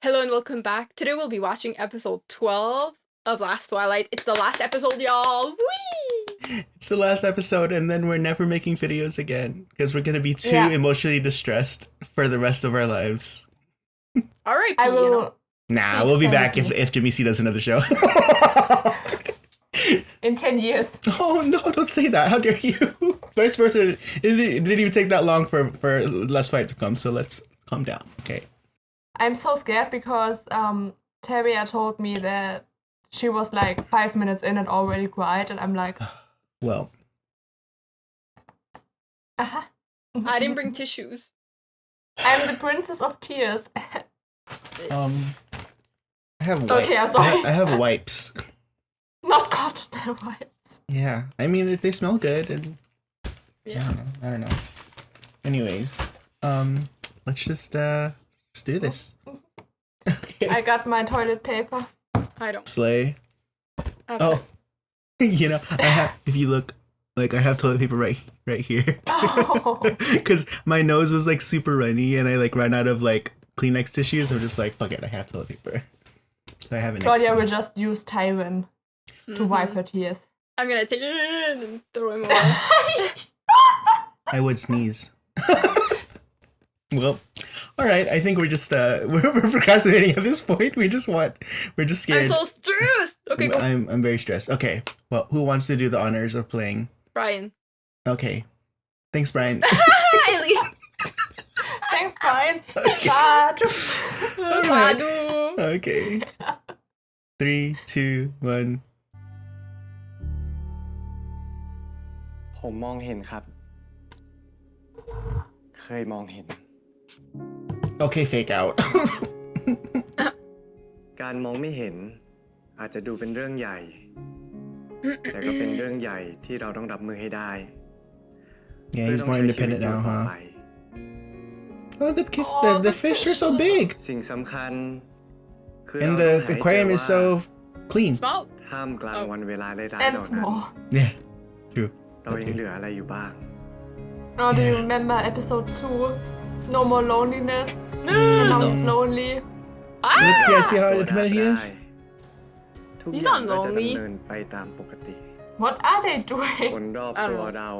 Hello and welcome back. Today we'll be watching episode 12 of Last Twilight. It's the last episode, y'all. Whee! It's the last episode, and then we're never making videos again because we're gonna be too emotionally distressed for the rest of our lives. All right, I will. Nah, we'll be back if Jimmy C does another show. In 10 years. Oh no! Don't say that. How dare you? Vice versa. It didn't even take that long for Last Fight to come. So let's calm down, okay? I'm so scared because Teria told me that she was like 5 minutes in and already cried, and I'm like, well, I didn't bring tissues. I'm the princess of tears. I have sorry. I have wipes. Not cotton wipes. Yeah, I mean they smell good, and yeah, I don't know. Anyways, let's just do this. Okay. I got my toilet paper. I don't. Slay. Okay. Oh, you know, I have. If you look, like I have toilet paper right here. Oh. Because my nose was like super runny, and I like ran out of like Kleenex tissues. I'm just like, fuck it, I have toilet paper. So I have an. Claudia will just use Tywin to wipe her tears. I'm gonna take it and throw him away. I would sneeze. Well, all right. I think we're just we're procrastinating at this point. We're just scared. I'm so stressed. Okay, go. I'm very stressed. Okay. Well, who wants to do the honors of playing? Brian. Okay. Thanks, Brian. Thanks, Brian. Sadu. Sadu. Okay. 3, 2, 1. ผมมองเห็นครับ เคยมองเห็น Okay, fake out. การมองไม่เห็นอาจจะดูเป็นเรื่องใหญ่ แต่ก็เป็นเรื่องใหญ่ที่เราต้องรับมือให้ได้ Yeah, he's more independent now, huh? Oh, the fish are so big. สิ่งสำคัญคือ And the aquarium is so clean. Small. ท่ามกลางวันเวลาร้ายๆ And เหล่านั้น small. Yeah, true. เรายังเหลืออะไรอยู่บ้าง Oh, do you remember episode 2? No more loneliness. And I was lonely. Look, yeah, see how independent he is? ทุกอย่างก็จะดำเนินไปตามปกติ What are they doing? คนรอบตัวเรา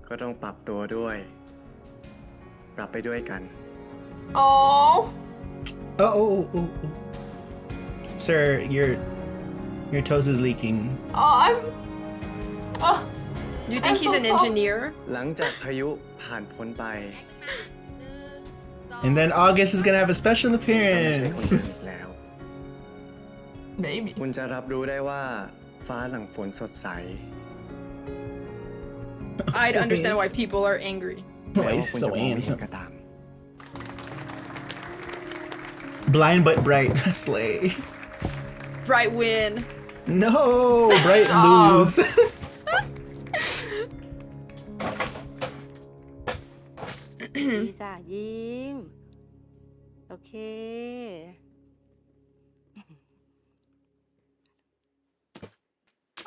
ก็ต้องปรับตัวด้วย ปรับไปด้วยกัน Oh. Oh. Sir, your toes is leaking. Oh, I'm. Oh. You think he's an engineer? หลังจากพายุผ่านพ้นไป And then August is gonna have a special ไม่ใช่คน appearance. เดิมอีกแล้ว Maybe. คุณจะรับรู้ได้ว่าฟ้าหลังฝนสดใส I'd understand why people are angry. แม้ Why ว่า he's คุณ so จะมองไม่เห็น handsome. ก็ตาม Blind but bright. Slay. Bright win. No, bright Stop. lose. ดีจ้ะยิ้ม โอเค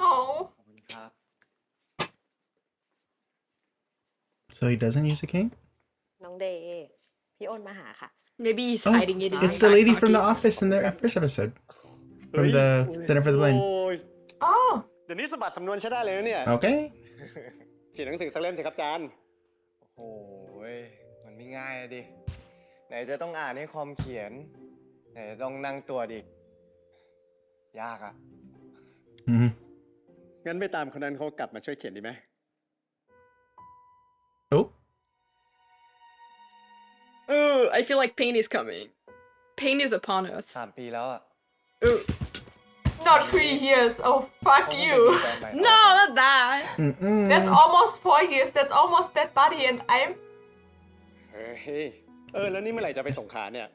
Oh. ขอบคุณครับ So he doesn't use a cane? น้องเดย์พี่อ้นมาหาค่ะ Maybe he's Oh, hiding it in his it's the back lady from the pocket. office in the first episode. From the Center for the Blind. โอ้ย Oh. เดี๋ยวนี้สะบัดสำนวนใช้ได้เลยนะเนี่ย Okay. เขียนหนังสือสักเล่มสิครับอาจารย์ โอ้โหมันไม่ง่ายนะดิ ไหนจะต้องอ่านให้คอมเขียน ไหนจะต้องนั่งตรวจอีก ยากอะ Mm-hmm. งั้นไปตามคนนั้นเขากลับมาช่วยเขียนดีไหม Oh. Ooh, I feel like pain is coming. Pain is upon us. 3 ปีแล้วอะ Ooh. Not 3 years. Oh, fuck you. No, not that. That's almost 4 years. That's almost dead body, and I'm. เฮ้ย แล้วนี่เมื่อไหร่จะไปสงขลาเนี่ย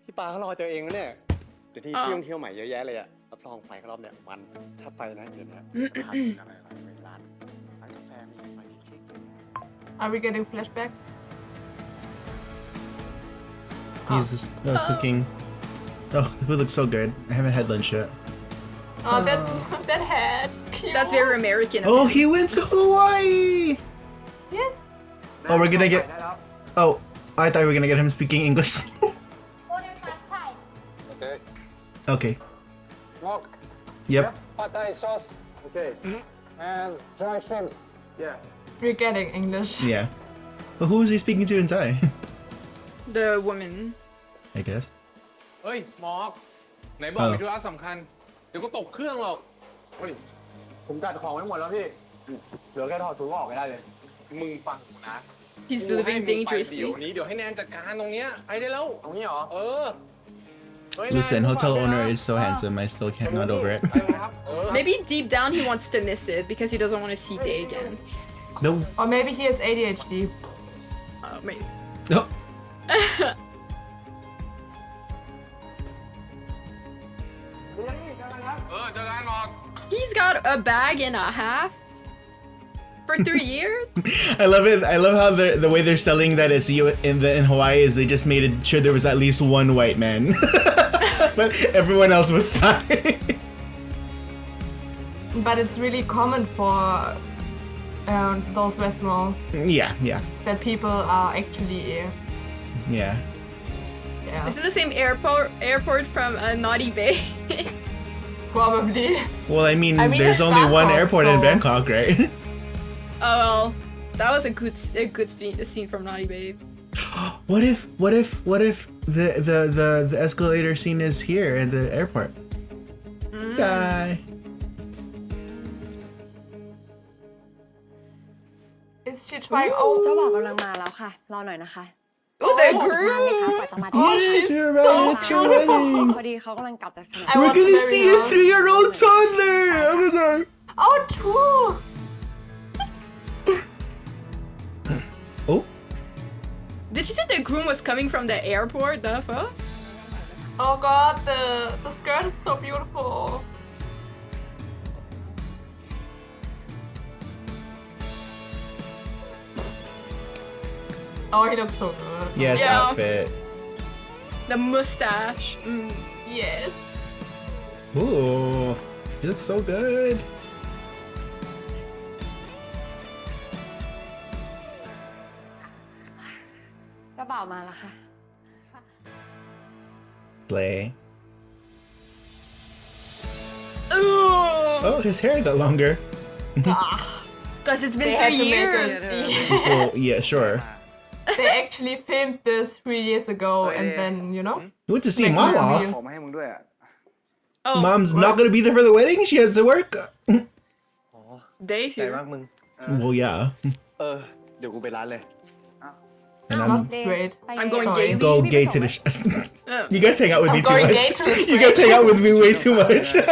พี่ปาเขารอเจอเองแล้วเนี่ย เดี๋ยวที่เที่ยวใหม่เยอะแยะเลยอะรับรองไปรอบเนี่ยมัน ถ้าไปนะเดี๋ยวนะร้านอะไรร้านกาแฟมีไปเค้กเลย Are we getting flashback? He's just cooking. Oh, the food looks so good. I haven't had lunch yet. Oh, that head. Cute. That's very American. of Oh, him. he went to Hawaii! Yes. Oh, we're gonna get... Oh, I thought we were gonna get him speaking English. Okay. Okay. Wok. Yep. Pad Thai sauce. Okay. And dry shrimp. Yeah. We're getting English. Yeah. But who is he speaking to in Thai? The woman. I guess. เฮ้ยหมอกไหนบอกมีธุระสำคัญ เดี๋ยวก็ตกเครื่องหรอก เฮ้ย ผมจัดของไว้หมดแล้วพี่ เหลือแค่ถอดถุงออกไม่ได้เลย มึงฟังกูนะ He's กูให้ living มึงไปเดี๋ยว dangerously. นี้เดี๋ยวให้แนนจัดการตรงเนี้ยไปได้แล้ว เอางี้เหรอ เออเฮ้ย Listen, แนน hotel ฝากด้วย owner นะ is so handsome. I still can't not over it. ไปครับเออ Maybe deep down he wants to miss it because he doesn't want to see Day again. No. Or maybe he has ADHD. Maybe. No. เออเจอกันหมอก He's got a bag and a half for 3 years. I love it. I love how the way they're selling that it's you in Hawaii is they just made it sure there was at least one white man, but everyone else was Thai. But it's really common for those restaurants Yeah. that people are actually Yeah. yeah, Is it the same airport from Naughty Bay? probably. Well, I mean it's there's only one Bangkok, airport in so- Bangkok, right? Oh well, that was a good scene from Naughty Bay. What if the escalator scene is here at the airport? Guy. Is she trying? เจ้า Oh, บ่าวกำลังมาแล้วค่ะ รอหน่อยนะคะ Oh, the นานไหมคะ groom! กว่าจะมาถึง Oh, Yes, she's you're so right. It's your wedding. พอดีเขากำลังกลับจากสนาม I We're want to gonna marry see her. a 3-year-old toddler. Oh my god. oh, true. Oh. Did you say the groom was coming from the airport? The fuck? Oh god, the skirt is so beautiful. Oh, he looks so good. Yes, Yeah. outfit. The mustache. Mm. Yes. Ooh, you look so good.เจ้าบ่าวมาแล้วค่ะ Play. Ooh! Oh, his hair got longer. Because it's They been had 3 to make years. a scene. Oh, yeah, sure. They actually filmed this 3 years ago, and then you know. You went to see Make mom my off. review. ของมาให้มึงด้วยอ่ะ Oh, Mom's not gonna be there for the wedding. She has to work. Days ใจ here. มากมึง Well, yeah. เดี๋ยวกูไปร้านเลย And That's great. I'm going Sorry. gay. go gay to the. You guys hang out with me I'm too going much. gay to the You guys hang out with me way too much. ไม่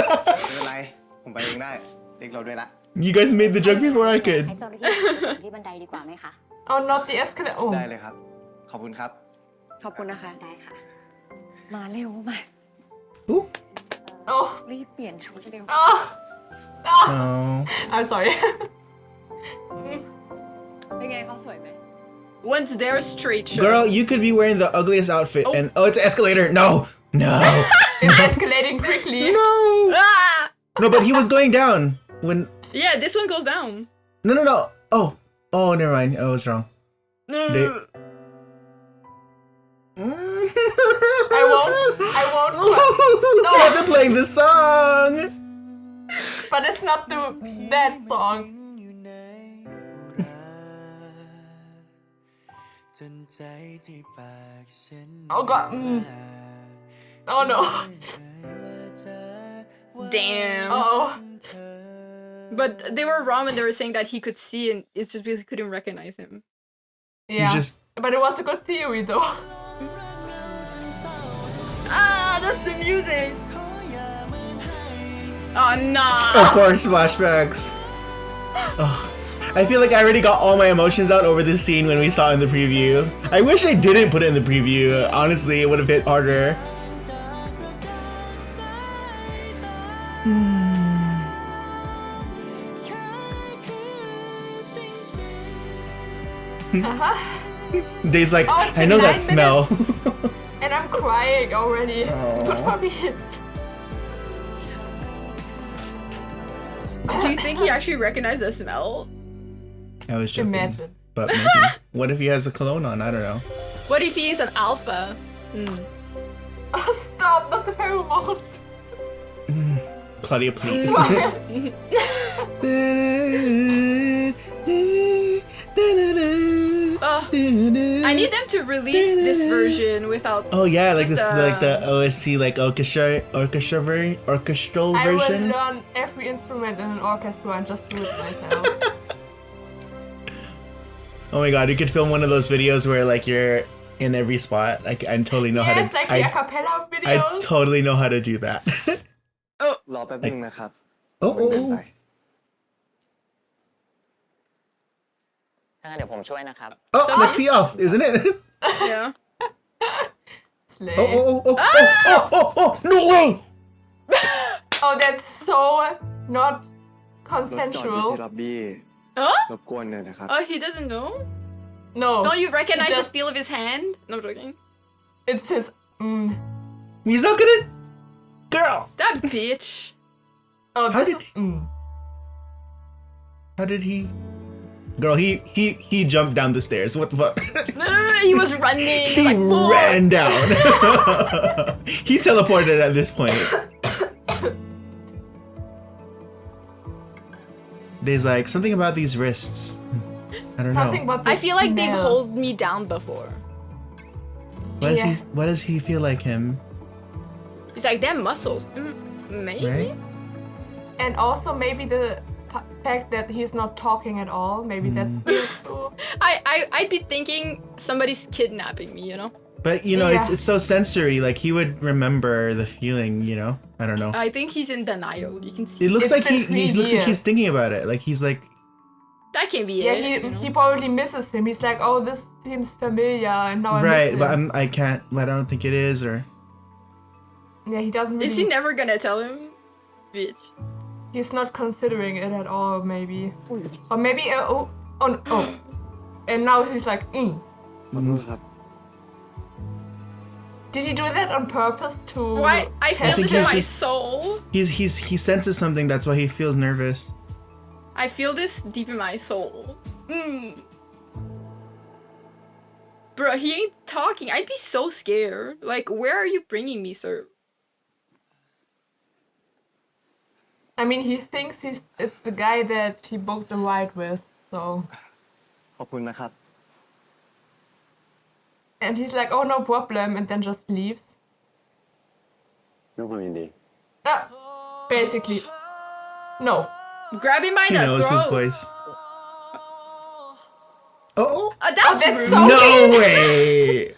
เป็นไร ผมไปเองได้เด็กเราด้วยละ You guys made the joke before I could. ให้เจ้าหน้าที่ที่บันไดดีกว่าไหมคะ Oh, not the escalator. Oh. ได้เลยครับ ขอบคุณครับ ขอบคุณนะคะ ได้ค่ะ มาเร็วมา Ooh. Oh. รีบเปลี่ยนชุดเร็ว Oh. Oh. Oh. I'm sorry. เป็นไงเขาสวยไหม Once they're straight show. Girl, you could be wearing the ugliest outfit and it's an escalator. No. No. It's escalating quickly. No. Ah! No, but he was going down when. Yeah, this one goes down. No. Oh, never mind. I was wrong. They- I won't. No. They're playing the song. But it's not that song. Oh god. Oh no. Damn. Oh. But they were wrong when they were saying that he could see and it's just because he couldn't recognize him. Yeah. just- But it was a good theory though. Ah, that's the music. Oh, nah. Of course, flashbacks. Ugh. I feel like I already got all my emotions out over this scene when we saw it in the preview. I wish I didn't put it in the preview. Honestly, it would have hit harder. Dave's like, Oh, it's I been know 9 that smell. And I'm crying already. Good for me. Do you think he actually recognized the smell? I was joking. Imagine. But maybe. What if he has a cologne on? I don't know. What if he's an alpha? Stop, not the pheromones. Claudia, please. I need them to release this version without. Oh yeah, like just, this, like the OST, like orchestral I will version. learn every instrument in an orchestra and just do it myself. Oh my god, you could film one of those videos where like you're in every spot. Like I totally know how to. Yes, like the a cappella I videos. totally know how to do that. รอแป๊บนึงนะครับ oh, มันนาน oh, ไป oh. ถ้างั้นเดี๋ยวผมช่วยนะครับ Oh, So that's much. P-off, isn't it? Yeah. Slay. Oh, oh, oh, oh, oh, oh, oh, no way! Oh, that's so not รถจอดอยู่ consensual. ที่ล็อบบี้ Huh? รบกวนหน่อยนะครับ Oh, he doesn't know? No. Don't you recognize Just- the feel of his hand? No, I'm joking. It's his. He's not gonna. Girl, That bitch. Oh, How this did- is. how did he? Girl, he jumped down the stairs. What the fuck? He was running. He like, "Whoa." ran down. He teleported at this point. There's like something about these wrists. I don't know. Something about I this feel like they've smell. held me down before. Yeah. What does he feel like him? It's like them muscles. Maybe. Right? And also maybe the fact that he's not talking at all. Maybe that's weird too. I'd be thinking somebody's kidnapping me, you know? But you know, Yeah. it's so sensory. Like he would remember the feeling. You know, I don't know. I think he's in denial. You can see. It looks It's like been he 3 looks like he's years. thinking about it. Like he's like, That can't be Yeah, it. he you know? he probably misses him. He's like, oh, this seems familiar, and now I right, miss but him. I can't. I don't think it is. Or Yeah, he doesn't really. Is he never gonna tell him? Bitch. He's not considering it at all. Maybe, or maybe oh. And now he's like, ขอโทษครับ Did he do that on purpose to? Why? I feel think this in he's my just- soul. he senses something. That's why he feels nervous. I feel this deep in my soul. Bro, he ain't talking. I'd be so scared. Like, where are you bringing me, sir? I mean, he thinks it's the guy that he booked the ride with. So, ขอบคุณนะครับ and he's like, oh, no problem, and then just leaves. ด้วยความยินดี Basically, no. Grab him by He the knows throat. his voice. Oh, That's that's rude. so no way!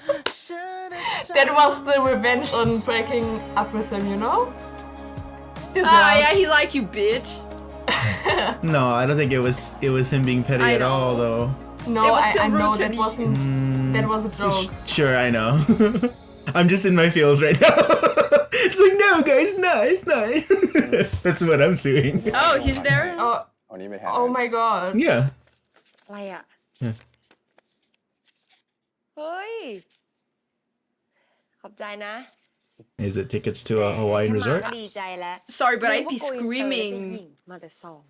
That was the revenge on breaking up with him, you know? Yeah, he like you, bitch. No, I don't think it was him being petty I at all, know. though. No, It was I still know rude to that me. wasn't. That was a joke. Sure, I know. I'm just in my feels right now. It's like, no, guys, nice. That's what I'm doing. Oh, he's there? Oh, เอานี้ไปแทน oh my god. Yeah. อะไรอ่ะ อืม เฮ้ย ขอบใจนะ Is it tickets to a Hawaiian แค่มา resort? ก็ดีใจแล้ว Sorry, but รู้ I'd ว่า be โกอินเตอร์แล้วจะ screaming หญิงมาแต่สอง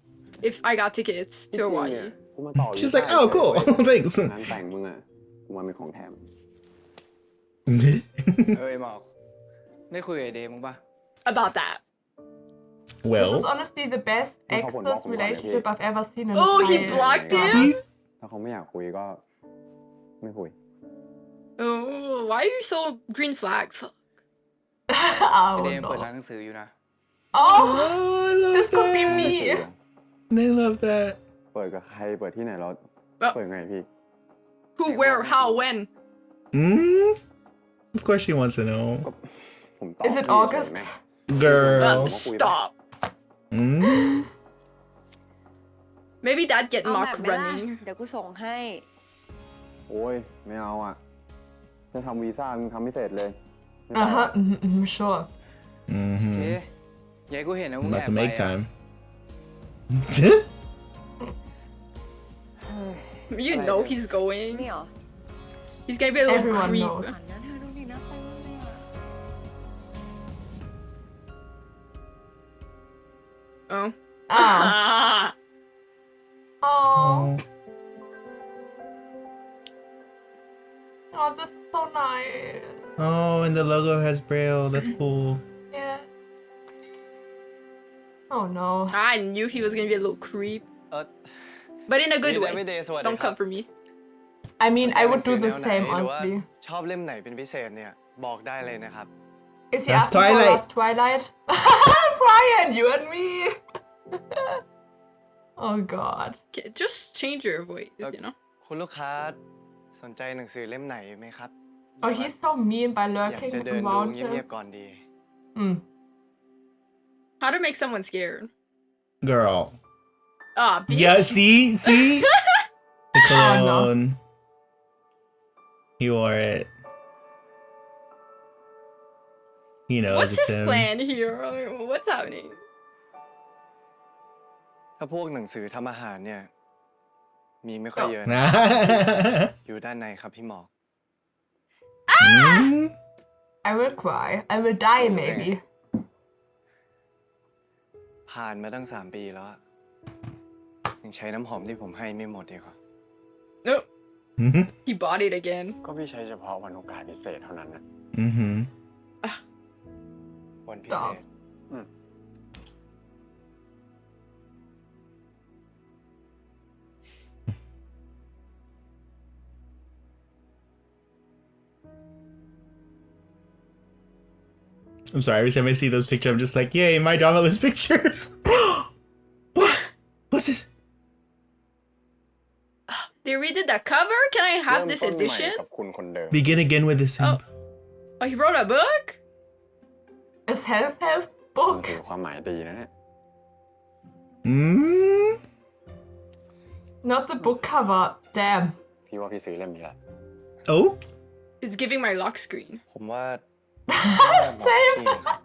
if I got tickets to จริงๆ Hawaii. เนี่ยกูมาต่อ She's like, oh, cool. Thanks. งานแต่งมึงอ่ะกูมาเป็นของแถม เอ้ยหมอกได้คุยกับเดย์มึงปะ About that. This is Well, honestly the best How about exes Malcolm relationship I've ever seen in Oh, he my blocked life. him? ถ้าเขาไม่อยากคุยก็ไม่คุย Oh, why are you so green flag? Fuck. ไอ Oh เดย์เปิด no. ร้านหนังสืออยู่นะ Oh, oh, I love this could be that. me. I love that. เปิดกับใครเปิดที่ไหนแล้ว เปิดไงพี่ Who, where, how, when? Of course she wants to know. ผมตอบ Is it พี่ August? เฉยๆไหม Girl. Stop. Mm? Maybe that'd get เอาแบ Mark บไหมล่ะ running. เดี๋ยวกูส่งให้ โอ้ยไม่เอาอ่ะ จะทำวีซ่ามึงทำไม่เสร็จเลยไม่ไป Uh-huh, sure. เอ๊ Mm-hmm. ะยายกูเห็นนะมึง About แอบ to ไป make อะ time. You know he's going. นี่เหรอ He's gonna be a little Everyone creep. knows. ฝันนะเธอดูดินะไปเลยอ่ะ Oh. Ah. Oh. Oh. Oh, this is so nice. Oh, and the logo has Braille. That's cool. Yeah. Oh no. I knew he was gonna be a little creep, เออ but in a good นี่ way. ไม่เดย์สวัสดี Don't ครับ come for me. I mean, สนใจ I หนั would งสื do อแน the วไหน same, หรือว่า honestly. ชอบเล่มไหนเป็นพิเศษเนี่ยบอกได้เลยนะครับ Is he That's asking for Twilight. Lost Twilight? Brian, you and me. Oh god. Just change your voice, you know. คุณลูกค้าสนใจหนังสือเล่มไหนไหมครับ Oh, he's so mean by อยาก lurking จะเดินดู around เงียบ him. ๆก่อนดี Mm. How to make someone scared? Girl. Ah, bitch. Yeah, see? The Oh, no. cologne. He wore it. He knows What's it's his him. plan here? What's happening? ถ้าพวกหนังสือทำอาหารเนี่ย มีไม่ค่อยเยอะนะ อยู่ด้านในครับพี่หมอก Mm. I will cry. I will die, maybe. ผ่านมาตั้ง3 ปีแล้วอะยังใช้น้ำหอมที่ผมให้ไม่หมดเลยครับ No, Mhm. he bought it again. ก็พี่ใช้เฉพาะวันโอกาสพิเศษเท่านั้นนะ Mhm. วันพิเศษ I'm sorry, every time I see those pictures, I'm just like, yay, my drama list pictures. What? What's this? They redid the cover? Can I have เริ่ม this ต้นใหม่ edition? กับคุณคนเดิม Begin again with the simp. Oh, he wrote a book? A self-help หนัง book. สือความหมายดีนะเนี่ย Mm? Not the book cover. Damn. พี่ว่าพี่ซื้อเล่มนี้แหละ Oh? It's giving my lock screen. ผมว่า Same. พี่นะครับ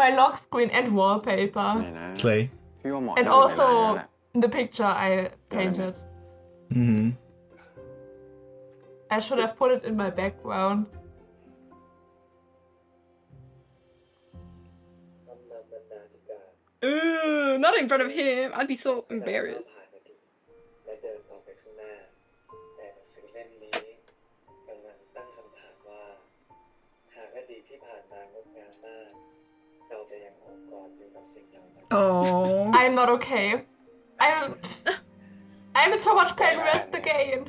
My lock screen and wallpaper. ไม่นะ Slay. พี่ว่าเหมาะ And ที่สุดในร้านแล้ว also แหละ the picture I painted. Mm-hmm. I should have put it in my background. บำนาญบรรณาธิการ Not in front of him. I'd be so embarrassed. ผ่านอดีตและเดินต่อไปข้างหน้า แต่หนังสือเล่มนี้กำลังตั้งคำถามว่า หากอดีตที่ผ่านมางดงามมาก เราจะยังองค์กรอยู่กับสิ่งเหล่านั้น Oh. I'm not okay. I'm in so much pain. Rest again.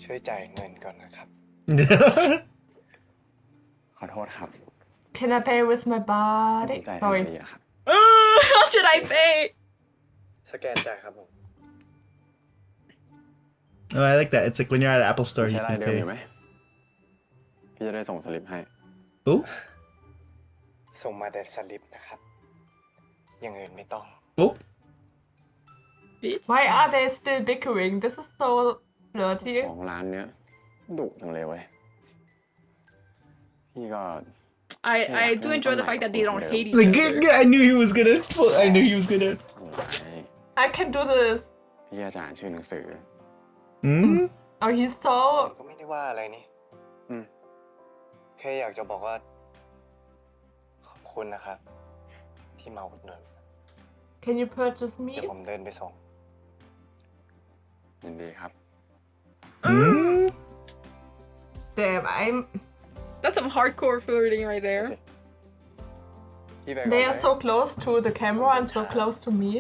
ช่วยจ่ายเงินก่อนนะครับ ขอโทษครับ Can I pay with my ผม body? จ่ายทัน Sorry. ทีนะครับ How should I pay? สแกนจ่ายครับผม Oh, I like that. It's like when you're at an Apple store, ใช้ you ราย can เดิม pay. อยู่ไหม พี่จะได้ส่งสลิปให้ Oh? ส่งมาแต่สลิปนะครับ อย่างอื่นไม่ต้อง Oh? Bitch. Why are they still bickering? This is so flirty. ของร้านเนี้ยดุจังเลยเว้ย พี่ก็ I do enjoy the fact that they don't hate each Like, other. I knew he was gonna. I knew he was gonna. อะไร I can do this. พี่จะอ่านชื่อหนังสือ Mm? Oh, he's ผม so. ก็ไม่ได้ว่าอะไรนี่ อืม แค่อยากจะบอกว่า ขอบคุณนะครับ ที่มาอุดหนุน Can you purchase เดี๋ยว me? ผมเดินไปส่ง ยินดีครับ Mm? Damn, I'm. That's some hardcore flirting right there. พี่ไปก่อน They เล are ย so close to the camera and so close to me.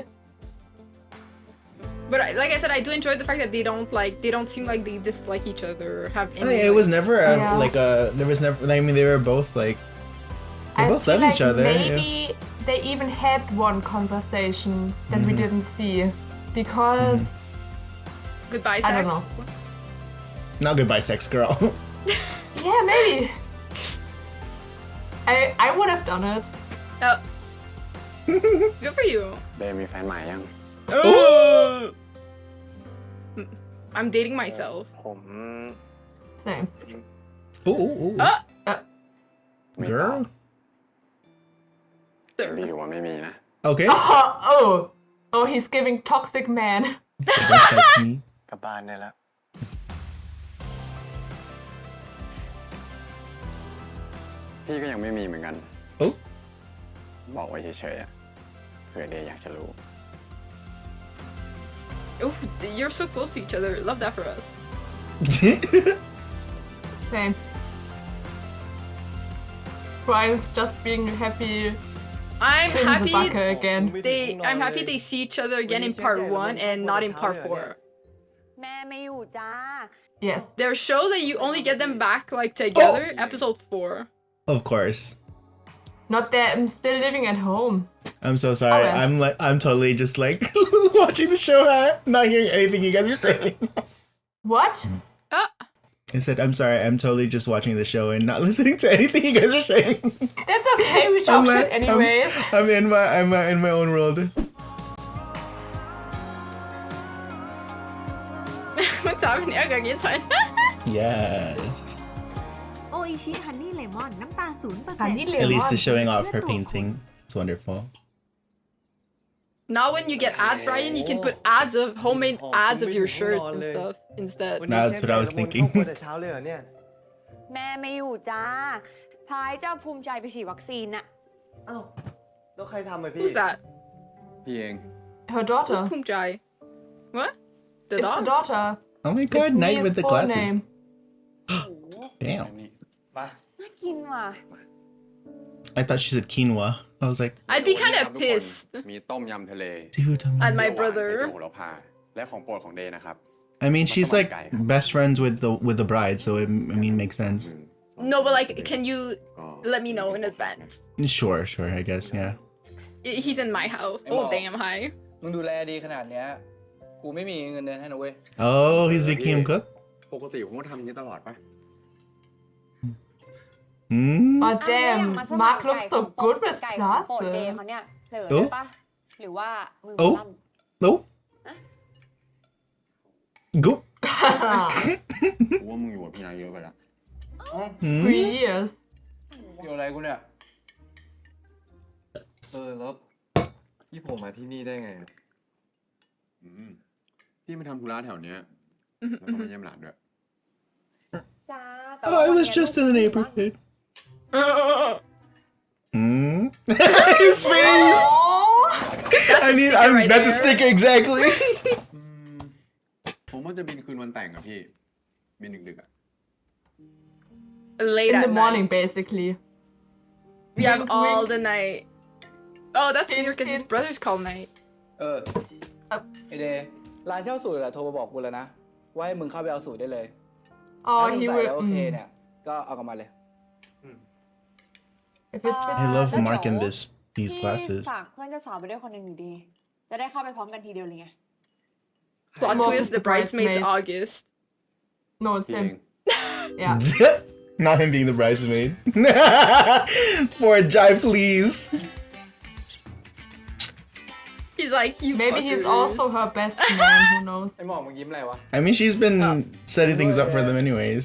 But like I said, I do enjoy the fact that they don't seem like they dislike each other or have any. Oh, yeah, it was never Yeah. like a. There was never. I mean, they were both like. They I both feel love like each other. Maybe they even had one conversation that we didn't see because Goodbye, I sex. don't know. Not goodbye, sex girl. Yeah, maybe. I would have done it. Oh. Good for you. เบย์มีแฟนใหม่ยัง Oh! I'm dating myself. ผม Same. Ooh, ooh, ooh. มี Girl. พี่ถือว่าไม่มีนะ Okay. Oh, he's giving toxic man. Don't touch me. กลับบ้านได้แล้ว พี่ก็ยังไม่มีเหมือนกัน Oh. บอกไว้เฉยๆอะเผื่อเดย์อยากจะรู้ Oh, you're so close to each other. Love that for us. Same. Ryan's just being happy I'm happy Prinzebacke again. I'm happy they see each other again in part 1 and not in part 4. แม่ไม่อยู่จ้า Yes. There are shows that you only get them back like together. Episode 4. Of course. Not that I'm still living at home. I'm so sorry. well. I'm totally just like watching the show, not hearing anything you guys are saying. What? I said I'm sorry. I'm totally just watching the show and not listening to anything you guys are saying. That's okay, we talk shit anyways. I'm in my own world. What's happening? Okay, it's fine. Yes. โออิชิฮันนี่เลมอนน้ำตาล 0% Honey At least lemon. it's showing off her painting. It's wonderful. Now when you get ads, Brian, you can put ads of homemade ads of your shirts and stuff instead. That's what I was thinking. แต่เช้าเลยเหรอเนี่ย แม่ไม่อยู่จ้า พายเจ้าภูมิใจไปฉีดวัคซีนน่ะ อ้าวแล้วใครทำอะพี่ Who's that? พี่เอง Her Who's daughter. Pumjai? What? The It's the dog? daughter. Oh my It's god, Knight Mia's with the full glasses. name. Damn. ไป น่ากินว่ะ I thought she said quinoa. I was like, I'd be kind of pissed มีต้มยำทะเล dude. at my เปรี้ยวหวาน brother. ไข่เจียวโหระพาและของโปรดของเดย์นะครับ I mean, she's like best friends with the bride, so I mean, makes sense. No, but like, can you let me know in advance? Sure, I guess, yeah. He's in my house. Oh, damn, hi. มึงดูแลดีขนาดเนี้ย กูไม่มีเงินเดือนให้นะเว้ย Oh, he's making him cook? ปกติผมก็ทำอย่างนี้ตลอดปะ Hmm? Oh อ้าวแล้วอย่าง damn, มาสมัคร Mark ไก่ looks ข so อง good with ไก่ของโปรดเดย์ glasses. เขาเนี่ยเผลอ โอ้ ได้ปะหรือว่ามือ โอ้ ลั่น No? Go. กูว่ามึงอยู่กับพี่นายเยอะไปละ Hmm? 3 years. เกี่ยวอะไรกูเนี่ย แล้วพี่ผมมาที่นี่ได้ไง พี่มาทำธุระแถวเนี้ยแล้วก็มาเยี่ยมหลานด้วย จ้า Oh, I was just in the neighborhood. Hmm? His face! Oh, That's a I mean, sticker right that's a there. sticker, exactly. ผมว่าจะบินคืนวันแต่งอะพี่ บินดึกๆอะ Late in at the morning, night. basically. We have Wink, all wink. the night. Oh, that's weird because his Hint. brother's called Night. ไอเดย์ร้านเช่าสูตรอะโทรมาบอกกูแล้วนะ ว่าให้มึงเข้าไปเอาสูตรได้เลย Oh, ถ้ามึง he ใส่ will. แล้วโอเค mm. เนี่ย ก็เอากลับมาเลย If it's I love แล้ว Mark in เดี๋ยว these พี่ glasses. ฝากเพื่อนเจ้าสาวไปด้วยคนหนึ่งอยู่ดี จะได้เข้าไปพร้อมกันทีเดียวเลยไง Plot Mark twist: is the the bridesmaids bridesmaid. August. No, it's พี่เอง him. Yeah. Not him being the bridesmaid. Poor Jai, please. He's like, you. Maybe he's fuckers. also her best man. Who knows? ไอหมอกมึงยิ้มอะไรวะ I mean, she's been setting things up for them anyways.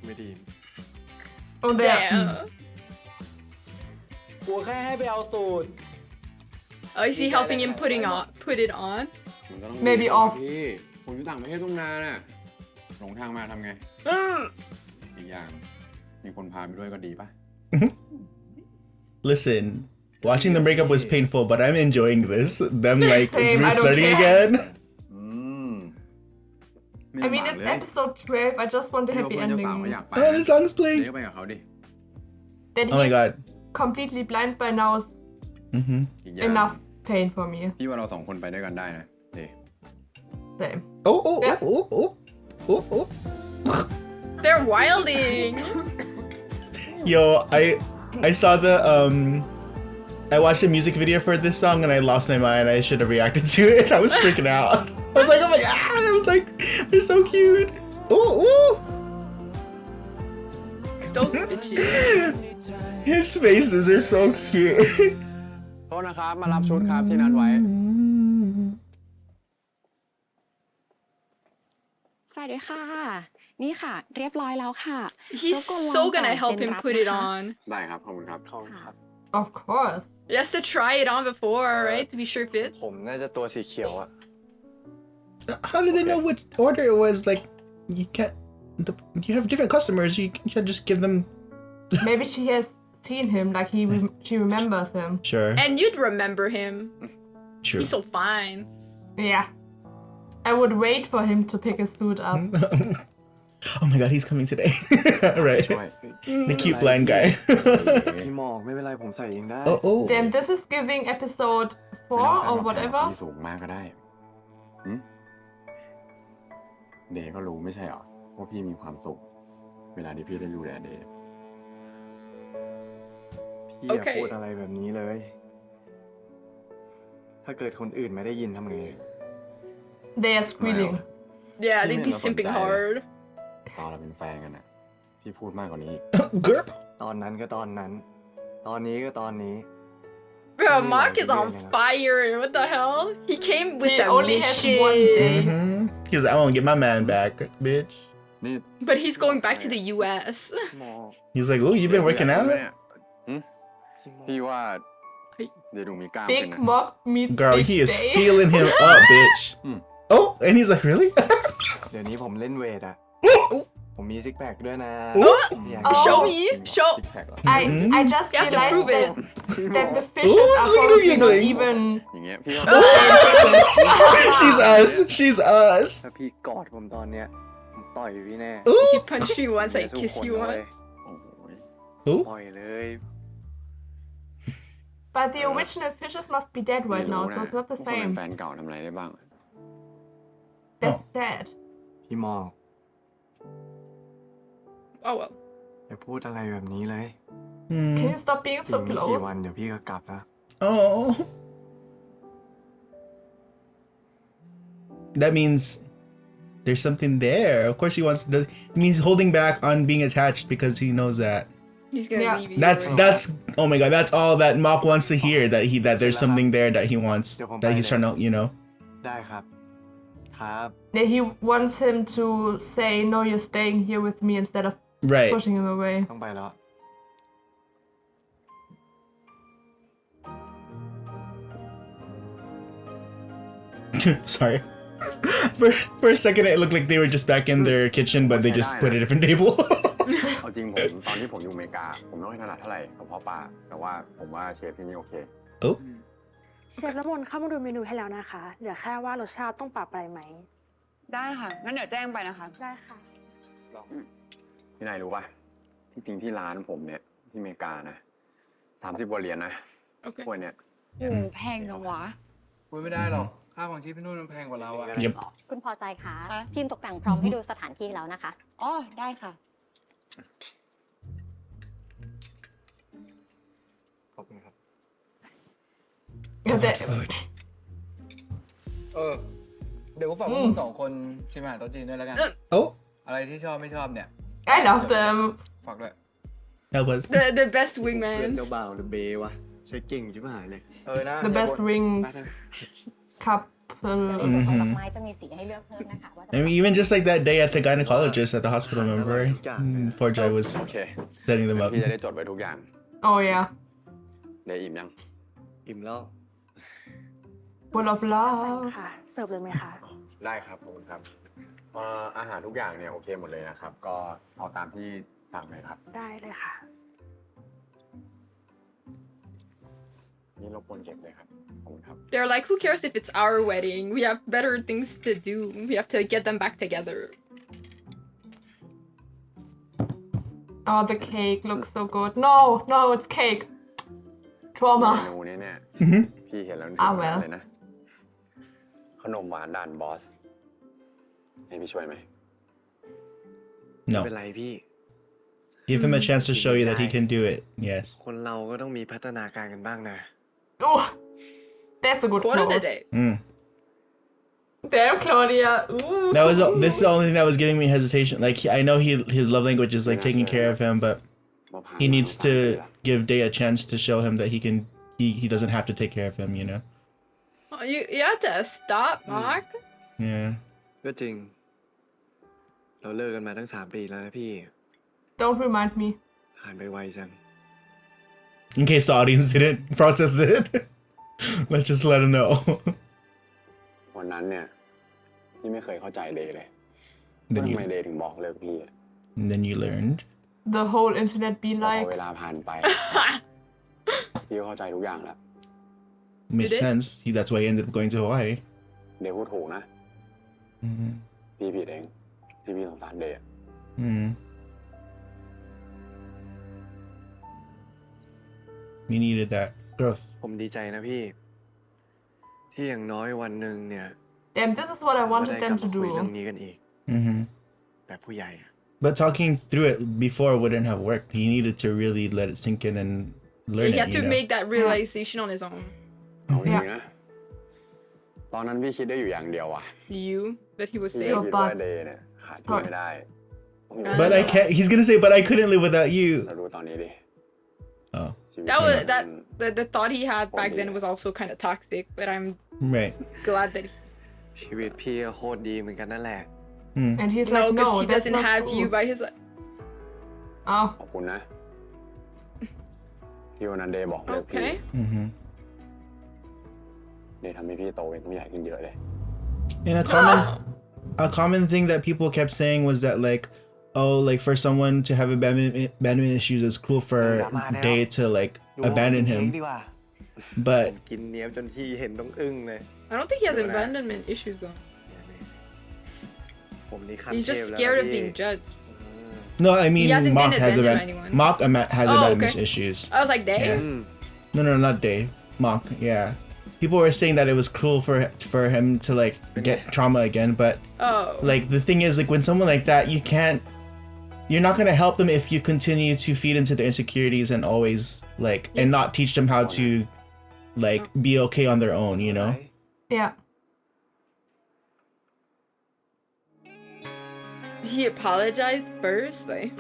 ไม่ดี Oh, there. Damn. กูแค่ให้ไปเอาสูตร Oh, is he helping him put it on? มันก็ต้อง Maybe ดีกว่า off พี่ผมอยู่ต่างประเทศต้องนานน่ะหลงทางมาทำไง อีกอย่าง มีคนพาไปด้วยก็ดีป่ะ Listen, watching them break up was painful, but I'm enjoying this. Them like Same, I don't flirting care. again. ไม่ I mean, หวาน it's เลย episode 12. I just want a เดี๋ยว happy เพื่อนเจ้าสาวก็ ending. อยากไป Oh, the song's เดี๋ playing. ยวไปกับเขาดิ That Oh my he's god. completely blind by now is อีกอย่าง enough pain for me. พี่ว่าเราสองคนไปด้วยกันได้นะเดย์ Same. Oh, oh, Yeah. oh, oh, oh, oh, oh. They're wilding. Yo, I saw the I watched a music video for this song and I lost my mind. I should have reacted to it. I was freaking out. I was like, oh my god! I was like, they're so cute. Oh, oh. Those bitches. His faces are so cute. โทษนะครับ มารับชุดครับที่นัดไว้ สวัสดีค่ะ นี่ค่ะ เรียบร้อยแล้วค่ะ He's so gonna help him put it on. ได้ครับ ขอบคุณครับ Of course. He has to try it on before, right? To be sure it fits. ผมน่าจะตัวสีเขียวอะ How did they know which order it was? Like, you can't. You have different customers. You can't just give them. Maybe she has seen him, like she remembers him. Sure. And you'd remember him. True. He's so fine. Yeah. I would wait for him to pick a suit up. Oh my god, he's coming today. Right. ช่วย The cute blind guy. พี่หมอกไม่เป็นไรผมใส่เองได้ Oh. Damn, this is giving episode 4 or whatever. พี่สูงมากก็ได้หึเดย์ก็รู้ไม่ใช่เหรอว่าพี่มีความสุข เวลาที่พี่ได้ดูแลเดย์ พี่อย่าพูดอะไรแบบนี้เลย ถ้าเกิดคนอื่นไม่ได้ยินทำไง They are squealing. Yeah, they'd be simping hard. ตอนเราเป็นแฟนกันนะพี่พูดมากกว่านี้อีก Girl. ตอนนั้นก็ตอนนั้น ตอนนี้ก็ตอนนี้ Bro, Mark is on fire. What the hell? He came with He a only has mission. one day. He was like, I want to get my man back, bitch. นี่ But he's going back to the US. หมอ He's like, oh, you've been working out? พี่ว่าเดี๋ยวดูมีกล้าม Big ขึ้นนะ Mock meets Girl, Big he is Day. feeling him up, bitch. Oh, and he's like, really? เดี๋ยวนี้ผมเล่นเวทอะ ผมมีซิกแพคด้วยนะ อยาก Oh. Show me. Show. Six pack เหรอ I just He has to realized prove it. that the fishes Ooh, are look at him probably not giggling. even. อย่างเงี้ยพี่ก็ She's us. She's us. ถ้าพี่กอดผมตอนเนี้ยผมต่อยพี่แน่ Ooh. He punched you once, I kiss you once. โอ้โห Ooh. ปล่อยเลย But the original fishes must be dead ไม่ right รู้ now, นะ so it's not the ว่าคนเป็น same. แฟนเก่าทำอะไรได้บ้าง That's sad. พี่หมอก Oh well. อย่าพูดอะไรแบบนี้เลย Can you stop being อี so กไม่กี่ close? วันเดี๋ยวพี่ก็กลับแล้ว Oh. That means there's something there. Of course, he wants. It means holding back on being attached because he knows that. He's gonna Yeah. leave you. That's. Oh my god, that's all that Mock wants to hear. That there's something there that he wants. That he's trying to, you know. ได้ครับ ครับ Yeah, he wants him to say, no, you're staying here with me instead of Right. pushing him away. ต้องไปแล้ว Sorry. For a second, it looked like they were just back in their kitchen, but they just put a different table. เอาจริงผมตอนที่ผมอยู่อเมริกา ผมไม่ค่อยถนัดเท่าไหร่กับพ่อป่าแต่ว่าผมว่าเชฟที่นี่โอเค Oh. เชฟละมนเข้ามาดูเมนูให้แล้วนะคะ เหลือแค่ว่ารสชาติต้องปรับอะไรไหม ได้ค่ะ งั้นเดี๋ยวแจ้งไปนะคะ ได้ค่ะ ที่ไหนรู้ป่ะที่จริงที่ร้านผมเนี่ยที่อเมริกานะ30 กว่าเหรียญนะ Okay. ถ้วยเนี่ย โอ้แพงจังวะ คุยไม่ได้หรอก ค่าของชีพพี่นุ่นมันแพงกว่าเราอะ Yep. คุณพอใจคะ ค่ะ ทีมตกแต่งพร้อมให้ดูสถานที่แล้วนะคะ อ๋อ ได้ค่ะ ขอบคุณครับ Yeah, that- เดี๋ยวกูฝากพวกมึง2 คนชิมอาหารโต๊ะจีนด้วยแล้วกัน Oh. อะไรที่ชอบไม่ชอบเนี่ย I love them. ฝากด้วย That was. The best เพื่อน wingmans. เจ้าบ่าวหรือเบวะ ใช้เก่งชิบหายเลย นะ The best ring ไปเถอะ couple. ดอกไม้จะมีสีให้เลือกเพิ่มนะคะว่าจะ I mean, even just like that day at the gynecologist at the hospital, remember? Poor Jai was โอเค setting them up. พี่จะได้จดไว้ทุกอย่าง Oh yeah. ได้อิ่มยัง อิ่มแล้ว Full of love. ค่ะ เสิร์ฟเลยไหมคะ ได้ครับขอบคุณครับอาหารทุกอย่างเนี่ยโอเคหมดเลยนะครับ ก็เอาตามที่สั่งเลยครับ ได้เลยค่ะ นี่รบกวนเก็บเลยครับขอบคุณครับ They're like, who cares if it's our wedding? We have better things to do. We have to get them back together. Oh, the cake looks so good. No, no, it's cake. เม Trauma. นูนี้เนี่ย Mhm. พี่เห็นแล้วนึก อ่ะ ถึง well เลยนะ ขนมหวานด่านบอส ให้พี่ช่วยไหม ไม่ No. เป็นไรพี่ Give him a chance to show you that he can do it. Yes. คนเราก็ต้องมีพัฒนาการกันบ้างนะ Oh, that's a good Quote of the quote. day. Mm. Damn, Claudia. Ooh. That was. This is the only thing that was giving me hesitation. Like I know his love language is like taking care of him, but มอบหา he needs 3 ปี to ละ give Day a chance to show him that he doesn't have to take care of him. You know. Oh, you have to stop, Mark. Yeah. ก็จริง เราเลิกกันมาตั้ง3 ปีแล้วนะพี่ Don't remind me. ผ่านไปไวจัง In case the audience didn't process it, let's just let him know. วันนั้นเนี่ยพี่ไม่เคยเข้าใจเดย์เลย then ว่าทำ you ไมเดย์ถึงบอกเลิกพี่อะ and then you learned. The whole internet be แต่พอ like. เวลาผ่านไป พี่ก็เข้าใจทุกอย่างแล้ว Makes Did it? sense. That's why he ended up going to Hawaii. เดย์พูดถูกนะ Mhm. พี่ผิดเอง ที่พี่สงสารเดย์อะ You needed that growth. ผมดีใจนะพี่ ที่อย่างน้อยวันหนึ่งเนี่ย Damn, this is what I เราก็ wanted ได้กลั them บ to มาคุยเรื่อง do. นี้กันอีก Mm-hmm. แบบผู้ใหญ่อะ But talking through it before wouldn't have worked. He needed to really let it sink in and learn He it. had to You know? make that realization on his own. เอาจริงๆนะ ตอนนั้นพี่คิดได้อยู่อย่างเดียวว่ะ You that he was พี่ saying. คิดว่าเดย์เนี่ยขาดพี่ไม่ได้ต้องอยู่ But I can't. He's gonna say, "But I couldn't live without you." เราดูตอนนี้ดิ Oh, ชีวิต That was มัน the thought he had back then was also kind of toxic, but I'm right. glad that ชีวิตพี่ก็โคตรดีเหมือนกันนั่นแหละ And he's no, like, because no, he that's doesn't not have cool. you by his side. Oh, ขอบคุณนะ ที่วันนั้นเดย์บอกเลิกพี่ Okay. Mm-hmm. เดย์ทำให้พี่โตเป็นผู้ใหญ่ขึ้นเยอะเลย And a common thing that people kept saying was that like, oh, like for someone to have abandonment issues, it's cool for Day to like abandon him. ดีกว่า But กินเนี้ยบจนที่เห็นต้องอึ้งเลย I don't think he has abandonment issues though. ผมนี่ขั้น He's เท just พแล้ว scared นะ of พี่ being judged. no, I mean He hasn't been Mock has abandoned by anyone. Mock has Oh, abandonment okay. issues. I was like, Day? Yeah. No, not Day. Mock. Yeah. People were saying that it was cruel for him to like get trauma again, but Oh. like the thing is like when someone like that, you're not gonna help them if you continue to feed into their insecurities and always like and not teach them how to like be okay on their own, you know? yeah. He apologized first, like.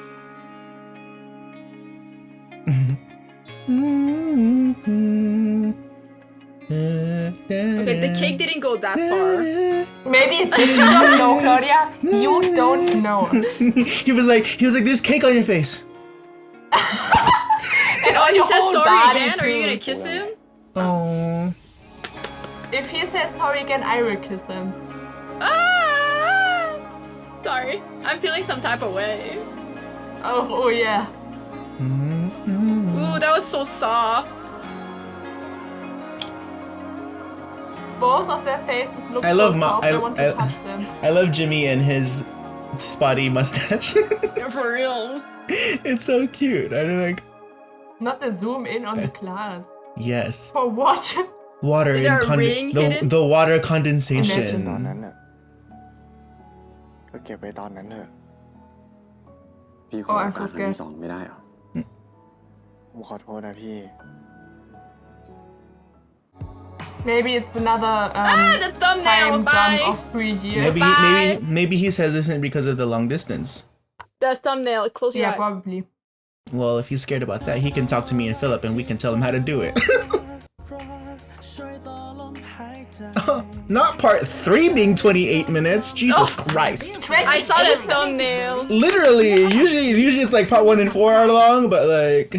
Okay, the cake didn't go that far. Maybe it did. You don't know, Claudia. You don't know. he was like, there's cake on your face. And on He your says whole sorry body again. Are you too. gonna kiss him? Oh. If he says sorry again, I will kiss him. Ah! Sorry, I'm feeling some type of way. Oh yeah. Ooh, that was so soft. Both of their faces look I so love soft. I want to touch them. I love Jimmy and his spotty mustache. For real. It's so cute. I don't like. Not the zoom in on the glass. Yes. For what? Water Is there a ring hidden? the water ตอน condensation. นั้นน่ะก็เก็บไว้ตอนนั้นเถอะ พี่ขอ Oh, โอ I'm กา so สครั้ง scared. ที่สองไม่ได้เหรอ ผมขอโทษนะพี่ Maybe it's another The thumbnail. time Bye. jump of 3 years. Maybe he says this because of the long distance. The thumbnail. Close your Yeah, eyes. probably. Well, if he's scared about that, he can talk to me and Philip, and we can tell him how to do it. Not part 3 being 28 minutes. Jesus Christ. I saw the thumbnail. Literally, usually it's like part 1 and 4 are long, but like.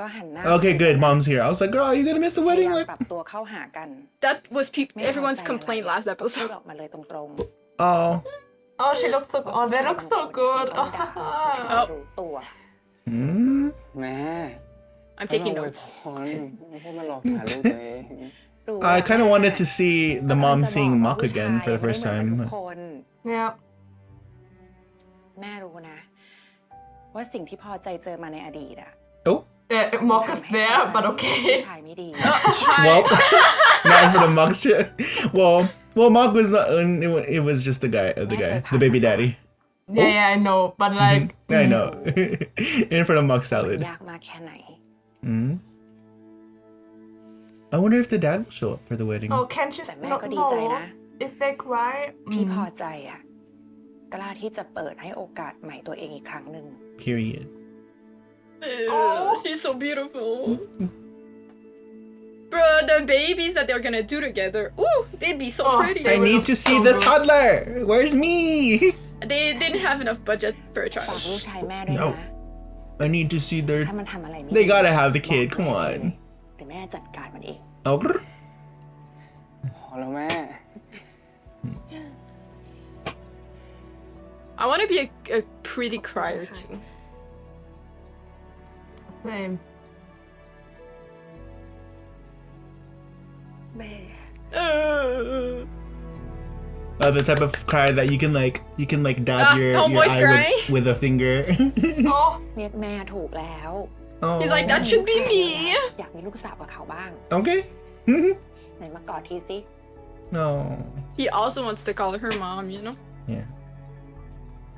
ก็หันหน้า Okay, good. Mom's here. I was like, girl, are you gonna miss the พยา wedding? ยาม Like, ปรับตัวเข้าหากัน That was ไม่พอใจ everyone's อะไร complaint last พูด episode. ออกมาเลยตรง oh. Oh, she looks so. Oh, they look so good. ๆต้องด่าถึงจะรู้ตัว Hmm? แม่ I'm taking notes. ไม่ใช่มาหลอกถ่ายรูปตัวเอง รู้ I kind of wanted to see the กำลัง mom จะ seeing บอก Mock ว่าผู้ again for the ชาย first ไม่เหมือน time. ทุกคน Yeah. แม่รู้นะ ว่าสิ่งที่พอใจเจอมาในอดีตอะ Oh. Mock is ทำให้ there, พอใจ but ผู้ okay. ชายไม่ดี Well, not for the Mock shit. Well, Mock was not. It was just the guy, the baby daddy. Yeah, I know, but like. I know. In for the Mock salad. ยากมากแค่ไหน Hmm. I wonder if the dad will show up for the wedding. Oh, can she แต่แม่ not ก็ดีใจ know นะ if they cry? ที่พอใจอะกล้าที่จะเปิดให้โอกาสใหม่ตัวเองอีกครั้งหนึ่ง Period. She's so beautiful. Bro, the babies that they're gonna do together. Ooh, they'd be so pretty. I need to see the toddler. Where's me? They didn't have enough budget for a ฝาก child. ลูกชายแม่ด้วย No. นะ I need to see their. ถ้ามันทำอะไรไม่ They ดี gotta have the kid. บอก Come แม่ on. เดี๋ยวแม่จัดการมันเอง Oh. พอแล้วแม่ I want to be a pretty crier too. Same. แม่ Uh, The type of cry that you can dab your homeboy's eye crying. with a finger. โอ้ เรียกแม่ถูกแล้ว Oh. He's like, that should be me. อยากมีลูกสาวกับเขาบ้าง Okay. ไหนมากอดทีสิ No. He also wants to call her mom, you know? Yeah.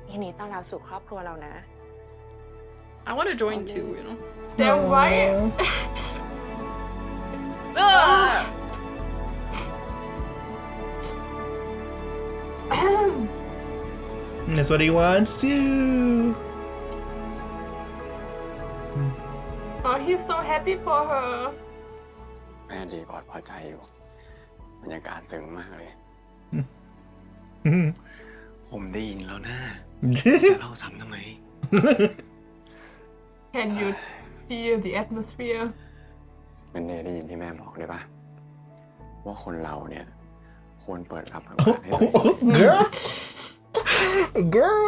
ทีนี้ต้อนรับสู่ครอบครัวเรานะ I want to join too, you know? damn right Ugh! That's what he wants to. oh he's so happy for her แม่ดีกอดพอใจอยู่บรรยากาศซึ้งมากเลย ผมได้ยินแล้วนะจะเล่าซ้ำทำไม can you feel the atmosphere เป็นเนได้ยินที่แม่บอกเลยปะว่าคนเราเนี่ยควรเปิดรับอากาศให้ Girl. Girl.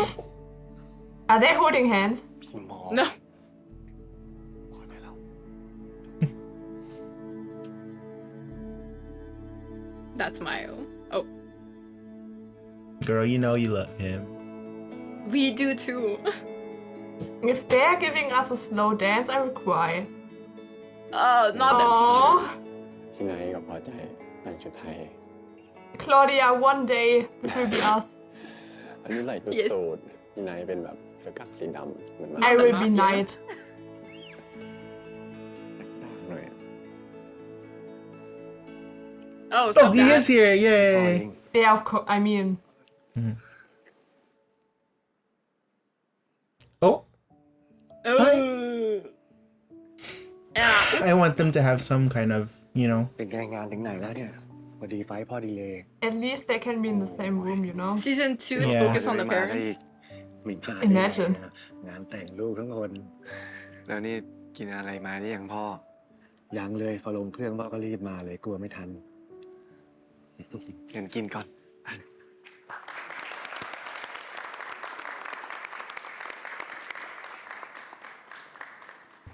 are they holding hands พี่หมอ No. บอกไปแล้ว That's my oh. Girl, you know you love him. We do too. if they're giving us a slow dance I will cry Not that Aww. picture. พี่ไนท์ก็พอใจแต่งชุดไทย Claudia one day this will be us อันนี้ไหล่ก็ Yes. สูทพี่ไนท์เป็นแบบสกัดสีดำเหมือนมา I will be Mafia. knight หน่อย Oh, so Oh, he bad. is here. Yay. yeah of course I mean Oh, Oh. Yeah. I want them to have some kind of, you know. เป็นไงงานถึงไหนแล้วเนี่ยพอดีไฟท์พอดีเลย at least they can be in the same room you know Season 2, it's Yeah. focused on the parents. มีพลาด Imagine ได้ไงนะงานแต่งลูกทั้งคน แล้วนี่กินอะไรมาได้ยังพ่อ ยังเลยพอลงเครื่องพ่อก็รีบมาเลยกลัวไม่ทัน เงินกินก่อน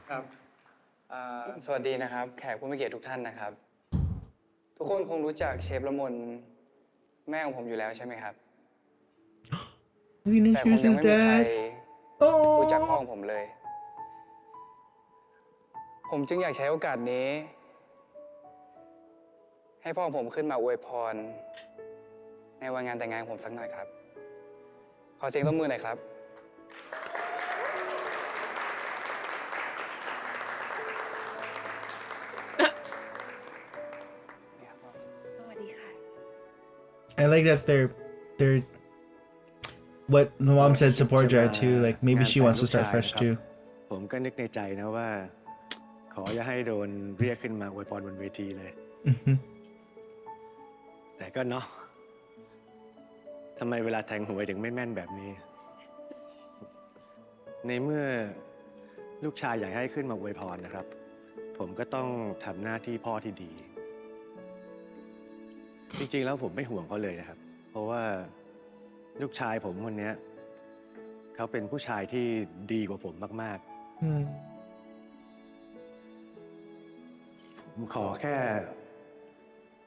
ครับสวัสดีนะครับ แขกผู้มีเกียรติทุกท่านนะครับ ทุกคนคงรู้จักเชฟละมนแม่ของผมอยู่แล้วใช่ไหมครับ We didn't แต่ผม choose ยัง his ไม่มีใคร dad. รู้จักพ่อ Oh. ของผมเลย ผมจึงอยากใช้โอกาสนี้ ให้พ่อของผมขึ้นมาอวยพร ในวันงานแต่งงานของผมสักหน่อยครับ ขอเสียงตบมือหน่อยครับ สวัสดีค่ะ I like that they're what the mom said support Jar too. Like maybe she wants to start fresh too. ผมก็นึกในใจนะว่า ขออย่าให้โดนเรียกขึ้นมาอวยพรบนเวทีเลย Mhm. แต่ก็เนาะทำไมเวลาแทงหวยถึงไม่แม่นแบบนี้ ในเมื่อลูกชายอยากให้ขึ้นมาอวยพรนะครับ ผมก็ต้องทำหน้าที่พ่อที่ดี จริงๆแล้วผมไม่ห่วงเขาเลยนะครับ เพราะว่าลูกชายผมคนเนี้ยเขาเป็นผู้ชายที่ดีกว่าผมมาก Mm. ๆ ผมขอแค่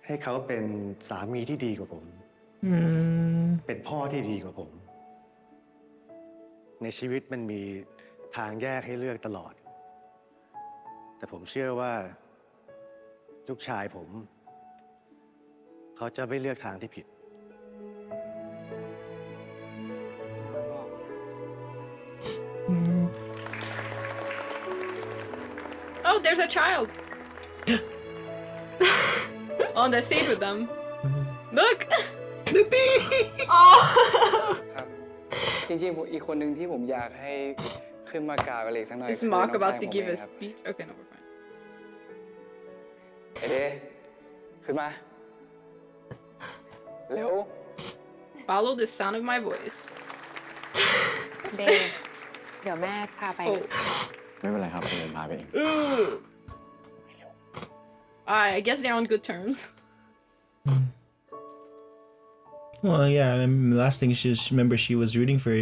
ให้เขาเป็นสามีที่ดีกว่าผม Mm. เป็นพ่อที่ดีกว่าผม ในชีวิตมันมีทางแยกให้เลือกตลอด แต่ผมเชื่อว่า ลูกชายผม เขาจะไม่เลือกทางที่ผิด Mm. Oh, there's a child. On the stage with them. Look. อ๋อ ครับ จริงๆผมอีกคนหนึ่งที่ผมอยากให้ขึ้นมากล่าวอะไรอีกสักหน่อย Is คือ Mark น้อง about ชาย to ผม give เอ a งครับ speech? Okay, no, we're fine. เอเดขึ้นมา เร็ว Follow the sound of my voice. เดย์เดี๋ยวแม่พาไป Oh. ไม่เป็นไรครับผมพาไปเอง I guess they're on good terms. Well, yeah. I mean, the last thing remember she was rooting for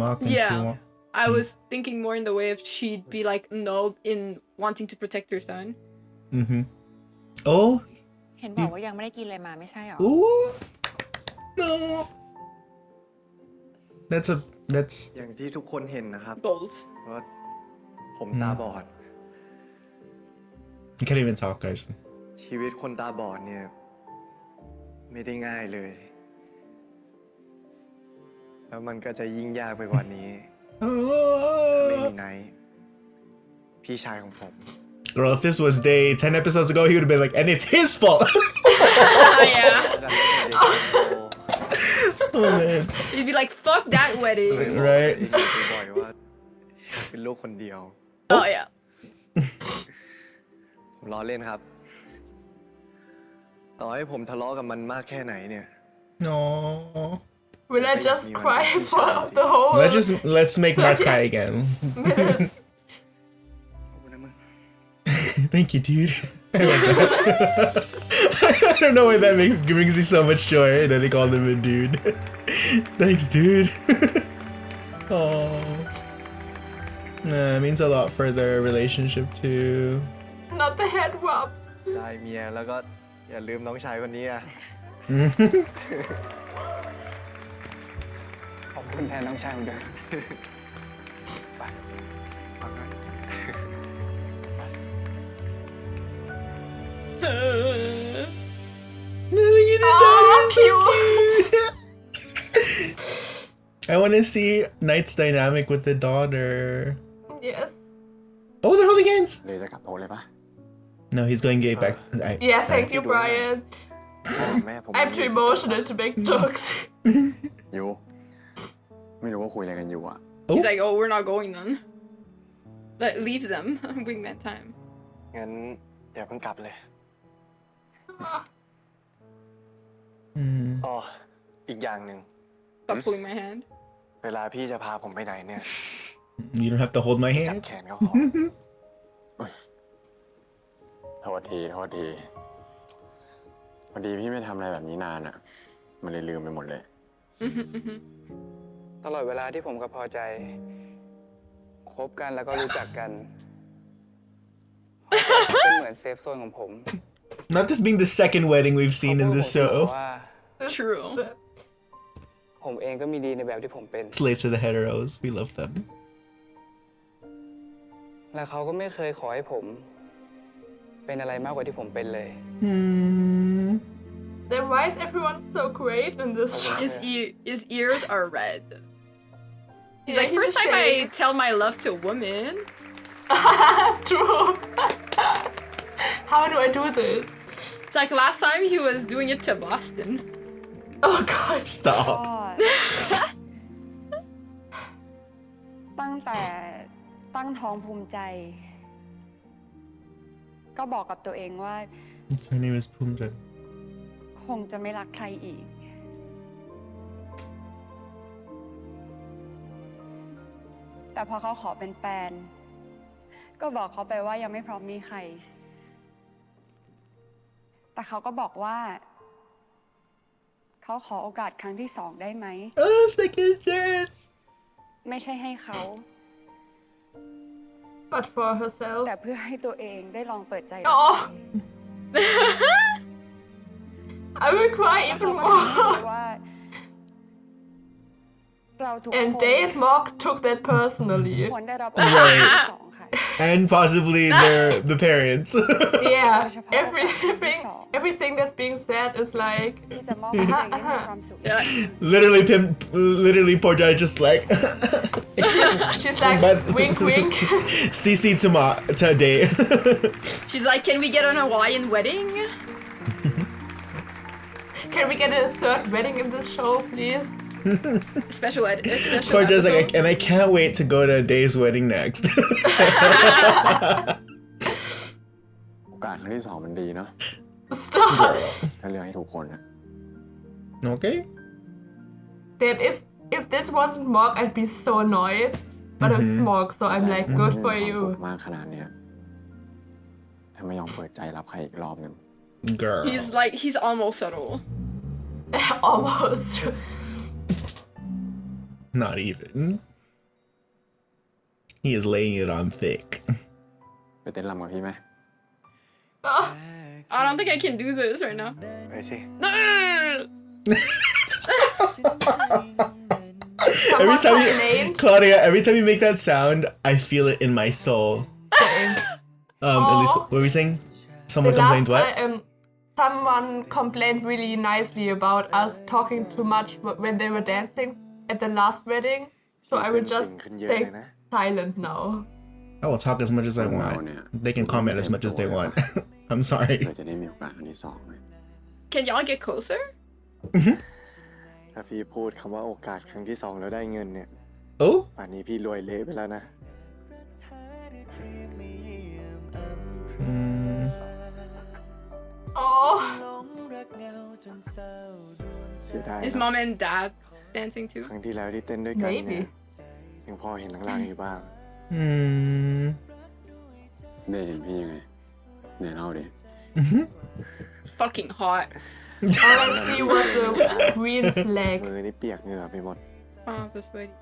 Mark. And Yeah. She won't. I was thinking more in the way of she'd be like no in wanting to protect her son. Mm-hmm. Oh. เห็นบอกว่ายังไม่ได้กินอะไรมาไม่ใช่หรอ Ooh. No. That's อย่างที่ทุกคนเห็นนะครับ Goals. ว่าผมตาบอด you can't even talk, guys. ชีวิตคนตาบอดเนี่ยไม่ได้ง่ายเลย แล้วมันก็จะยิ่งยากไปกว่านี้ถ้าไม่มีไนท์พี่ชายของผม Girl, if this was day 10 episodes ago, he would have been like, and it's his fault. Oh, yeah. กันตั้งแต่เด็กจนโต Oh man. You'd be like, fuck that เลย wedding. บอก Right. บ่อยๆว่าอยากเป็นลูกคนเดียว Oh, yeah. ผมล้อเล่นครับ ต่อให้ผมทะเลาะกับมันมากแค่ไหนเนี่ย No. Will I just cry for the whole Let's make Mark cry again. ขอบคุณนะมึง Thank you, dude. I like that. I don't know why that brings me so much joy that they called him a dude. Thanks, dude. Oh. Nah, it means a lot for their relationship too. not the head rub ได้เมียแล้วก็อย่าลืมน้องชายคนนี้อะ ขอบคุณแทนน้องชายผมด้วย ไปฟังหน่อย I want to see Knight's dynamic with the daughter. yes Oh, they're holding hands. เลยจะกลับโต๊ะเลยปะ No, he's going gay back. yeah thank you Brian แม่ผม I'm too emotional to make jokes ยูไม่รู้ว่าคุยอะไรกันอยู่อะ He's like, oh, we're not going then. Leave them. Wingman time. งั้นอย่าเพิ่งกลับเลย อ๋อ อีกอย่างหนึ่ง Stop pulling my hand. เวลาพี่จะพาผมไปไหนเนี่ย You don't have to hold my จับ hand. แขนก็พอ โทษทีโทษทีพอดีพี่ไม่ทำอะไรแบบนี้นานอะมันเลยลืมไปหมดเลย ตลอดเวลาที่ผมกับพอใจคบกันแล้วก็รู้จักกันเป็นเหมือนเซฟโซนของผม Not this being the second wedding we've seen in this เขาพูดกับผม show. ว่า True. ผมเองก็มีดีในแบบที่ผมเป็น Slates to the heteros. We love them. และเขาก็ไม่เคยขอให้ผม เป็นอะไรมากกว่าที่ผมเป็นเลย then why is everyone so great in this show His ears are red. He's Yeah, like, he's first a time I shade. tell my love to a woman. true how do I do this It's like last time he was doing it to Boston. oh god ก็ Stop. ตั้งแต่ตั้งท้องภูมิใจ ก็บอกกับตัวเองว่า Her name is Pumja. คงจะไม่รักใครอีก แต่พอเขาขอเป็นแฟน ก็บอกเขาไปว่ายังไม่พร้อมมีใคร แต่เขาก็บอกว่า เขาขอโอกาสครั้งที่สองได้ไหม Oh, second chance. ไม่ใช่ให้เขา but for herself แต่เพื่อให้ตัวเองได้ลองเปิดใจ อ๋อ I will cry แล้ว even เขาก็ทำให้รู้ more ว่า เราทุก and คน Dave Mock took that personally ควรได้รับโอกาสครั้งที่สองค่ะ And possibly the parents. yeah โดยเฉพาะโอกาสครั้งที่ everything สอง everything that's being said is like ที่จะมอบให้ตัวเองได้มีความสุข Literally, poor guy just like she's like But- wink wink CC to date. She's like, can we get an Hawaiian wedding? can we get a third wedding in this show please Special Poor guy's like, episode. and I can't wait to go to Day's wedding next. โอกาสครั้งที่สองมันดีเนาะ stop ถ้าเลือกให้ถูกคนอะ Okay. Then if this wasn't Mock I'd be so annoyed but it's Mock so I'm like good for มีความ you สุขมากขนาดเนี้ยถ้าไม่ยอมเปิดใจรับใครอีกรอบหนึ่ง Girl. He's almost subtle. almost Not even. He is laying it on thick. ไปเต้นรำกับพี่ไหม oh, I don't think I can do this right now. ไปสิ No! Every Someone time you, complained. Claudia, every time you make that sound, I feel it in my soul. At least, what were we saying? Someone The complained last what? time, someone complained really nicely about us talking too much when they were dancing at the last wedding. So I would just stay silent now. I will talk as much as I คนเรา want. เนี่ย They can comment as much as they want. I'm sorry. เพื่อจะได้มีโอกาสครั้งที่สองเลย Can y'all get closer? ถ้าพี่พูดคำว่าโอกาสครั้งที่ 2 แล้วได้เงินเนี่ย Oh? ป่านนี้พี่รวยเละไปแล้วนะ Mm. Oh, เสียดาย Is นะ mom and dad dancing too? ครั้งที่แล้วที่เต้นด้วยกันเนี่ย maybe. ยังพอเห็นลางๆอยู่บ้าง Hmm. ได้เห็นพี่ยังไงไหนเล่าดิ Fucking hot. All I see was a green flag. มือนี่เปียกเหงื่อไปหมด Oh, so sweaty.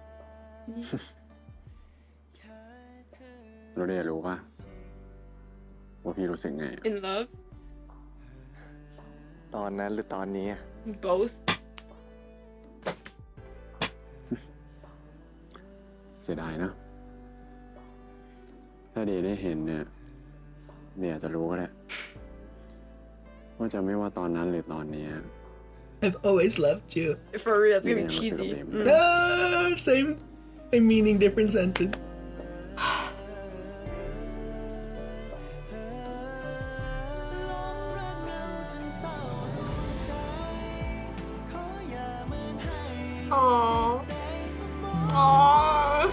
เราได้รู้ป่ะว่าพี่รู้สึกไง In love? ตอนนั้นหรือตอนนี้ Both? เสียดายนะ ถ้าเดย์ได้เห็นเนี่ยเดย์อาจจะรู้ก็ได้ว่าจะไม่ว่าตอนนั้นหรือตอนนี้ I've always loved you. For real, it's gonna be Yeah, cheesy. what's it Same meaning, different sentence. Oh. Oh.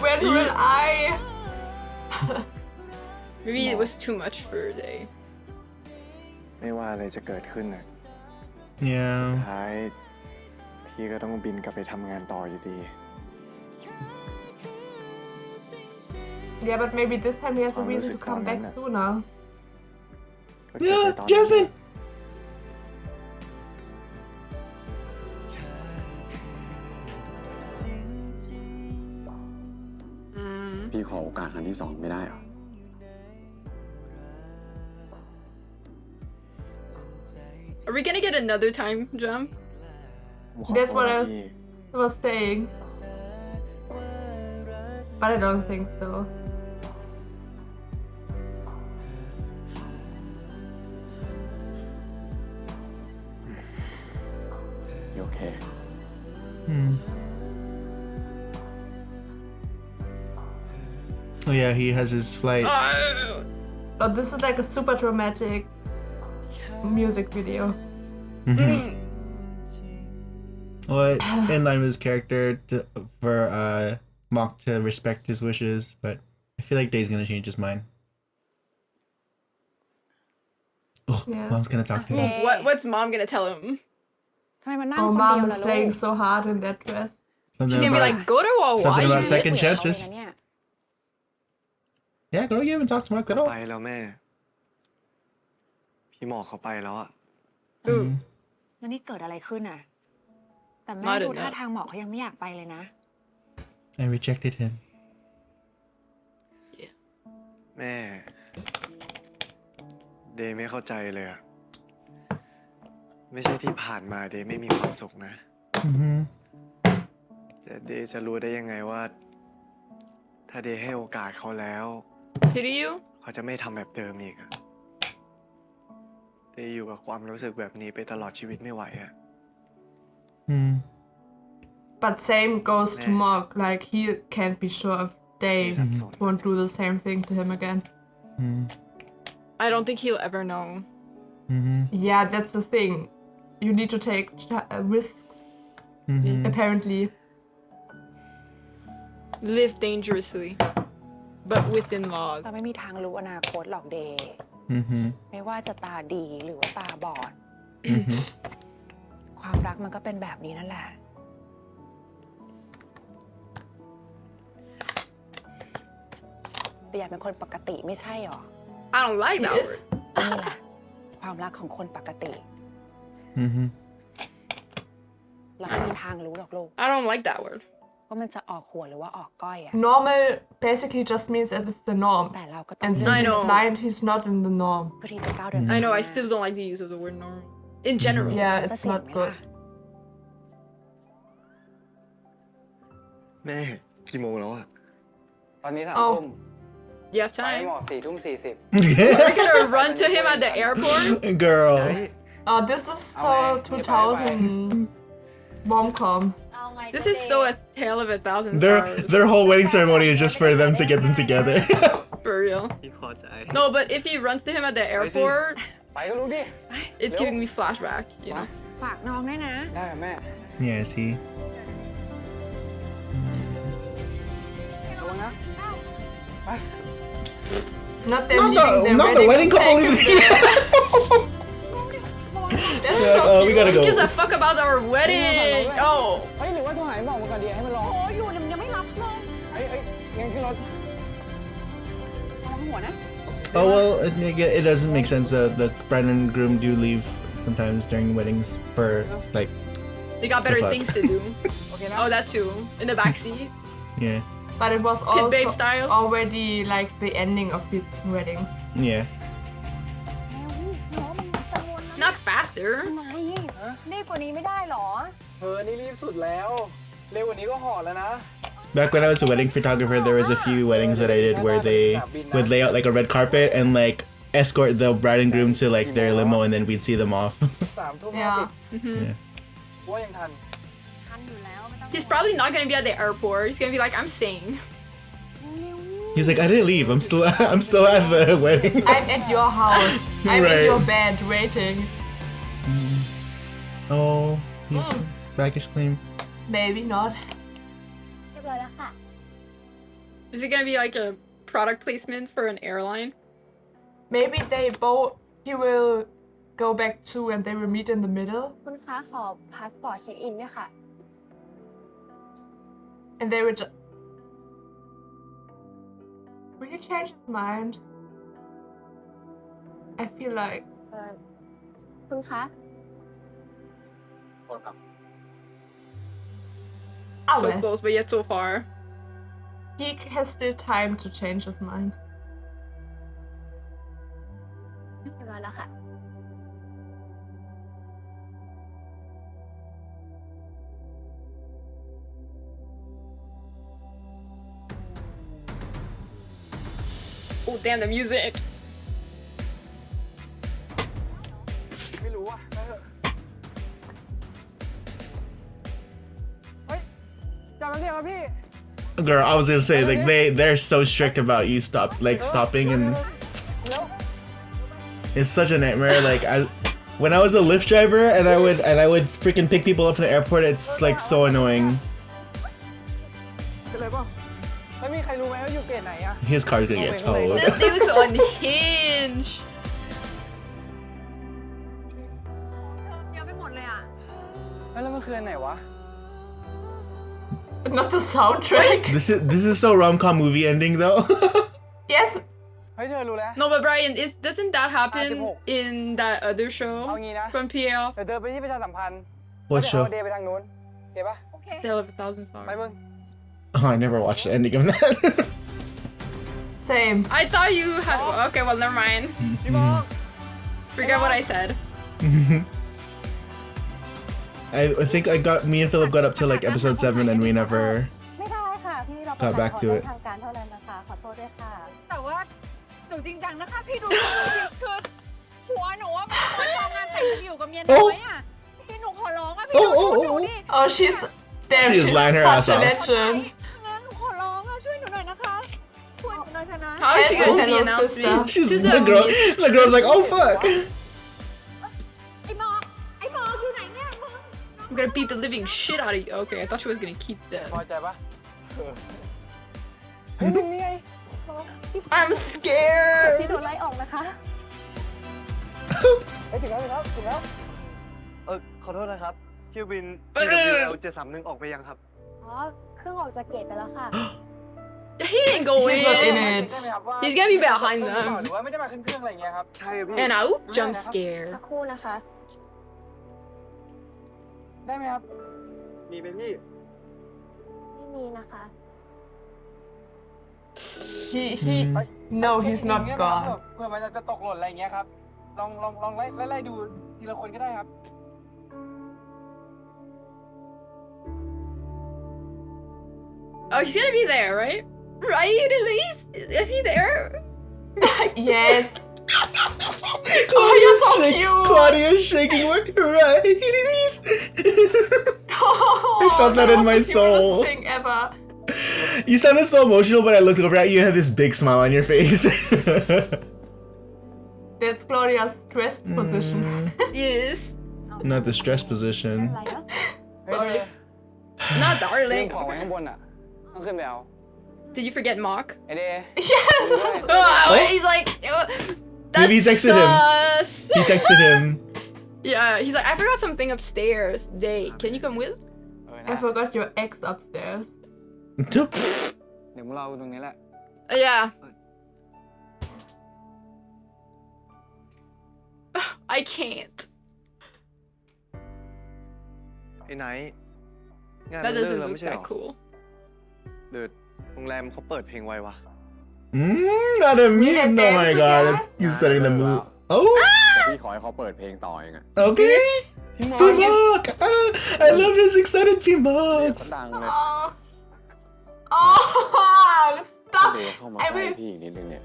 When will I? Maybe it was too much for a day. ไม่ว่าอะไรจะเกิดขึ้นน่ะ Yeah. ท้ายพี่ก็ต้องบินกลับไปทำงานต่ออยู่ดี Yeah, but maybe this time he has a reason to come back sooner. ก็เก็บ Yeah, ไว้ตอนนั้น Jasmine. Mm. พี่ขอโอกาสครั้งที่สองไม่ได้เหรอ Are we gonna get another time jump? ผมขอ That's โทษ what นะ I พี่ was saying. But I don't think so. You okay? Oh yeah, he has his flight. Oh! But this is like a super dramatic music video. Well, in line with his character for Mock to respect his wishes, but I feel like Day's gonna change his mind. Oh, Yeah. Mom's gonna talk to him. What's mom gonna tell him? ทำไมมันนั่ง Oh, คนเดียว mom ล่ะ is ลู playing ก so hard in that dress. She's Something gonna be about, like, go to something about Hawaii. second คุยกับเขาเลย chances. นะเนี่ย Yeah, go give him talk to Mock. ไป Go. แล้วแม่ พี่หมอกเขาไปแล้วอะ Ooh. แล้วนี่เกิดอะไรขึ้นอ่ะ แต่แม่ Not ดู enough. ท่าทางหมอเขายังไม่อยากไปเลยนะ I rejected him. แม่ เดย์ไม่เข้าใจเลยอะไม่ใช่ที่ผ่านมาเดย์ไม่มีความสุขนะ Mm-hmm. แต่เดย์จะรู้ได้ยังไงว่า ถ้าเดย์ให้โอกาสเขาแล้ว Pity you? เขาจะไม่ทำแบบเดิมอีกอะเดย์อยู่กับความรู้สึกแบบนี้ไปตลอดชีวิตไม่ไหวอะ Mm. But same goes to Yeah. Mark. Like, he can't be sure if they won't do the same thing to him again. Mm. I don't think he'll ever know. Mm-hmm. Yeah, that's the thing. You need to take risks, Mm-hmm. apparently. Live dangerously. But within laws. เราไม่มีทางรู้อนาคตหรอกเดย์ Mm-hmm. ไม่ว่าจะตาดีหรือว่าตาบอด Mm-hmm. ความรักมันก็เป็นแบบนี้นั่นแหละ แต่อยากเป็นคนปกติไม่ใช่หรอ I don't like He that is. word. นี่แหละ ความรักของคนปกติ Mm-hmm. เราไม่มีทางรู้หรอกลูก I don't like that word. ว่ามันจะออกหัวหรือว่าออกก้อยอะ Normal basically just means that it's the norm. แต่เราก็ต้อง And เลื since อก I know. he's blind, he's not in the norm. เพื่อที่จะก้าวเดิน I know, I still don't like the use of the word normal. In general. Yeah, จะ it's เสี่ยง not ไหม good. ล่ะ แม่กี่โมงแล้วอะ ตอนนี้3 ทุ่ม You have ไป time? หมอ4 ทุ่ม 40 We're gonna run to him at the airport? Girl. Oh, this is so 2000 rom-com. This is so a tale of a thousand Their stars. their whole wedding ceremony is just for them to get them together. For real. พี่พอใจ No, but if he runs to him at the airport, ไปก็รู้ดิ it's giving me flashback, you know? ฝากน้องด้วยนะ ได้ครับแม่ Yeah, see. ระวังนะไป Not them leaving Not their the wedding couple taken leaving. That's Yeah, so we gotta Who go. gives a fuck about our wedding? Oh. เฮ้ยหรือว่าโทรหาไอ้หมอกมาก่อนดีให้มันรอ โอ้อยู่เนี่ยมันยังไม่รับเลย เฮ้ยงั้นขึ้นรถ ระวังหัวนะ Oh well, it doesn't make sense. The bride and groom do leave sometimes during weddings for like They got better fuck. things to do. โอเคนะ Oh, that too. In the backseat. yeah, But it was Kid babe also style. already like the ending of the wedding. yeah. น้องมันกังวลนะ Not faster. ทำไมรีบกว่านี้ไม่ได้หรอ นี่รีบสุดแล้ว เร็วกว่านี้ก็ห่อแล้วนะ Back when I was a wedding photographer, there was a few weddings that I did where they would lay out like a red carpet and like escort the bride and groom to like their limo, and then we'd see them off. 3 ทุ่ม Yeah. yeah. 50ว่ายังทัน ทันอยู่แล้วไม่ต้อง He's probably not gonna be at the airport. He's gonna be like, I'm staying. He's like, I didn't leave. I'm still at the wedding. I'm at your house. I'm Right. in your bed waiting. Oh, he's baggage claim. Maybe not. เรียบร้อยแล้วค่ะ Is it gonna be like a product placement for an airline? Maybe they both. He will go back too, and they will meet in the middle, คุณคะขอพาสปอร์ตเช็คอินด้วยค่ะ and they will. Will he change his mind? I feel like คุณคะ So well, close, but yet so far. he has still time to change his mind. เรียบร้อยแล้วค่ะ Oh, damn, the music. ไม่รู้อ่ะไปเถอะเฮ้ยจอดแป๊บเดียวครับพี่ Girl, I was gonna say like they're so strict about you stopping, and it's such a nightmare. Like when I was a Lyft driver and I would freaking pick people up from the airport, it's like so annoying. เป็นไรป่ะแล้วมีใครรู้ไหมว่าอยู่เกตไหนอ่ะ His car's gonna get towed. That thing looks unhinged. เยอะไปหมดเลยอ่ะ แล้วมันคืออันไหนวะ Not the soundtrack. This is so rom-com movie ending though. Yes. เฮ้ยเธอรู้แล้ว No, but Brian, doesn't that happen 16 in that other show เอางี้นะ from PL? เดี๋ยวเดินไปที่ประชาสัมพันธ์ What แล้ว show? เดี๋ยวเอาเดย์ไปทางนู้นโอเคปะ โอเค Tale of a Thousand ไป Stars. มึง Oh, I never watched the ending of that. Same. I thought you had. Okay, well, never mind. พี่บอก Forget what I said. I think me and Philip got up to like episode 7 and we never ไม่ได้ค่ะ พี่เรา Got back to it. ทางการเท่านั้นนะคะ ขอโทษด้วยค่ะ แต่ว่าหนูจริงจังนะคะพี่ดูคือหัวหนูว่ามันทำงานแต่งอยู่กับเมียน้อยอ่ะพี่หนูขอร้องอ่ะพี่ดูชุดหนูดิ Oh, she's there. She's She's lying her such ass a off. legend. หนูขอร้องอ่ะช่วยหนูหน่อยนะคะช่วยหนูหน่อยเถอะนะ How is she gonna do the Hello, announcement? She's To the girl. mistress. The girl's like, oh fuck. ไอ้หมอกอยู่ไหนเนี่ยมึง I'm gonna beat the living shit out of you. Okay, I thought she was gonna keep พอ that. ใจปะเฮ้ยมึงนี่ไง I'm scared. พี่โดนไล่ออกนะคะ เฮ้ยถึงแล้ว ขอโทษนะครับเที่ยวบิน TWL 731ออกไปยังครับ อ๋อ เครื่องออกจากเกตไปแล้วค่ะ He didn't go He's not in in. it. He's gonna be behind หรือ them. ว่าไม่ได้มาขึ้นเครื่องอะไรอย่างเงี้ยครับ ใช่ครับพี่ And I jump scare. สักครู่นะคะ ได้ไหมครับ มีไหมพี่ ไม่มีนะคะ He. No, he's not เช็ค gone. เผื่อมันจะตกหล่นอะไรอย่างเงี้ยครับ ลองไล่ดูทีละคนก็ได้ครับ ค Oh, he's gonna be there, right? Right, Elise? Is he there? Yes. Claudia's, you're so cute. Claudia's shaking with right. I felt that in my was the soul. cutest thing ever. You sounded so emotional, but I looked over at you and had this big smile on your face. That's Claudia's stress position. Yes. Not the stress position. Sorry. Not เรื่อง darling. ของไว้ข้างบนอ่ะ ต้องขึ้นไปเอา Did you forget Mock? ไอเดย์ Yes. ด้วย Oh, he's like, that Maybe he texted him. sus. He texted him. Yeah, he's like, I forgot something upstairs. Day, can you come with? เออ I นะ forgot your ex upstairs. เดี๋ยวมึงรอกูตรงนี้แหละ Yeah. I can't. ไอ้ไนท์งาน That มันเลิก doesn't แล้ว look ไม่ใช่หร that อ cool. หรือโรงแรมเขาเปิดเพลงไววะ Not a mute. Oh my god, he's setting the mood. Oh, แต่พี่ขอให้เขาเปิดเพลงต่อเองอะ okay. พี่มอ Pimok. I love his excited เพลง Pimok. เขาดังเลย Oh, ก็ stop. เลยเข้ามา I ใกล้ will. พี่อีกนิดนึงเนี่ย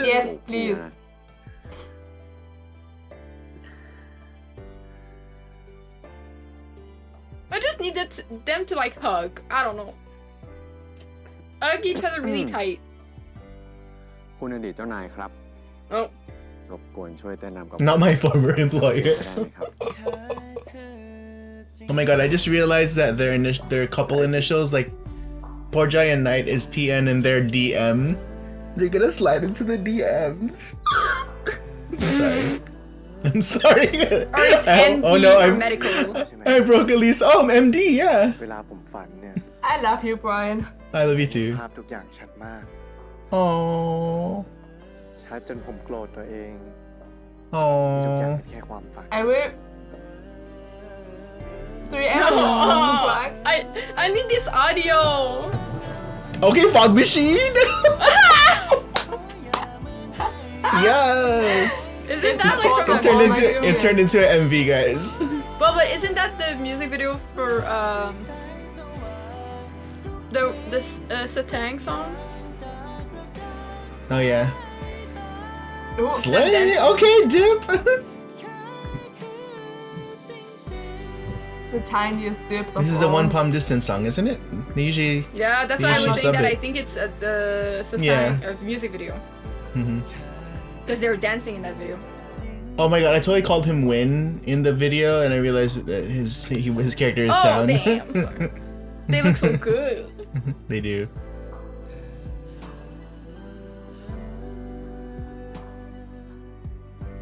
Yes, โอ้โห please. นะ I just needed them to like hug. I don't know. Hug each other really tight. คุณอดีตเจ้านายครับ Oh. รบกวนช่วยแนะนำกับ Not my former employer. ได้ไหมครับ Oh my god, I just realized that their couple initials, like Porjai and Knight, is PN in their DM. They're gonna slide into the DMs. I'm sorry. I'm sorry. Or it's MD oh no, or I, medical. I broke Elise. Oh, MD, yeah. เวลาผมฝันเนี่ย I love you, Brian. I love you too. ภาพทุกอย่างชัดมาก Oh. ชัดจนผมโกรธตัวเองทุ Oh. กอย่างเป็นแค่ความฝัน I will. 3 hours to Brian. I need this audio. Okay, fog machine. Yes. Isn't that like from It the turned oh into my God. it turned into an MV, guys. But isn't that the music video for the Satang song? Oh yeah. Oh, Slay. dancing. Okay, dip. the tiniest dips of This is the all. one palm distance song, isn't it? They usually. Yeah, that's They why I usually was saying sub that it. I think it's the Satang Yeah. music video. Mhm. Because they were dancing in that video. Oh my god, I totally called him Win in the video, and I realized that his character is Oh, Sound. damn, sorry. They look so good. They do.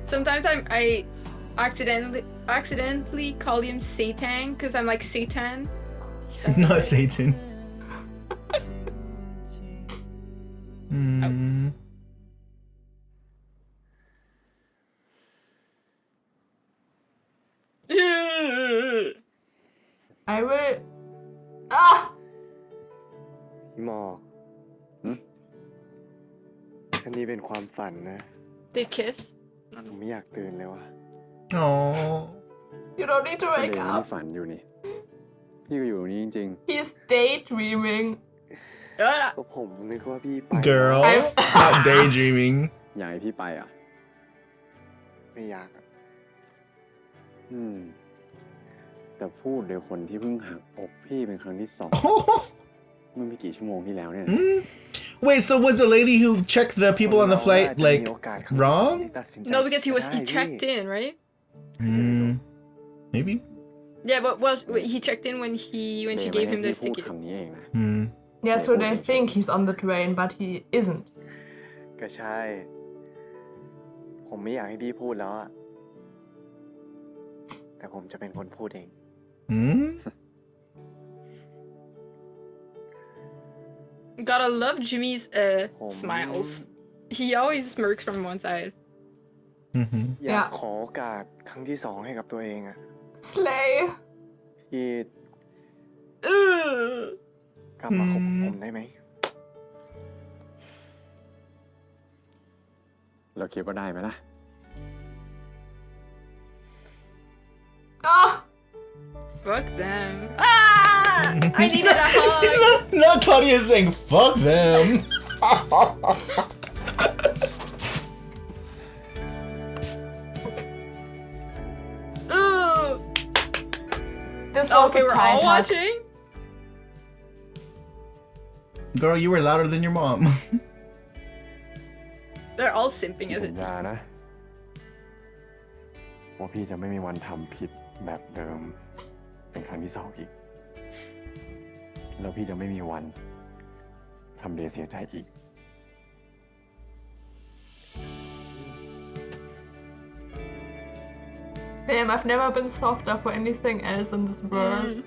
Sometimes I accidentally call him Satan because I'm like Satan. Not Satan. Hmm. I will. Ah! พี่หมอกอันนี้เป็นความฝันนะ They kiss. ผมไม่อยากตื่นเลยว่ะ Oh. You don't need to ก็เลย wake ไม่ได้ up. ฝันอยู่นี่ พี่ก็อยู่ตรงนี้จริง He's daydreaming. ก็ผมนึกว่าพี่ไป Girl. Not daydreaming. ๆ อยากให้พี่ไปอ่ะ ไม่อยากอะ แต่พูดโดยคนที่เพิ่งหักอกพี่เป็นครั้งที่ 2 เมื่อไม่กี่ชั่วโมงที่แล้วเนี่ยนะ Wait, so was the lady who checked the people on the ผม flight ว่าจะ like มีโอกาสครั้งที่สอง wrong? ที่ตัดสินใจ No, because he ได้ checked พี่ in, right? Maybe. Yeah, but he checked in when she เด gave ไม่ him ให้ the พี่พูด ticket. คำนี้เองนะ Yeah, so they think he's on the train, but he isn't. ก็ใช่ ผมไม่อยากให้พี่พูดแล้วอะแต่ผมจะเป็นคนพูดเอง Gotta love Jimmy's smiles. He always smirks from one side. อยากขอโอกาสครั้งที่ 2ให้กับตัวเองอะ Slay. พี่กลับมาคบกับผมได้ไหม เราคิดว่าได้ไหมล่ะ Ah! Fuck them. Ah! I needed a hug. Not Claudia saying fuck them. Ooh. This was Okay, a we're tight all hug. watching. Girl, you were louder than your mom. They're all simping as สั it. ญญานะว่าพี่จะไม่มีวันทำผิดแบบเดิมเป็นครั้งที่สองอีกแล้วพี่จะไม่มีวันทำเดย์เสียใจอีก Damn, I've never been softer for anything else in this world.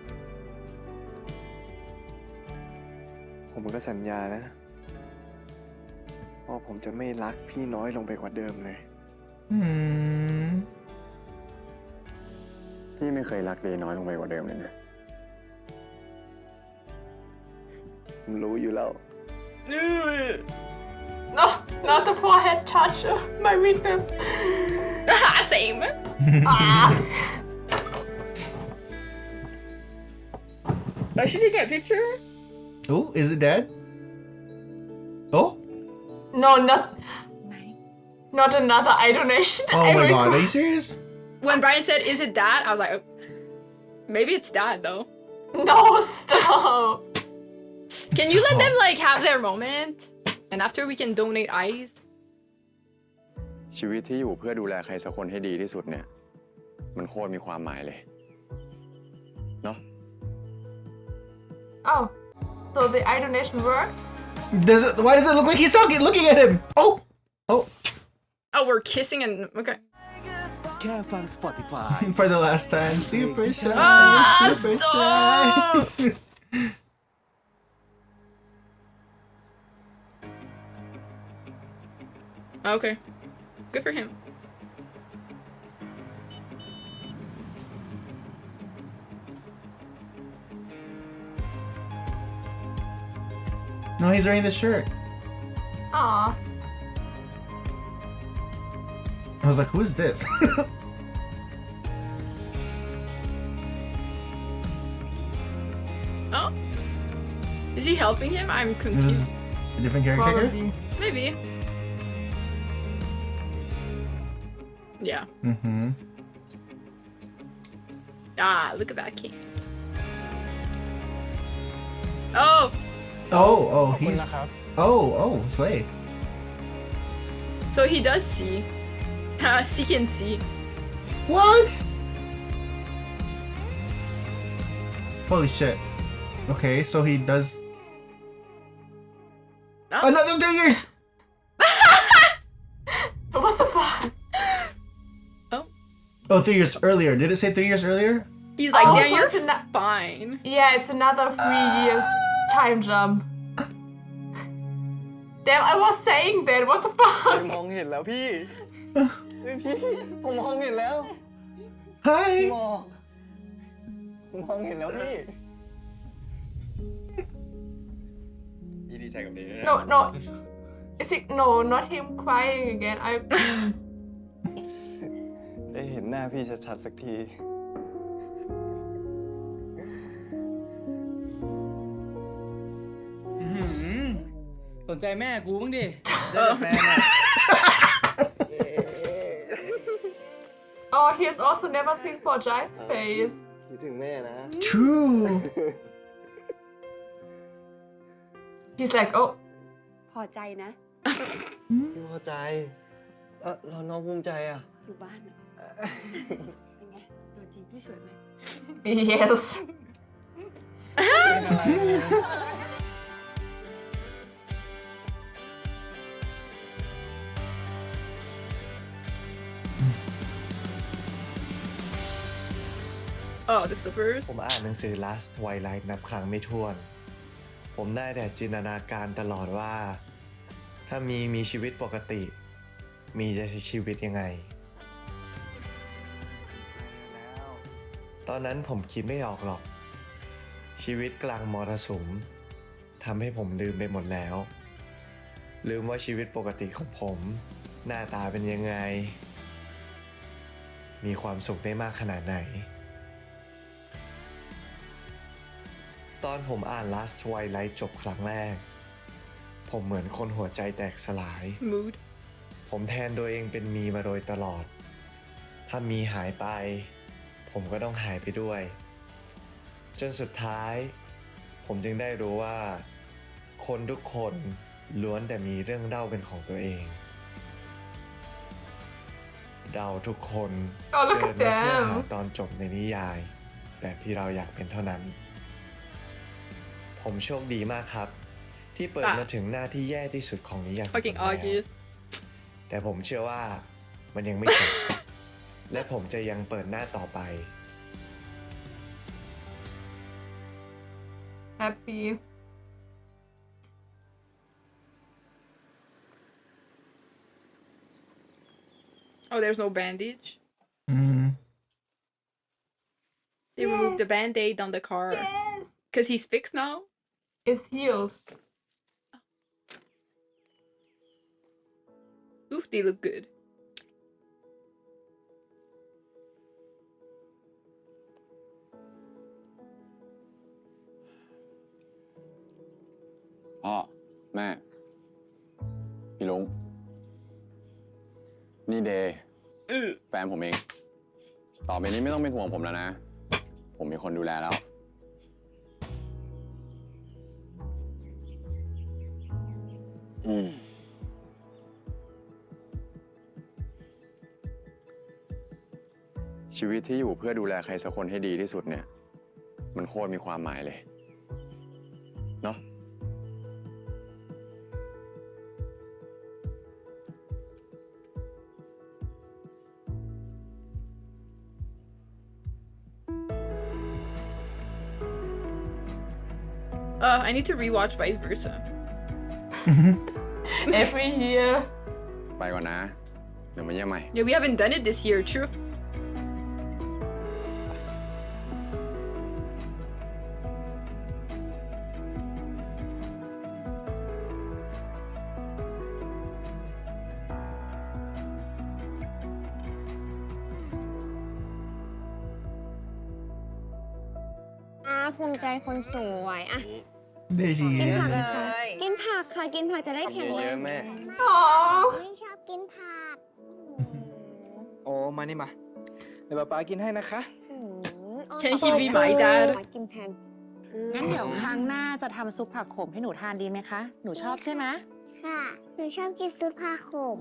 ผมก็สัญญานะว่าผมจะไม่รักพี่น้อยลงไปกว่าเดิมเลย พี่ไม่เคยรักเดย์น้อยลงไปกว่าเดิมเลยนะผมรู้อยู่แล้ว No, not the forehead touch. My weakness. Same. Ah. Should you get a picture? Oh, is it dad? Oh? No, not another eye donation. Oh my god, are you serious? When Brian said, "Is it dad?" I was like, oh, maybe it's dad though. No, stop. Can you let them like have their moment, and after we can donate eyes? ชีวิตที่อยู่เพื่อดูแลใครสักคนให้ดีที่สุดเนี่ยมันโคตรมีความหมายเลยเนาะ Oh, so the eye donation worked? Why does it look like he's looking at him? Oh! Oh. Oh, we're kissing and okay. แค่ฟัง Spotify For the last time. Super shy. Ah, super stop! shy. Okay, good for him. No, he's wearing the shirt. Aw. I was like, who is this? Oh, is he helping him? I'm This confused. is a different character? Probably. Maybe. Yeah. Mm-hmm. Ah, look at that king. Oh, Oh, he's... Oh, Slay. so he does see. He can see. What? Holy shit. Okay, so he does... Oh. Another 3 years! What the fuck? Oh, 3 years earlier. Did it say 3 years earlier? He's like, Oh, yeah, so you're it's a fine. Yeah, it's another 3 years time jump. Damn, I was saying that. What the ผม fuck? มองเห็นแล้วพี่พี่ผมมองเห็นแล้ว Hi! ผมมองเห็นแล้วพี่พี่ดีใจกับเดย์ด้วยนะ No. Is it no? Not him crying again. I. ได้เห็นหน้าพี่ชัดๆสักที สนใจแม่กูบ้างดิ Oh, he has also never seen for Jai's face. คิดถึงแม่นะ True. He's like, oh, พอใจนะ พี่พอใจเราน้องภูมิใจอ่ะ อยู่บ้านอะเป็นไง ตัวจริงพี่สวยไหม yes. อ๋อ the slippers ผมอ่านหนังสือ Last Twilight นับครั้งไม่ถ้วน ผมได้แต่จินตนาการตลอดว่า ถ้ามีชีวิตปกติ มีจะใช้ชีวิตยังไง ตอนนั้นผมคิดไม่ออกหรอก ชีวิตกลางมรสุมทำให้ผมลืมไปหมดแล้ว ลืมว่าชีวิตปกติของผมหน้าตาเป็นยังไง มีความสุขได้มากขนาดไหน ต ตอนผมอ่าน Last Twilight จบครั้งแรก ผมเหมือนคนหัวใจแตกสลาย Mood ผมแทนตัวเองเป็นมีมาโดยตลอด ถ้ามีหายไป ผมก็ต้องหายไปด้วย จนสุดท้าย ผมจึงได้รู้ว่า คนทุกคนล้วนแต่มีเรื่องเล่าเป็นของตัวเอง เราทุกคน Oh, look เกิด at มาเพื่อ them. หาตอนจบในนิยาย แบบที่เราอยากเป็นเท่านั้น ผมโชคดีมากครับ ที่เปิดมาถึงหน้าที่แย่ที่สุดของนิยายของผม fucking แล้ว August แต่ผมเชื่อว่ามันยังไม่จบ และผมจะยังเปิดหน้าต่อไป Happy. Oh, there's no bandage. Mm. They removed the band-aid on the car. Yes. Because he's fixed now? It's healed. Oof, they look good. พ่อ แม่ พี่ลุง นี่เดย์แฟนผมเอง ต่อไปนี้ไม่ต้องเป็นห่วงผมแล้วนะ ผมมีคนดูแลแล้ว ชีวิตที่อยู่เพื่อดูแลใครสักคนให้ดีที่สุดเนี่ย มันโคตรมีความหมายเลย เนาะ I need to rewatch Vice Versa. Every year. ไปก่อนนะ เดี๋ยวมาเยี่ยมใหม่ Yeah, we haven't done it this year, true. Ah, ภูมิใจคนสวยอ่ะ There she กิน is. ผักนะคะกินผักค่ะ กินผักจะได้แข็งแรง แม่ Aww. ไม่ชอบกินผัก โอ้มานี่มา เดี๋ยวป๊ากินให้นะคะ Can he be my dad? กินแทน งั้นเดี๋ยวครั้งหน้าจะทำซุปผักขมให้หนูทานดีไหมคะ หนูชอบใช่ไหม ค่ะ หนูชอบกินซุปผักขม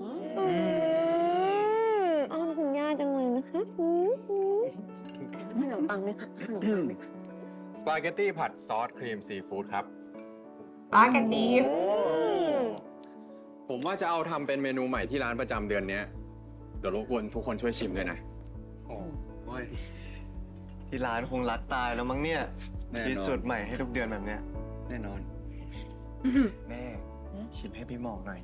อ้อนคุณย่าจังเลยนะคะขนมปังไหมคะขนมปังไหมคะ สปาเกตตี้ผัดซอสครีมซีฟู้ดครับ Spaghetti. ผมว่าจะเอาทำเป็นเมนูใหม่ที่ร้านประจำเดือนนี้ เดี๋ยวรบกวนทุกคนช่วยชิมด้วยนะ โอ้ย ที่ร้านคงรักตายแล้วมั้งเนี่ย แน่นอน คิดสูตรใหม่ให้ทุกเดือนแบบเนี้ย แน่นอน แม่ ชิมให้พี่หมอกหน่อย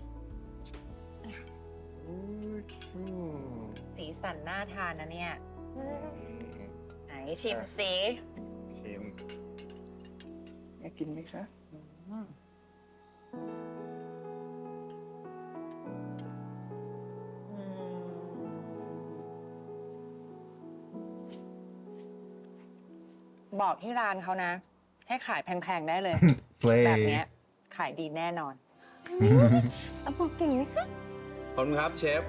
สีสันน่าทานนะเนี่ย ไหนชิมสิ ชิม อยากกินไหมคะ บอกที่ร้านเขานะ ให้ขายแพงๆได้เลย Slay. แบบเนี้ยขายดีแน่นอน เอาบอกเก่งไหมคะ ขอบคุณครับเชฟ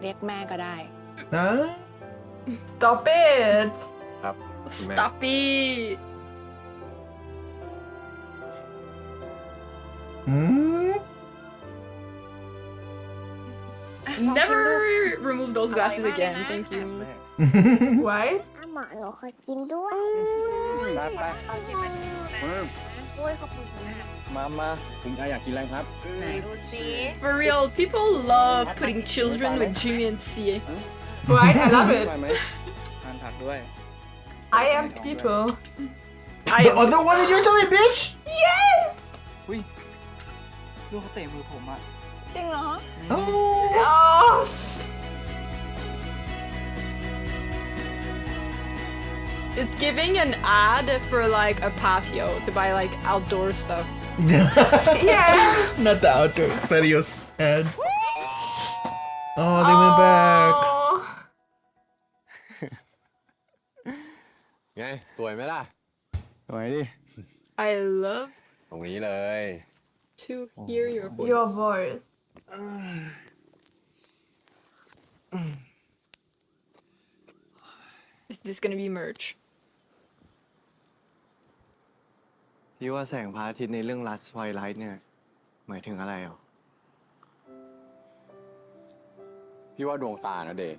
เรียกแม่ก็ได้ Huh? Stop it. ครับคุณแม่ Stop it. Mm? Never remove those glasses again. Thank you. Why? อาหมาหนูขอกินด้วย ไปไป ด้วยขอบคุณค่ะ มาคุณยายอยากกินอะไรครับ ไหนดูสิ For real, people love putting children with Jimmy and C. Right? I love ไปไหม it. ทานผักด้วย I am people. I The other one in your tummy, bitch! Yes! อุ้ยลูกเขาเตะมือผมอ่ะ จริงเหรอ Oh. Oh. It's giving an ad for like a patio to buy like outdoor stuff. Yeah. Not the outdoor patios ad. Oh, they went back. Oh. ไงสวยไหมล่ะสวยดิ I love ตรงนี้เลย to hear your voice. Your voice. Is this gonna be merch? พี่ว่าแสงพระอาทิตย์ในเรื่อง Last Twilight เนี่ยหมายถึงอะไรอ่ะ พี่ว่าดวงตานะเดช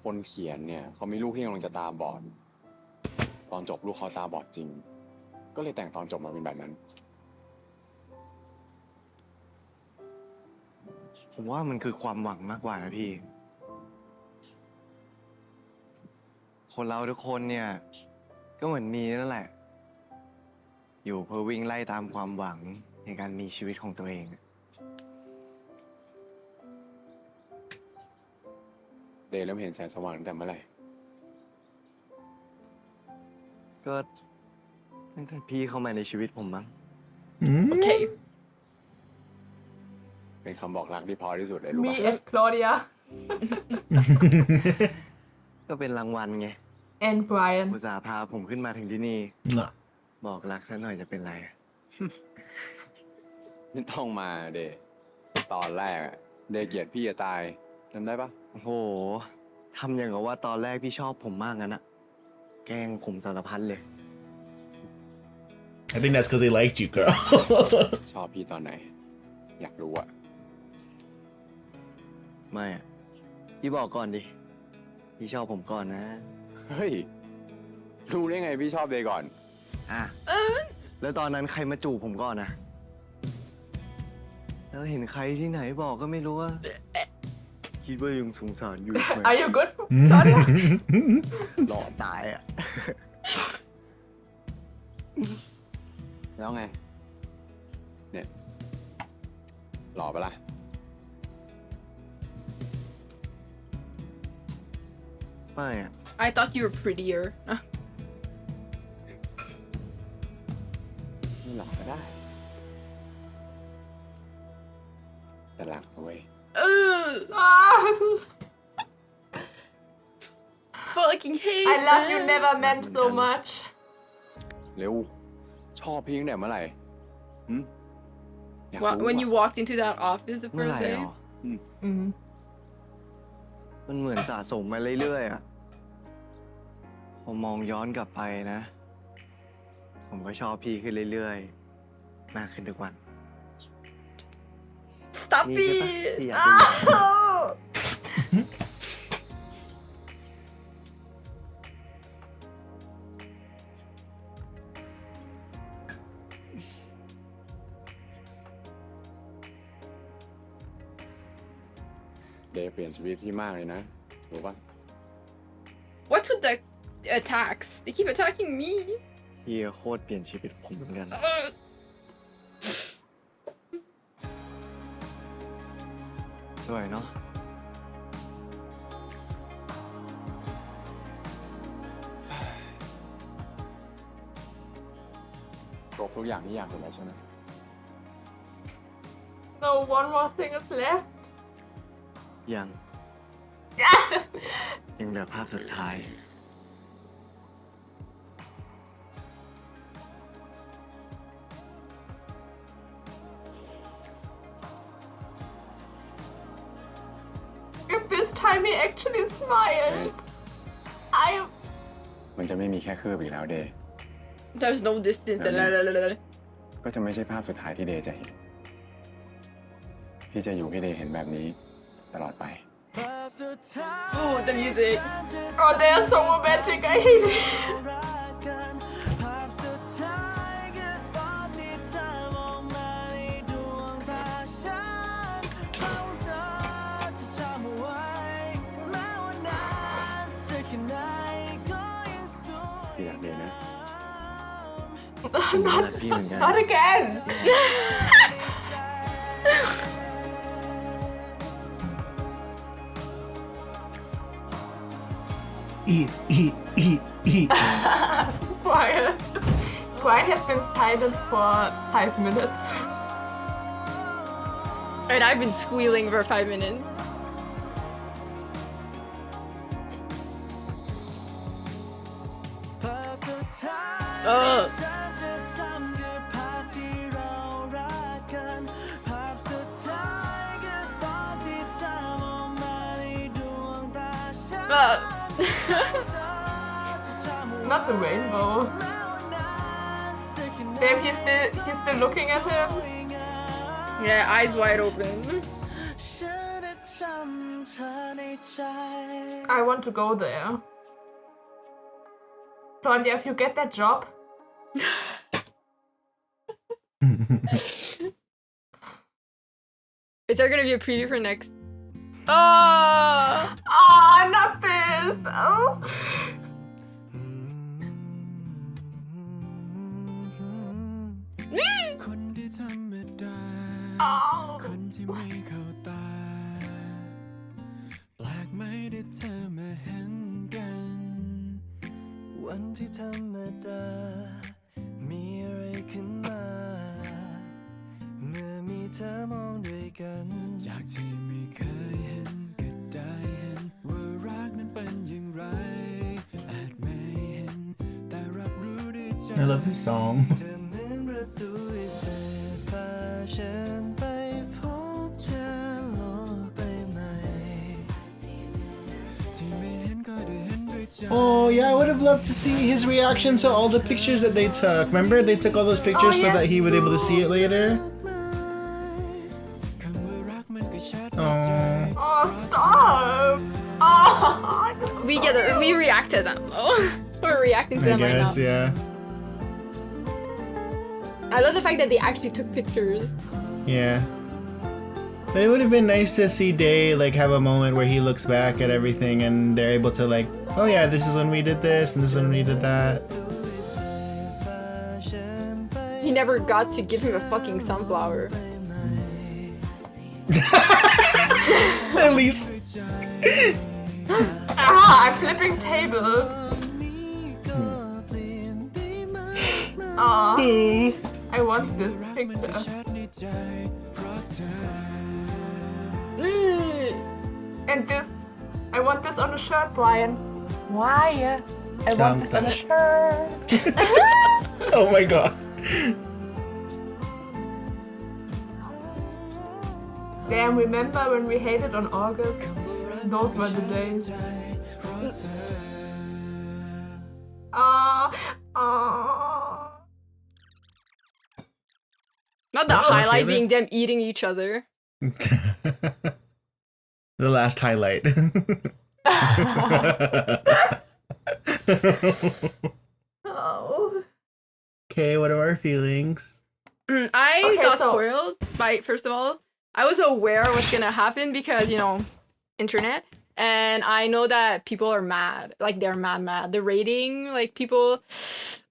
คนเขียนเนี่ยเขามีลูกที่กำลังจะตาบอด ตอนจบลูกเขาตาบอดจริง ก็เลยแต่งตอนจบมาเป็นแบบนั้น ผมว่ามันคือความหวังมากกว่านะพี่ คนเราทุกคนเนี่ย ก็เหมือนมีนั่นแหละ อยู่เพื่อวิ่งไล่ตามความหวังในการมีชีวิตของตัวเอง เดชเริ่มเห็นแสงสว่างตั้งแต่เมื่อไหร่ ก็ตั้งแต่พี่เข้ามาในชีวิตผมมั้ง Okay. เป็นคำบอกรักที่พอที่สุดเลยรู้ Me ปะ and Claudia ก็เป็นรางวัลไง and Brian. อุตส่าห์พาผมขึ้นมาถึงที่นี่ น่ะ บอกรักซะหน่อยจะเป็นไร ไม่ต้องมาเดชตอนแรกอะเดชเกลียดพี่จะตายจำได้ปะ โอ้โห ทำอย่างกับว่าตอนแรกพี่ชอบผมมากงั้นอะแกล้งผมสารพัดเลย I think that's because they liked you, girl. ชอบพี่ตอนไหน อยากรู้อะ ไม่อะพี่บอกก่อนดิ พี่ชอบผมก่อนนะ เฮ้ย รู้ได้ไงพี่ชอบเดชก่อน อ่ะ แล้วตอนนั้นใครมาจูบผมก่อนนะ แล้วเห็นใครที่ไหนบอกก็ไม่รู้ว่า คิดว่ายังสงสารอยู่ไหม Are you good, Claudia? หล่อตายอะ แล้วไง เนี่ย หล่อปะล่ะ ไม่อะ I thought you were prettier. ไม่หล่อก็ได้ แต่หลักเอาไว้ย Ah, Fucking hate. I love you them. never meant so much. เร็ว ชอบพี่ตั้งแต่เมื่อไหร่หึอยาก Well, รู้ when อะ you walked into that office the เมื่อ first ไหร่ day. หรอ Mm. มันเหมือนสะสมมาเรื่อยๆอะพอมองย้อนกลับไปนะ ผมก็ชอบพี่ขึ้นเรื่อยๆ มากขึ้นทุกวัน Stop นี่ใช่ปะ it. ที่อยากเป็นแบบนี้ Oh.เดชเปลี่ยนชีวิตพี่มากเลยนะ รู้ปะ What's with the attacks? They keep attacking me. เฮียโคตรเปลี่ยนชีวิตผมเหมือนกัน สวยเนาะ ครบทุกอย่างที่อยากเป็นแล้วใช่ไหม No, one more thing is left. ยัง ยังเหลือภาพสุดท้าย And this time he actually smiles. I am. มันจะไม่มีแค่คืบอีกแล้วเดช There's no distance. Yeah. ก็จะไม่ใช่ภาพสุดท้ายที่เดชจะเห็น พี่จะอยู่ให้เดชเห็นแบบนี้ตลอดไป Oh, the music. Oh, they are so romantic. I hate it. Not again. Brian. Brian has been silent for 5 minutes. And I've been squealing for 5 minutes. Not the rainbow. Damn, he's still looking at him. Yeah, eyes wide open. I want to go there. Claudia, if you get that job. Is there gonna be a preview for next? Oh! Oh, not this! Oh! I love this song. Oh yeah, I would have loved to see his reaction to all the pictures that they took. Remember, they took all those pictures so that he would be able to see it later. Oh. Oh, stop! Oh. We react to them though. We're reacting to them right now. Yeah. I love the fact that they actually took pictures. Yeah. But it would have been nice to see Day like have a moment where he looks back at everything and they're able to like, oh yeah, this is when we did this and this is when we did that. He never got to give him a fucking sunflower. At least. I'm flipping tables. Aw, I want this picture. And this, I want this on a shirt, Brian. Why? I want this on a shirt. Oh my god. Damn, remember when we hated on August? Those were the days. Not the highlight being them eating each other. The last highlight. Oh. Okay, what are our feelings? I got spoiled by, first of all, I was aware what's gonna happen because, you know, internet. And I know that people are mad. Like, they're mad. The rating, like, people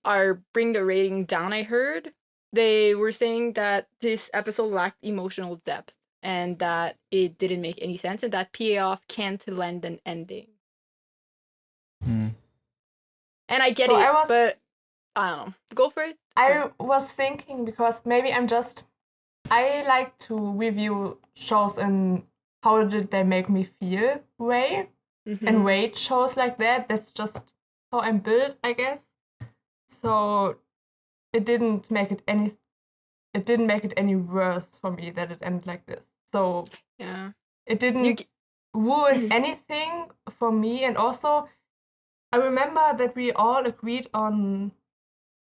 are bringing the rating down, I heard. They were saying that this episode lacked emotional depth and that it didn't make any sense and that payoff can't lend an ending. And I get it, but I don't know. Go for it. I was thinking because maybe I like to review shows and how did they make me feel way and rate shows like that. That's just how I'm built, I guess. So it didn't make it any worse for me that it ended like this. So yeah, it didn't ruin anything for me. And also, I remember that we all agreed on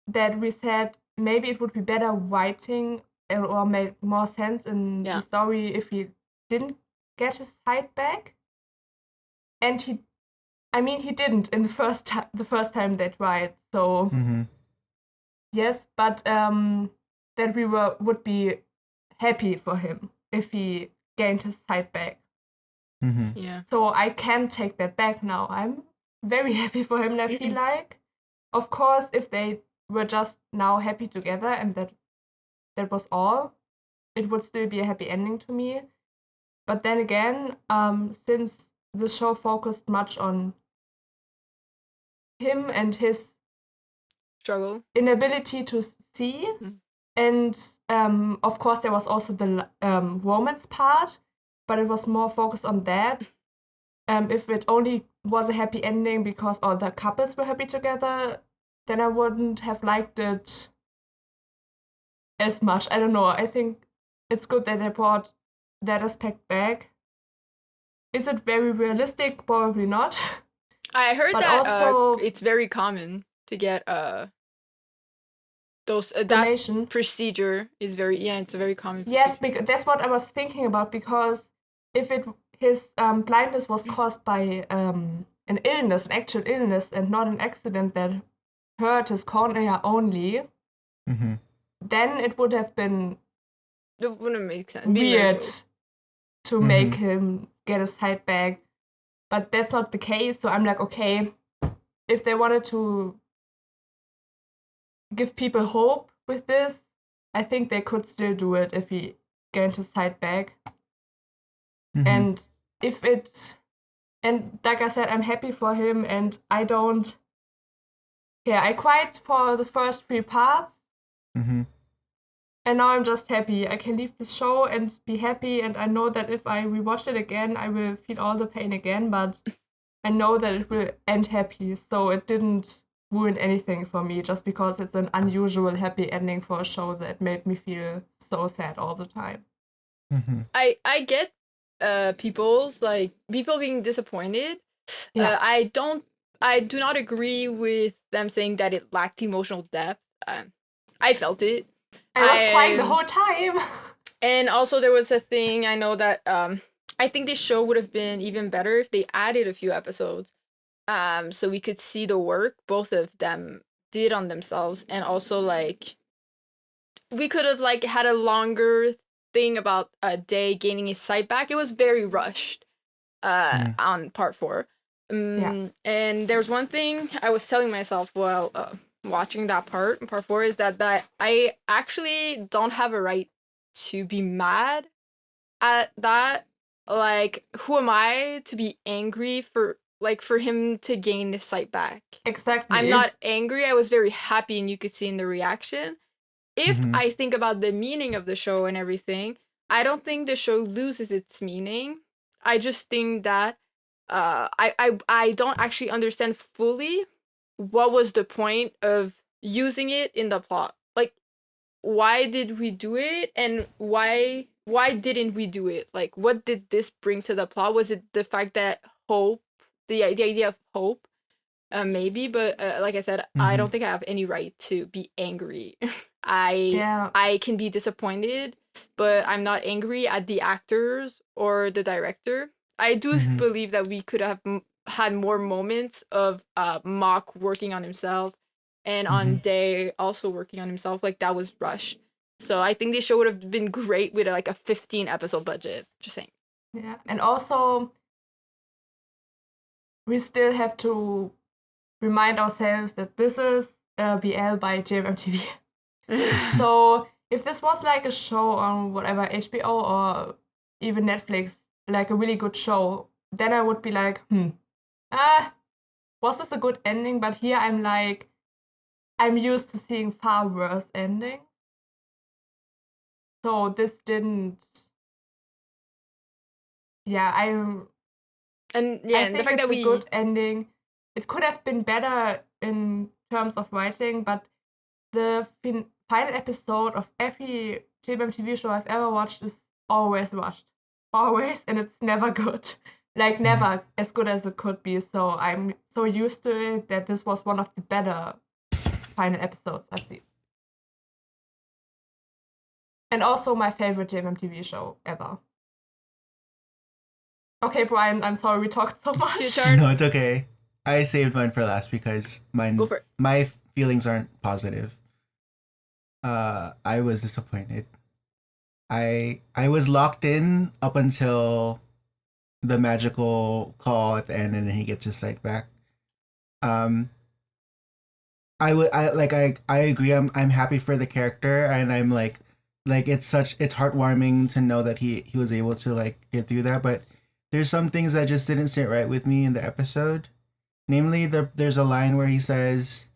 that. We said maybe it would be better writing or make more sense in the story if he didn't get his sight back. And he didn't in the first time they tried. So yes, but that we would be happy for him if he gained his sight back. Yeah. So I can take that back now. I'm very happy for him, and I feel like, of course, if they were just now happy together and that was all, it would still be a happy ending to me. But then again, since the show focused much on him and his struggle, inability to see, and of course there was also the romance part, but it was more focused on that. If it only was a happy ending because all the couples were happy together, then I wouldn't have liked it as much. I don't know. I think it's good that they brought that aspect back. is it very realistic? Probably not. I heard But that also it's very common to get those that donation. procedure is very it's a very common. Yes, because that's what I was thinking about. Because if his blindness was caused by an illness, an actual illness, and not an accident that hurt his cornea only, then it would have been It wouldn't make sense. weird to make him get a sight back. But that's not the case. So I'm like, okay, if they wanted to give people hope with this, I think they could still do it if he gained his sight back. And if it's, and like I said, I'm happy for him, and I don't, I cried for the first 3 parts. And now I'm just happy. I can leave the show and be happy, and I know that if I rewatch it again, I will feel all the pain again, but I know that it will end happy, so it didn't ruin anything for me just because it's an unusual happy ending for a show that made me feel so sad all the time. I get people being disappointed. I do not agree with them saying that it lacked emotional depth. I felt it. I was crying the whole time. And also there was a thing, I know that I think this show would have been even better if they added a few episodes. So we could see the work both of them did on themselves, and also like we could have like had a longer thing about Day gaining his sight back. It was very rushed on part 4. And there's one thing I was telling myself while watching that part 4 is that I actually don't have a right to be mad at that. Like, who am I to be angry for him to gain his sight back? Exactly. I'm not angry. I was very happy, and you could see in the reaction. If I think about the meaning of the show and everything, I don't think the show loses its meaning. I just think that I don't actually understand fully what was the point of using it in the plot. Like, why did we do it, and why didn't we do it? Like, what did this bring to the plot? Was it the fact that hope, the idea of hope? Maybe, but like I said, I don't think I have any right to be angry. I can be disappointed, but I'm not angry at the actors or the director. I do believe that we could have had more moments of Mock working on himself, and on Day also working on himself. Like, that was rushed. So I think this show would have been great with like a 15 episode budget. Just saying. Yeah, and also we still have to remind ourselves that this is BL by JMTV. So if this was like a show on whatever, HBO or even Netflix, like a really good show, then I would be like, was this a good ending? But here I'm like, I'm used to seeing far worse endings. So this didn't. I think the fact it's that a good ending. It could have been better in terms of writing, but the final episode of every TV show I've ever watched is always rushed. Always, and it's never good. Like, never as good as it could be. So I'm so used to it that this was one of the better final episodes I've seen. And also my favorite JMTV show ever. Okay, Brian, I'm sorry we talked so much. It's your turn. No, it's okay. I saved mine for last because my feelings aren't positive. I was disappointed. I was locked in up until the magical call at the end, and then he gets his sight back. I agree. I'm happy for the character, and I'm like it's heartwarming to know that he was able to like get through that. But there's some things that just didn't sit right with me in the episode. Namely, there's a line where he says,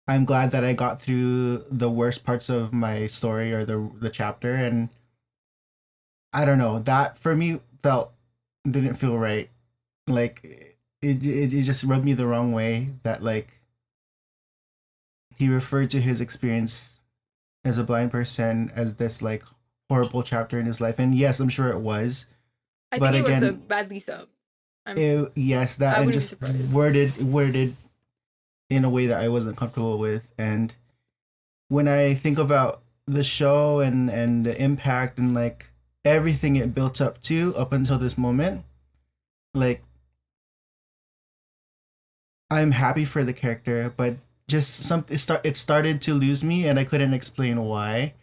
"I'm glad that I got through the worst parts of my story or the chapter," and I don't know, that for me didn't feel right. Like it just rubbed me the wrong way that like he referred to his experience as a blind person as this like horrible chapter in his life, and yes, I'm sure it was, I But think it was a again, badly sub. yes, that I and wouldn't be just surprised. worded in a way that I wasn't comfortable with. And when I think about the show and the impact and like everything it built up to up until this moment, like I'm happy for the character, but just it started to lose me, and I couldn't explain why.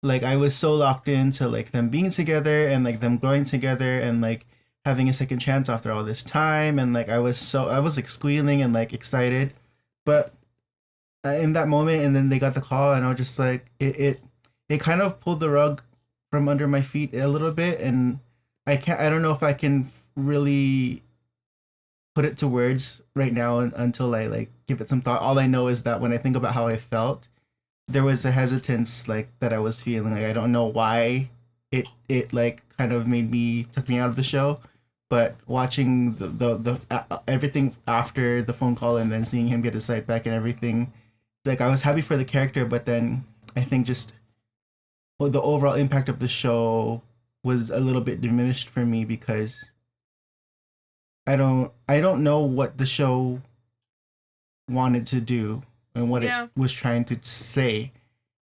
Like I was so locked into like them being together and like them growing together and like having a second chance after all this time, and like I was like squealing and like excited, but in that moment, and then they got the call, and I was just like it kind of pulled the rug from under my feet a little bit, and I don't know if I can really put it to words right now until I like give it some thought. All I know is that when I think about how I felt, there was a hesitance like that I was feeling. Like I don't know why it like kind of took me out of the show, but watching the everything after the phone call and then seeing him get his sight back and everything, like I was happy for the character, but then I think just the overall impact of the show was a little bit diminished for me because I don't know what the show wanted to do and what it was trying to say.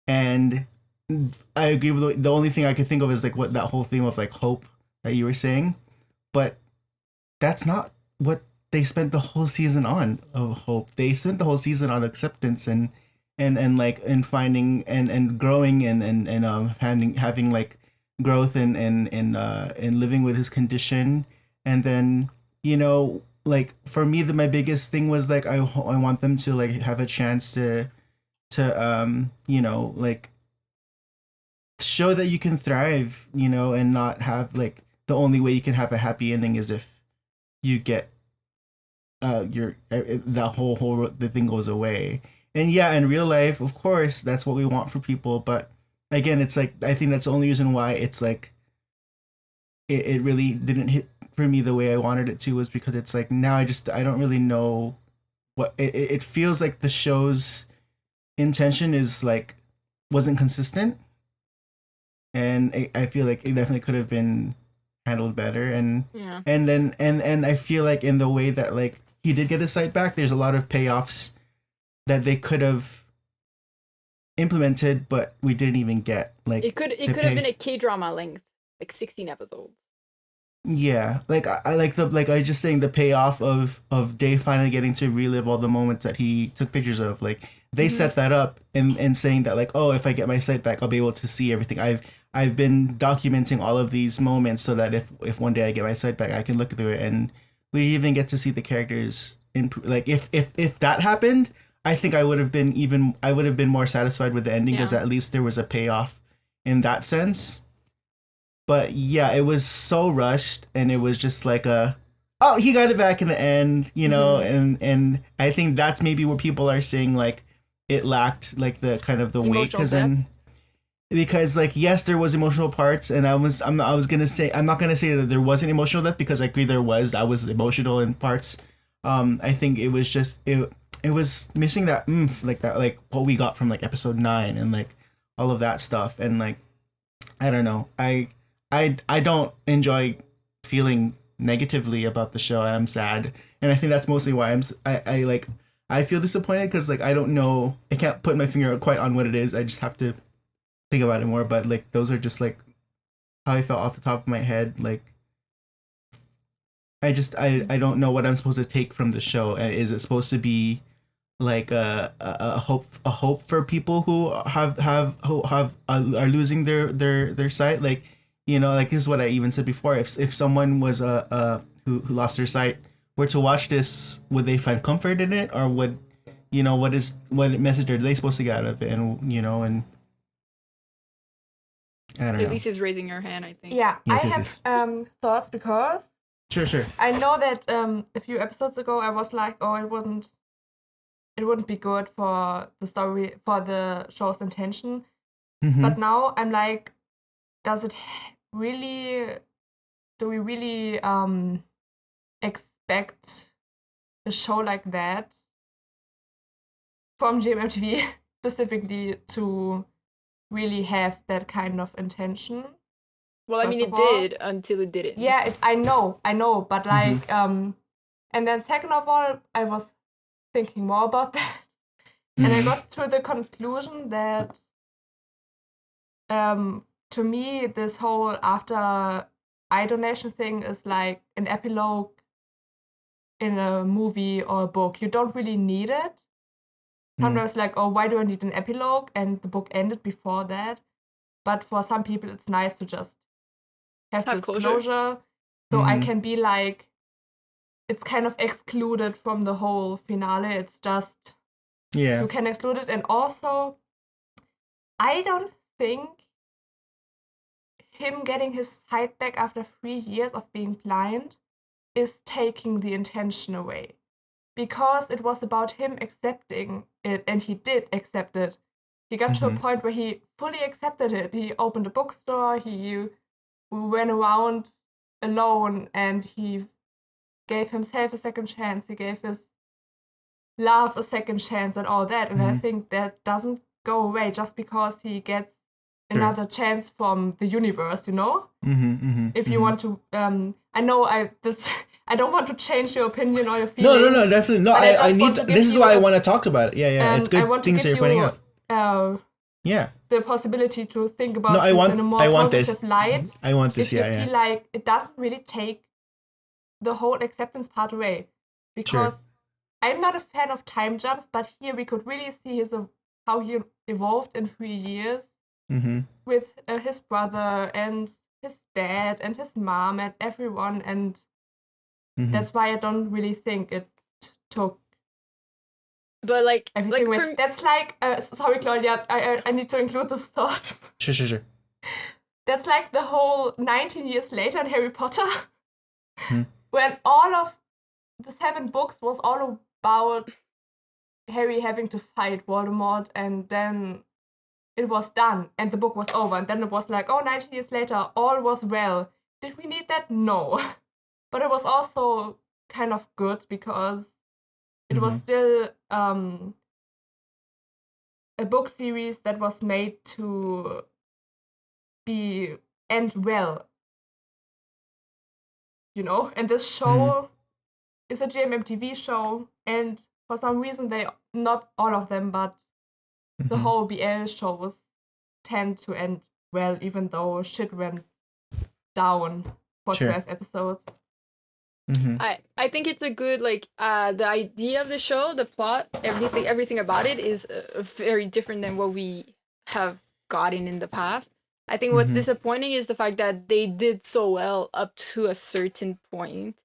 And I agree with the only thing I could think of is like what that whole theme of like hope that you were saying, but that's not what they spent the whole season on of hope. They spent the whole season on acceptance and like and finding and growing and having like growth and living with his condition. And then like for me my biggest thing was like I want them to like have a chance to like show that you can thrive, and not have like the only way you can have a happy ending is if you get your that whole the thing goes away. And yeah, in real life, of course, that's what we want for people, but again, it's like I think that's the only reason why it's like it really didn't hit for me the way I wanted it to, was because it's like now I don't really know what it feels like the show's intention is like wasn't consistent, and I feel like it definitely could have been handled better. And and I feel like in the way that like he did get his sight back, there's a lot of payoffs that they could have implemented, but we didn't even get. Like it could have been a K-drama length, like 16 episodes. Yeah, like I like I just saying the payoff of Dave finally getting to relive all the moments that he took pictures of. Like they set that up and saying that like, oh, if I get my sight back, I'll be able to see everything. I've been documenting all of these moments so that if one day I get my sight back, I can look through it, and we even get to see the characters like if that happened, I think I would have been more satisfied with the ending, because at least there was a payoff in that sense. But yeah, it was so rushed, and it was just like he got it back in the end, and I think that's maybe where people are saying like it lacked like the kind of the weight, because like yes, there was emotional parts, and I'm not gonna say that there wasn't emotional depth, because I agree there was. I was emotional in parts. I think it was just it was missing that like that, like what we got from like episode 9 and like all of that stuff. And like I don't know, I don't enjoy feeling negatively about the show, and I'm sad, and I think that's mostly why I feel disappointed, because like I don't know, I can't put my finger quite on what it is. I just have to think about it more. But like those are just like how I felt off the top of my head. Like I don't know what I'm supposed to take from the show. Is it supposed to be like a hope for people who are losing their sight? Like, like this is what I even said before. If someone was who lost their sight were to watch this, would they find comfort in it, or would what message are they supposed to get out of it? And and I don't know. Elise is raising her hand, I think. Yeah, yes, I have thoughts, because sure. I know that a few episodes ago I was like, oh, it wouldn't be good for the story, for the show's intention. But now I'm like, do we really expect a show like that from GMMTV specifically to really have that kind of intention? Well, I mean, first it of all. did until it didn't. Yeah, I know, but like, and then second of all, I was thinking more about that, and I got to the conclusion that, to me, this whole after eye donation thing is like an epilogue in a movie or a book. You don't really need it. Sometimes like, oh, why do I need an epilogue? And the book ended before that. But for some people, it's nice to just have this closure. So I can be like, it's kind of excluded from the whole finale. It's just, you can exclude it. And also, I don't think him getting his sight back after 3 years of being blind is taking the intention away. Because it was about him accepting it, and he did accept it. He got to a point where he fully accepted it. He opened a bookstore, he went around alone, and he gave himself a second chance. He gave his love a second chance and all that. And I think that doesn't go away just because he gets another chance from the universe, you know? If you want to, I know I don't want to change your opinion or your feelings. No, definitely. No, I need this is why I want to talk about it. Yeah. It's good things that you're pointing out. The possibility to think about this in a more positive light. I want this, if you feel like it doesn't really take the whole acceptance part away. Because I'm not a fan of time jumps, but here we could really see how he evolved in 3 years with his brother and his dad and his mom and everyone, and that's why I don't really think it took. But like everything went. That's like sorry, Claudia, I need to include this thought. Sure. That's like the whole 19 years later in Harry Potter, when all of the 7 books was all about Harry having to fight Voldemort, and then it was done and the book was over, and then it was like, oh, 19 years later, all was well. Did we need that? No. But it was also kind of good because it was still a book series that was made to end well. You know? And this show is a GMMTV show, and for some reason not all of them, but the whole BL shows tend to end well, even though shit went down for 12 episodes. I think it's a good, like, the idea of the show, the plot, everything about it is very different than what we have gotten in the past. I think what's disappointing is the fact that they did so well up to a certain point.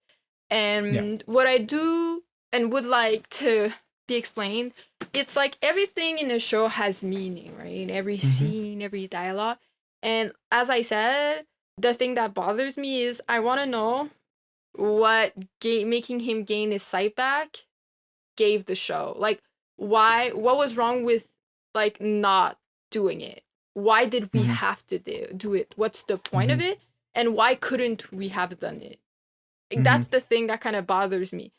And what I do and would like to be explained, it's like everything in the show has meaning, right? Every scene, every dialogue. And as I said, the thing that bothers me is I want to know what making him gain his sight back gave the show. Like, what was wrong with, like, not doing it? Why did we have to do it? What's the point of it? And why couldn't we have done it? Like, that's the thing that kind of bothers me.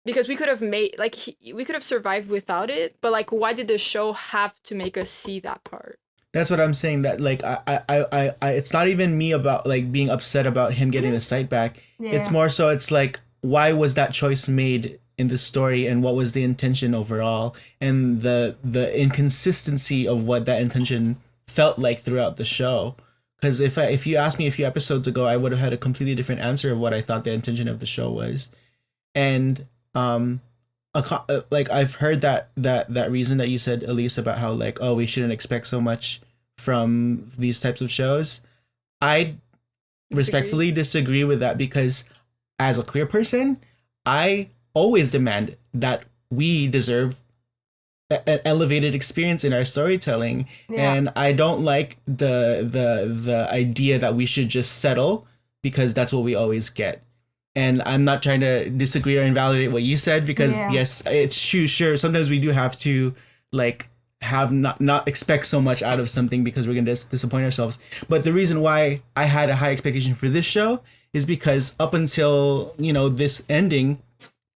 Because we could have we could have survived without it, but like, why did the show have to make us see that part? That's what I'm saying. That like, I it's not even me about like being upset about him getting the sight back. Yeah. It's more so it's like, why was that choice made in the story, and what was the intention overall, and the inconsistency of what that intention felt like throughout the show. Because if you asked me a few episodes ago, I would have had a completely different answer of what I thought the intention of the show was, and like I've heard that reason that you said, Elise, about how like, oh, we shouldn't expect so much from these types of shows. I respectfully disagree with that, because as a queer person, I always demand that we deserve an elevated experience in our storytelling, and I don't like the idea that we should just settle because that's what we always get. And I'm not trying to disagree or invalidate what you said, because yes, it's true. Sure, sometimes we do have to like have not expect so much out of something because we're gonna disappoint ourselves. But the reason why I had a high expectation for this show is because up until this ending,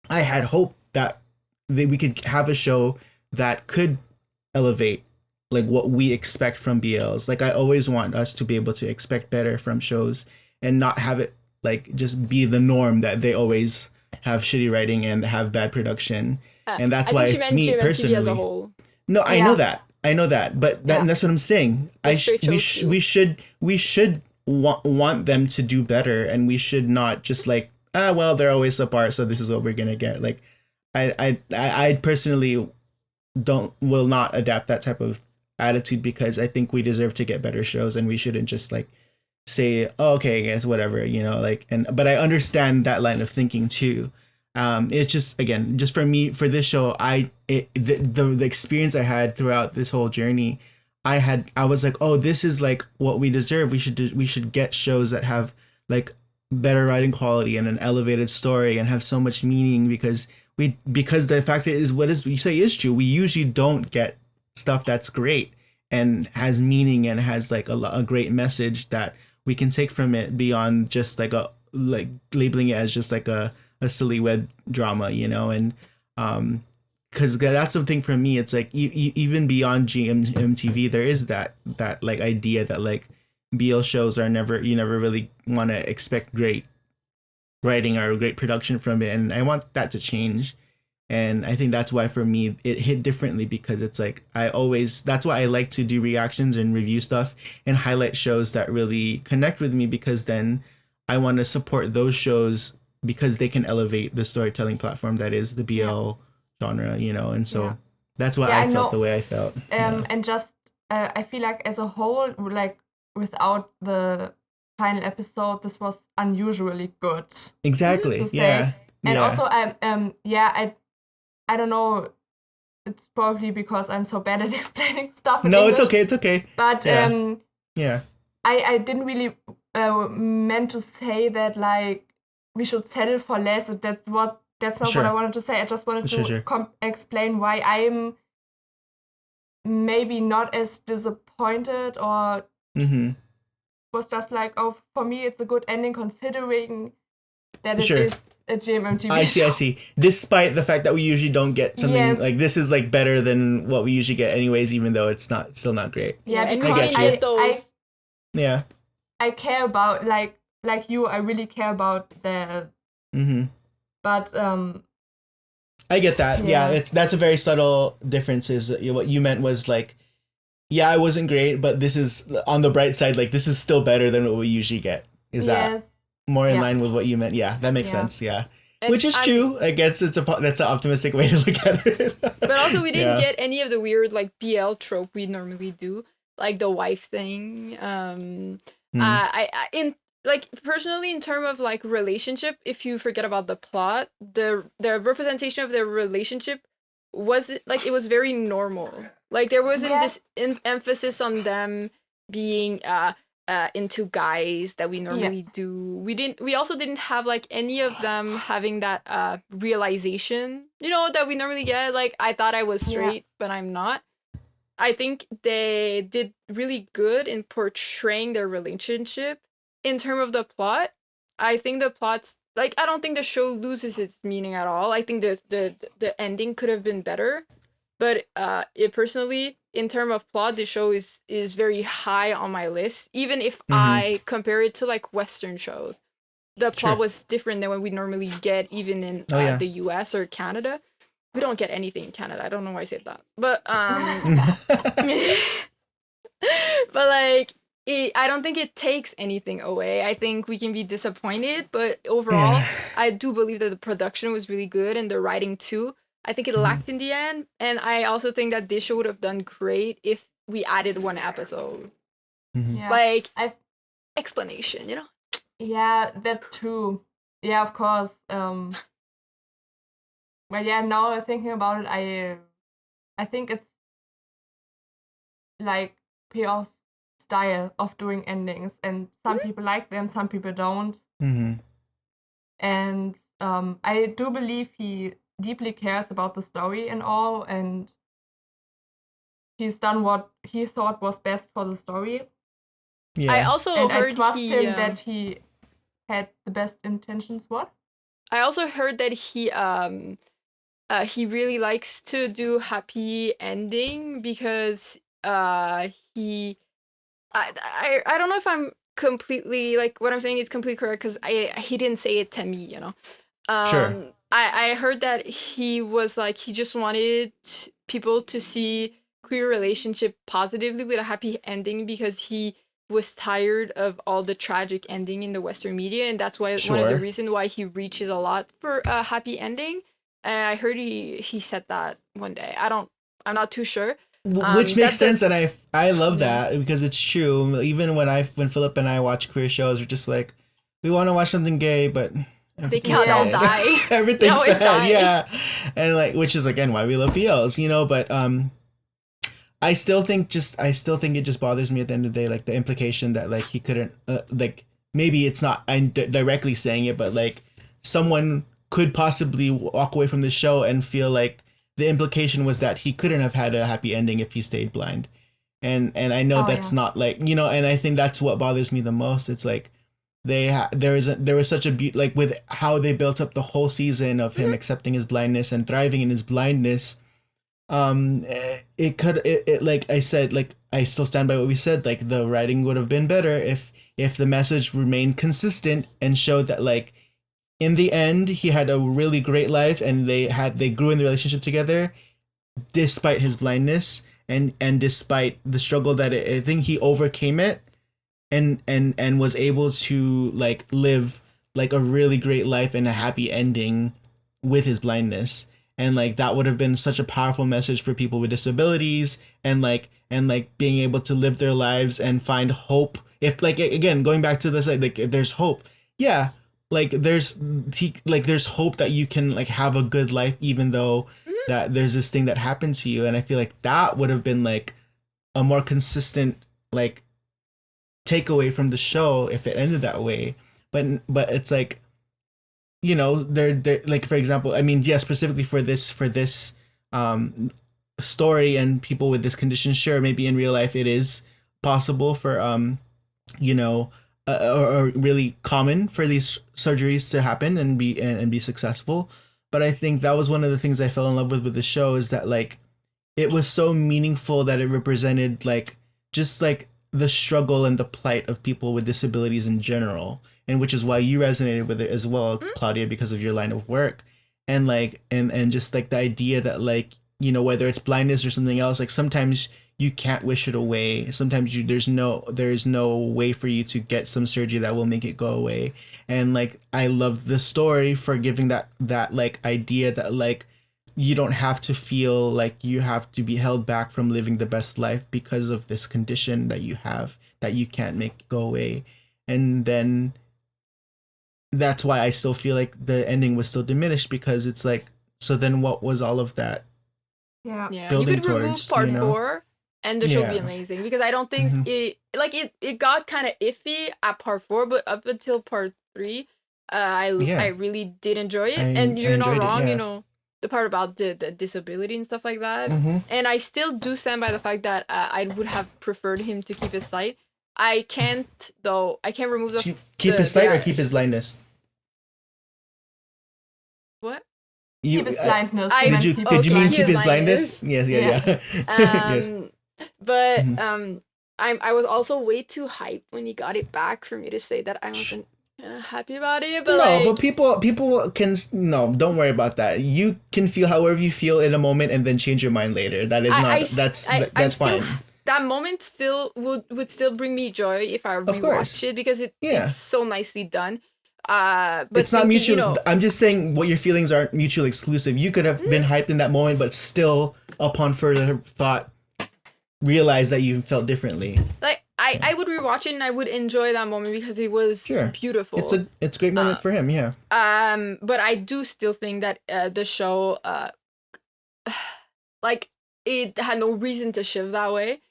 I had hope that we could have a show that could elevate like what we expect from BLs. Like I always want us to be able to expect better from shows and not have it like just be the norm that they always have shitty writing and have bad production. And that's I think why she meant me GMMTV personally, as a whole. no, I know that. I know that, but that's what I'm saying. We should want them to do better, and we should not just like well they're always subpar, so this is what we're gonna get. Like I personally will not adapt that type of attitude because I think we deserve to get better shows, and we shouldn't just like say oh, okay I guess whatever like but I understand that line of thinking too. It's just again just for me for this show the experience I had throughout this whole journey I was like oh this is like what we deserve. We should get shows that have like better writing quality and an elevated story and have so much meaning because the fact that is what is you say is true. We usually don't get stuff that's great and has meaning and has like a great message that we can take from it beyond just like labeling it as just like a silly web drama, and because that's something for me. It's like even beyond GMTV, there is that like idea that like BL shows are you never really want to expect great writing or great production from it, and I want that to change. And I think that's why for me it hit differently because it's like that's why I like to do reactions and review stuff and highlight shows that really connect with me because then I want to support those shows because they can elevate the storytelling platform that is the BL genre, and so that's why I felt the way I felt. And just I feel like as a whole, like without the final episode, this was unusually good. Exactly. Yeah. And also I don't know. It's probably because I'm so bad at explaining stuff. No, English, it's okay. But yeah. I didn't really meant to say that like we should settle for less. That's not what I wanted to say. I just wanted to explain why I'm maybe not as disappointed or was just like, oh, for me it's a good ending considering that it is a GMMTV show. I see. Despite the fact that we usually don't get something like this is like better than what we usually get anyways, even though it's still not great. Yeah, and because yeah. I care about like you, I really care about the but I get that. Yeah, that's a very subtle difference. Is what you meant was like, yeah, it wasn't great, but this is on the bright side. Like this is still better than what we usually get. Is that more in line with what you meant? Yeah, that makes sense. Yeah, and which is true. I guess that's an optimistic way to look at it. But also, we didn't get any of the weird like BL trope we normally do, like the wife thing. Personally, in terms of like relationship, if you forget about the plot, the representation of their relationship was like it was very normal. Like there wasn't this emphasis on them being into guys that we normally do. We also didn't have like any of them having that realization, that we normally get. Like I thought I was straight, but I'm not. I think they did really good in portraying their relationship. In terms of the plot, I think the plot's like I don't think the show loses its meaning at all. I think the ending could have been better, but personally, in terms of plot, the show is very high on my list. Even if I compare it to like Western shows, the plot was different than what we normally get, even in the U.S. or Canada. We don't get anything in Canada. I don't know why I said that, but but like. I don't think it takes anything away. I think we can be disappointed, but overall, I do believe that the production was really good and the writing too. I think it lacked in the end, and I also think that this show would have done great if we added one episode, explanation, Yeah, that too. Yeah, of course. Well, yeah. Now thinking about it, I think it's like PR's style of doing endings, and some people like them, some people don't. And I do believe he deeply cares about the story and all, and he's done what he thought was best for the story. I also heard I trust him that he had the best intentions. What? I also heard that he really likes to do happy ending because he I don't know if I'm completely like what I'm saying is completely correct because he didn't say it to me, you know. Sure. I heard that he was like he just wanted people to see queer relationship positively with a happy ending because he was tired of all the tragic ending in the Western media, and that's why one of the Sure. reasons why he reaches a lot for a happy ending. And I heard he said that one day. I'm not too sure. Which makes That sense, does and I love yeah. that because it's true. Even when Philip and I watch queer shows, we're just like, we want to watch something gay, but They everything's can't all sad. die. They Everything's always sad, die. yeah. And like, which is again why we love BLs, you know. But I still think it just bothers me at the end of the day, like the implication that like he couldn't like maybe it's not I'm directly saying it, but like someone could possibly walk away from the show and feel like the implication was that he couldn't have had a happy ending if he stayed blind. And I know Oh that's yeah. not like, you know, and I think that's what bothers me the most. It's like there was such a like with how they built up the whole season of him accepting his blindness and thriving in his blindness. It like I said, like I still stand by what we said, like the writing would have been better if the message remained consistent and showed that like in the end he had a really great life and they grew in the relationship together despite his blindness and despite the struggle that I think he overcame it and was able to like live like a really great life and a happy ending with his blindness. And like that would have been such a powerful message for people with disabilities and like being able to live their lives and find hope. If like again going back to this like there's hope. Yeah, like there's hope that you can like have a good life even though that there's this thing that happened to you. And I feel like that would have been like a more consistent like takeaway from the show if it ended that way. But it's like, you know, they're like, for example, I mean, yeah, specifically for this story and people with this condition, sure, maybe in real life it is possible for you know, or really common for these surgeries to happen and be successful. But I think that was one of the things I fell in love with the show is that like it was so meaningful that it represented like just like the struggle and the plight of people with disabilities in general, and which is why you resonated with it as well, Claudia, because of your line of work. And like and just like the idea that like, you know, whether it's blindness or something else, like sometimes you can't wish it away. Sometimes there's no way for you to get some surgery that will make it go away. And like I love the story for giving that like idea that like you don't have to feel like you have to be held back from living the best life because of this condition that you have that you can't make go away. And then that's why I still feel like the ending was still diminished because it's like, so then what was all of that Yeah. Yeah, you building could remove towards, part you know? 4 and the show would be Yeah. amazing because I don't think Mhm. it got kind of iffy at part 4, but up until part 3, I Yeah. really did enjoy it. I And I you're not enjoyed it, wrong, you yeah. know, the part about the disability and stuff like that. Mm-hmm. And I still do stand by the fact that I would have preferred him to keep his sight. I can't though. I can't remove Keep his sight or keep his blindness? what? You Keep his blindness. I- he did meant you keep did his you mean Okay, keep keep his his blindness? blindness. Yes, yeah. Yes. But Mhm. I was also way too hyped when he got it back for me to say that I wasn't happy about it. But No, like, but people can no. Don't worry about that. You can feel however you feel in a moment and then change your mind later. That is not. I'm That's still fine. that moment still would still bring me joy if I Of course. rewatch it because Yeah. it's so nicely done. But It's not thinking, you mutual. know, I'm just saying what your feelings aren't mutually exclusive. You could have been hyped in that moment, but still, upon further thought, realize that you felt differently. like I would rewatch it and I would enjoy that moment because it was Sure. beautiful. It's a great moment for him. Yeah. But I do still think that the show like it had no reason to shift that way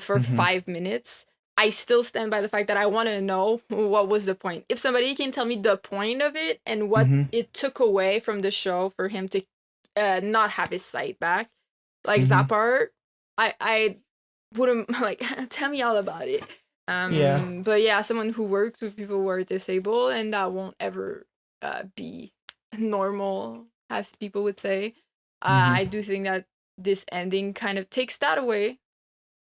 for Mhm. 5 minutes. I still stand by the fact that I want to know what was the point. If somebody can tell me the point of it and what Mhm. it took away from the show for him to not have his sight back, like that Mhm. part, I wouldn't like tell me all about it. Yeah. But yeah, someone who works with people who are disabled and that won't ever be normal, as people would say. Mhm. I do think that this ending kind of takes that away.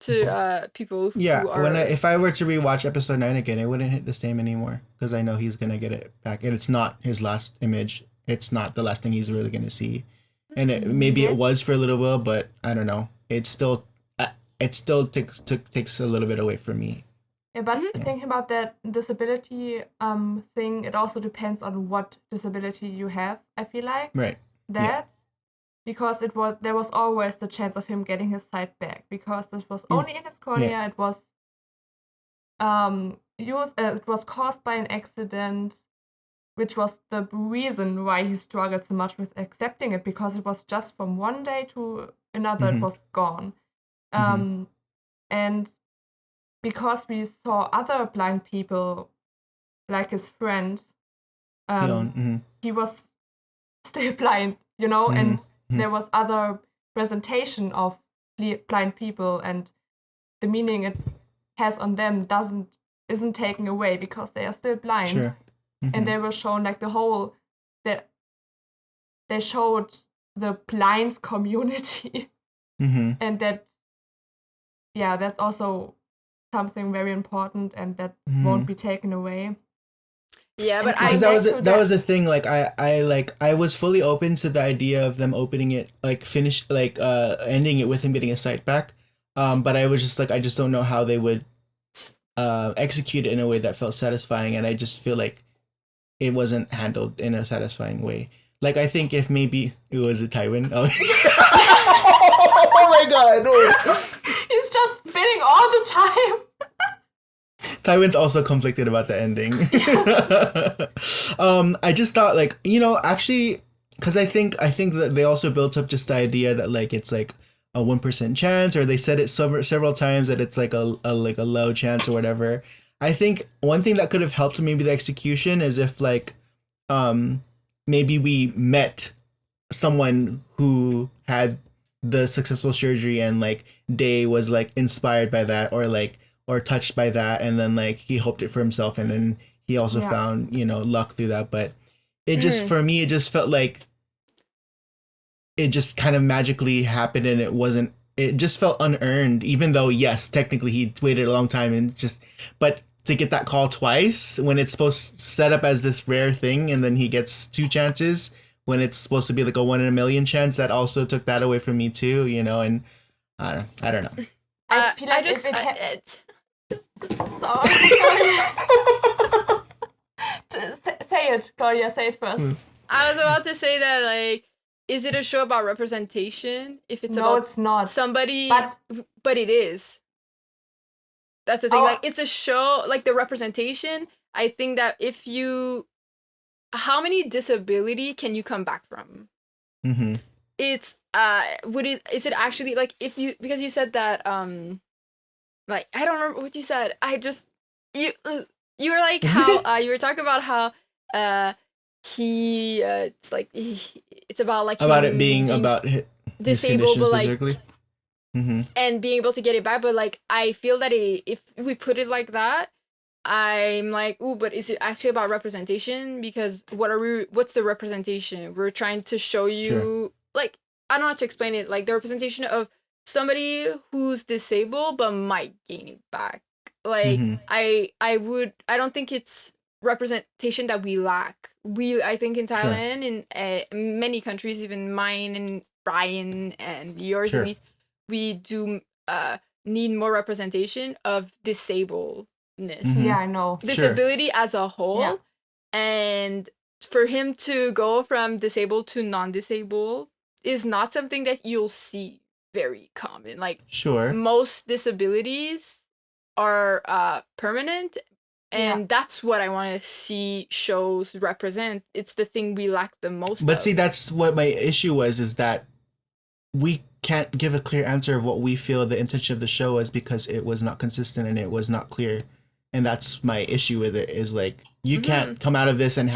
to people who Yeah, are. if I were to rewatch episode 9 again, it wouldn't hit the same anymore because I know he's gonna get it back, and it's not his last image. It's not the last thing he's really gonna see, and maybe it was for a little while, but I don't know. It still takes a little bit away from me. Yeah, but thinking about that disability thing, it also depends on what disability you have. I feel like because there was always the chance of him getting his sight back because this was only in his cornea. It was it was caused by an accident, which was the reason why he struggled so much with accepting it because it was just from one day to another it was gone. And because we saw other blind people, like his friends, he was still blind, and there was other presentation of blind people, and the meaning it has on them isn't taken away because they are still blind. Sure. And they were shown like they showed the blind community, and that's also something very important, and that won't be taken away. Yeah, but that was the thing. Like I was fully open to the idea of them opening it, like ending it with him getting his sight back. But I was just like, I just don't know how they would execute it in a way that felt satisfying, and I just feel like it wasn't handled in a satisfying way. Like I think if maybe it was a Tywin. Oh, oh my god! No. He's just spinning all the time. Tywin's also conflicted about the ending. I just thought actually, because I think that they also built up just the idea that like it's like a 1% chance, or they said it several times that it's like a low chance or whatever. I think one thing that could have helped maybe the execution is if like maybe we met someone who had the successful surgery and like Day was like inspired by that or touched by that, and then like he hoped it for himself, and then he also found luck through that. But it just for me, it just felt like it just kind of magically happened, and it just felt unearned, even though yes, technically he waited a long time, and but to get that call twice when it's supposed to set up as this rare thing, and then he gets 2 chances when it's supposed to be like a 1 in a million chance, that also took that away from me too, and I don't know. I feel like if it had... Say it, Claudia, say it first. I was about to say that, like, is it a show about representation? If it's about it's not. Somebody, but it is. That's the thing. Like, it's a show, like the representation. I think that how many disability can you come back from? It's is it actually like because you said that like I don't remember what you said. You were like how you were talking about how it's like it's about like it being about disabled, but like and being able to get it back. But like I feel that if we put it like that, I'm like, ooh, but is it actually about representation? Because what's the representation? We're trying to show you like, I don't know how to explain it, like the representation of somebody who's disabled but might gain it back. Like I don't think it's representation that we lack. I think in Thailand, in many countries, even mine and Brian and yours at least, we do need more representation of disabledness. Yeah, I know. Disability as a whole. And for him to go from disabled to non-disabled is not something that you'll see very common. Like most disabilities are permanent, and that's what I want to see shows represent. It's the thing we lack the most. But see, that's what my issue was, is that we can't give a clear answer of what we feel the intention of the show is because it was not consistent and it was not clear. And that's my issue with it, is like you can't come out of this and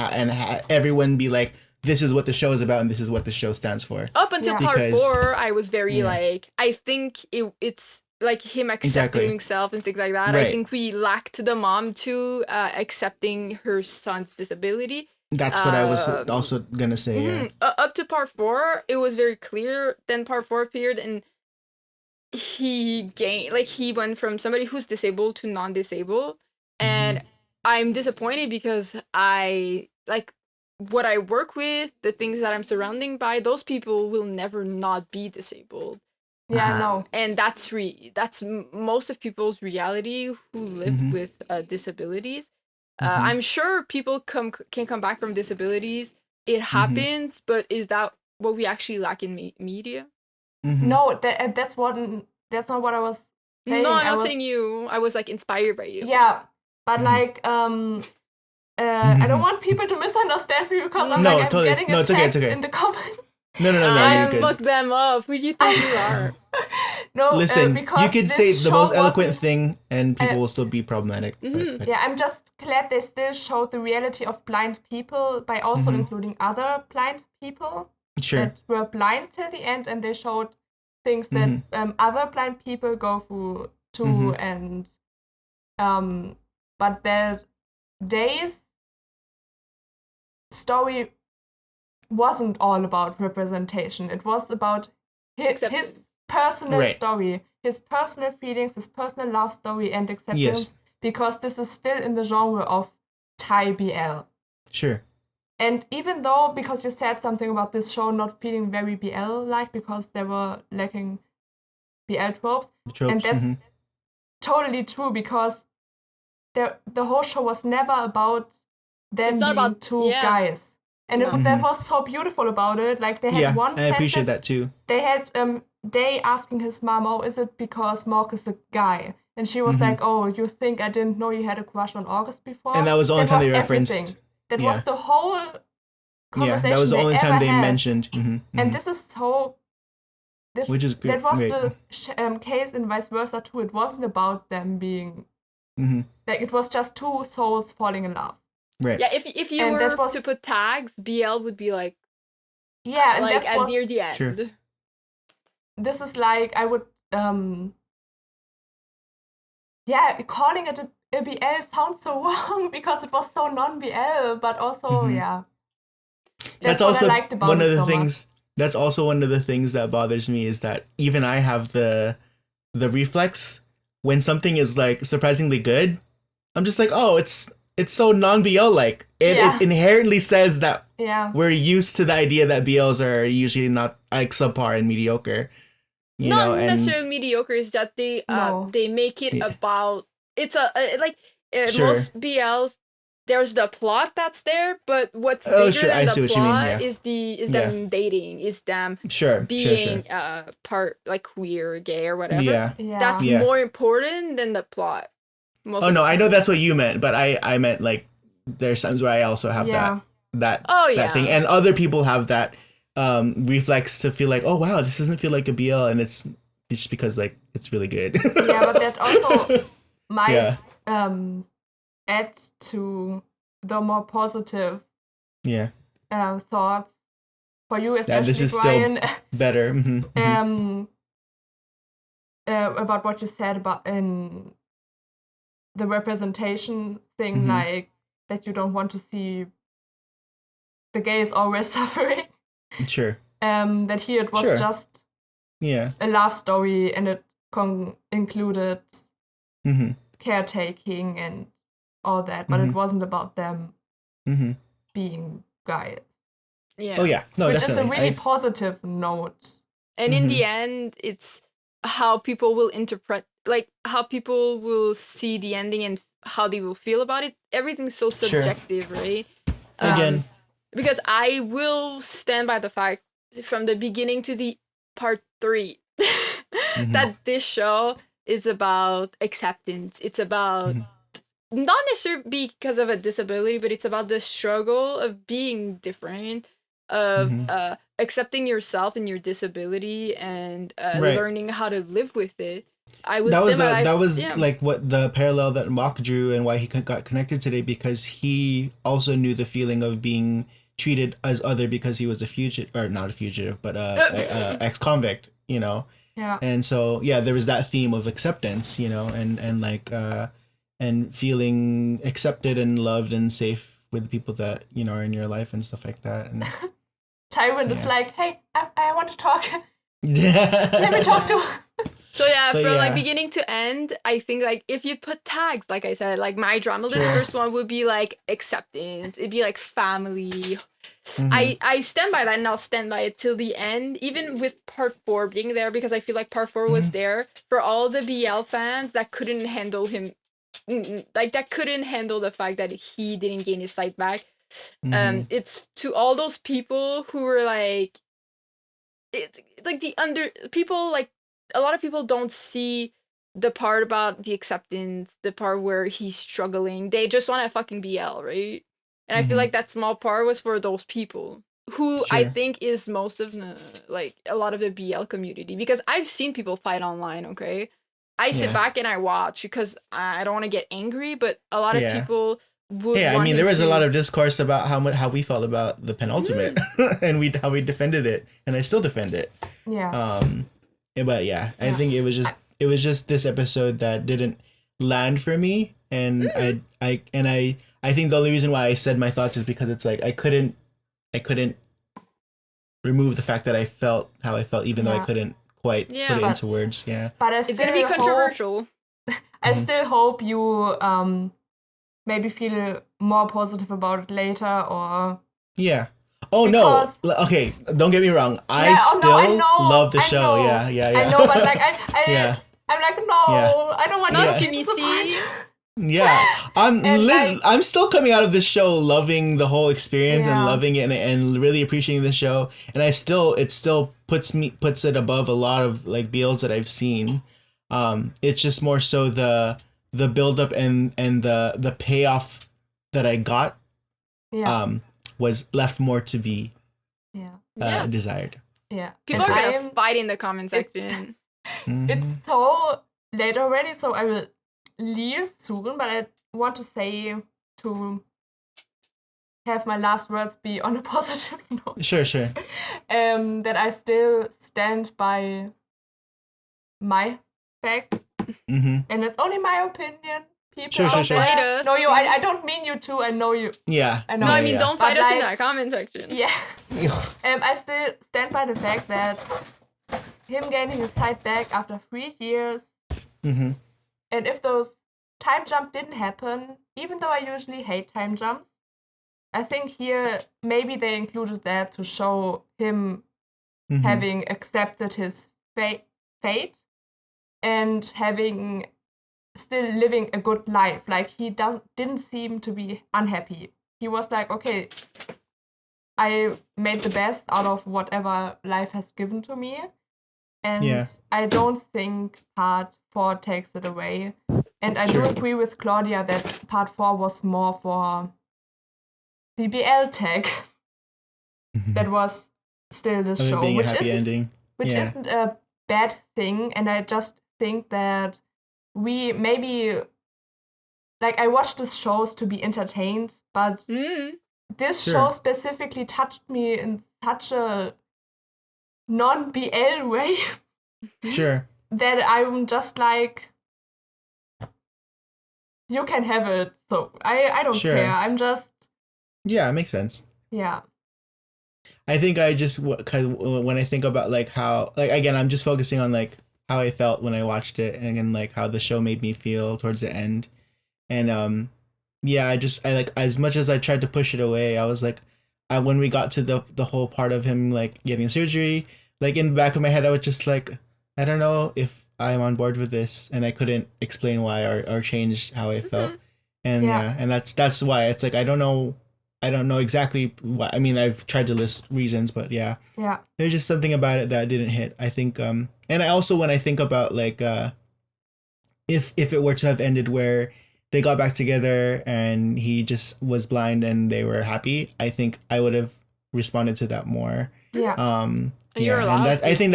everyone be like, this is what the show is about and this is what the show stands for. Up until part 4, I was very like, I think it's like him accepting himself and things like that. I think we lacked the mom too accepting her son's disability. That's what I was also gonna say. Up to part 4, it was very clear. Then part 4 appeared, and he gained, like, he went from somebody who's disabled to non-disabled, and I'm disappointed because I like what I work with, the things that I'm surrounding by, those people will never not be disabled. Yeah, I know. And that's most of people's reality who live with disabilities. I'm sure people can come back from disabilities. It happens, but is that what we actually lack in media? No, that's not what I was saying. No, I'm not saying you. I was like inspired by you. Yeah, but like I don't want people to misunderstand me because I'm getting attacked in the comments. No, I fucked them up. Who do you think you are? No, listen, because you could say the most eloquent wasn't... thing and people will still be problematic. But... Yeah, I'm just glad they still showed the reality of blind people by also including other blind people that were blind till the end, and they showed things that other blind people go through too, and but their Day's story wasn't all about representation. It was about his personal story, his personal feelings, his personal love story, and acceptance, because this is still in the genre of Thai BL. Sure. And even though, because you said something about this show not feeling very BL-like because they were lacking BL tropes, and that's totally true, because the whole show was never about them being two guys. And that was so beautiful about it. Like, they had one sentence. I appreciate that too. They had Day asking his mom, "Oh, is it because Mork is a guy?" And she was like, "Oh, you think I didn't know you had a crush on August before?" And that was the only time they referenced. That was the whole conversation. That was the only time they had. mentioned. And this is so. Which is great. That was the case in vice versa too. It wasn't about them being. Like, it was just two souls falling in love. Right. Yeah, if you were to put tags, BL would be like, yeah, and like at near the end. Sure. This is like, I would calling it a BL sounds so wrong because it was so non-BL, but also that's also what I liked about one of the so things. That's also one of the things that bothers me, is that even I have the reflex when something is like surprisingly good. I'm just like, oh, it's so non-BL like. It inherently says that we're used to the idea that BLs are usually not like subpar and mediocre. Not necessarily mediocre, is that they make it about, it's most BLs, there's the plot that's there, but what's bigger than the plot is them dating, is them being part like queer, gay, or whatever. That's more important than the plot. I know that's what you meant, but I meant like there's times where I also have that thing, and other people have that reflex to feel like, oh wow, this doesn't feel like a BL, and it's just because like it's really good. But that also might add to the more positive thoughts for you, especially this is Brian. Still better. About what you said about in the representation thing, like that you don't want to see the gays always suffering. Sure. That here it was just a love story, and it included caretaking and all that, but it wasn't about them being guys. Yeah. Oh yeah. No, which definitely. is a really positive note. And in the end, it's how people will interpret, like how people will see the ending and how they will feel about it. Everything's so subjective, right? Again. Because I will stand by the fact from the beginning to the part 3 that this show is about acceptance. It's about not necessarily because of a disability, but it's about the struggle of being different, of accepting yourself and your disability, and learning how to live with it. That was like what the parallel that Mock drew, and why he got connected today, because he also knew the feeling of being treated as other because he was a fugitive, or not a fugitive, but ex-convict, and so there was that theme of acceptance, and like and feeling accepted and loved and safe with people that are in your life and stuff like that. And Tywin is like, hey, I want to talk. Let me talk to So yeah, But from like yeah. beginning to end, I think like if you put tags, like I said, like my drama list, Sure. first one would be like acceptance. It'd be like family. Mhm. I stand by that and I'll stand by it till the end, even with part 4 being there, because I feel like part 4 was Mhm. there for all the BL fans that couldn't handle him, like that couldn't handle the fact that he didn't gain his sight back. Mhm. It's to all those people who were like, it's like the under people, like a lot of people don't see the part about the acceptance, the part where he's struggling. They just want a fucking BL, right? And I feel Mhm. like that small part was for those people who I Sure. think is most of the, like a lot of the BL community, because I've seen people fight online, okay? I sit Yeah. back and I watch because I don't want to get angry, but a lot of Yeah. people would Yeah, I want mean, him there was a lot to. of discourse about how we felt about the penultimate, and how we defended it, and I still defend it. Yeah. But yeah, I think it was just this episode that didn't land for me, and I think the only reason why I said my thoughts is because it's like I couldn't remove the fact that I felt how I felt, even though I Yeah. couldn't quite Yeah. put it But- into words. Yeah. But I It's still gonna be hope, controversial. I Mhm. still hope you maybe feel more positive about it later, or Yeah. Oh Because- no. Okay, don't get me wrong. I Yeah, oh, no, I still know, love the I show. know. Yeah, yeah, yeah. I know, but like Yeah. I'm like, no, Yeah. I don't want Not you to to me, disappoint. see? Yeah, And, like- I'm still coming out of this show loving the whole experience and Yeah. loving it and really appreciating the show. And it still puts it above a lot of like BLs that I've seen. It's just more so the build up and the payoff that I got Yeah, was left more to be yeah, Yeah. desired. yeah. People And are gonna I'm- fight in the comment section. Mhm. It's so late already, so I will leave soon, but I want to say to have my last words be on a positive note. Sure, sure. That I still stand by my fact, Mm-hmm. and it's only my opinion. People Sure, out sure, sure. there- Fight us, No, please. I don't mean you to. I know you. Yeah. I know. No, I yeah, mean yeah. don't fight But, us in like- that comment section. Yeah. I still stand by the fact that him gaining his sight back after 3 years, Mm-hmm. and if those time jump didn't happen, even though I usually hate time jumps, I think here maybe they included that to show him Mm-hmm. having accepted his fate and having still living a good life. Like he didn't seem to be unhappy. He was like, okay, I made the best out of whatever life has given to me. And Yeah. I don't think part 4 takes it away. And I Sure. do agree with Claudia that part 4 was more for the BL tag that was still this Of it show, being a which happy isn't ending. which Yeah. isn't a bad thing. And I just think that we maybe, like, I watch these shows to be entertained, but this Sure. show specifically touched me in such a non-BL way Sure. that I'm just like, you can have it. So I don't Sure. care. I'm just, Yeah, it makes sense. yeah. I think I just cause when I think about like how like again I'm just focusing on like how I felt when I watched it and then like how the show made me feel towards the end, and yeah I like as much as I tried to push it away I was like when we got to the whole part of him like getting surgery, like in the back of my head I was just like I don't know if I'm on board with this, and I couldn't explain why or change how I felt. And Yeah. and that's why it's like I don't know exactly what I mean. I've tried to list reasons, but yeah, Yeah. there's just something about it that didn't hit. I think and I also when I think about like if it were to have ended where they got back together and he just was blind and they were happy, I think I would have responded to that more. Yeah. You're Yeah, allowed and that to. I think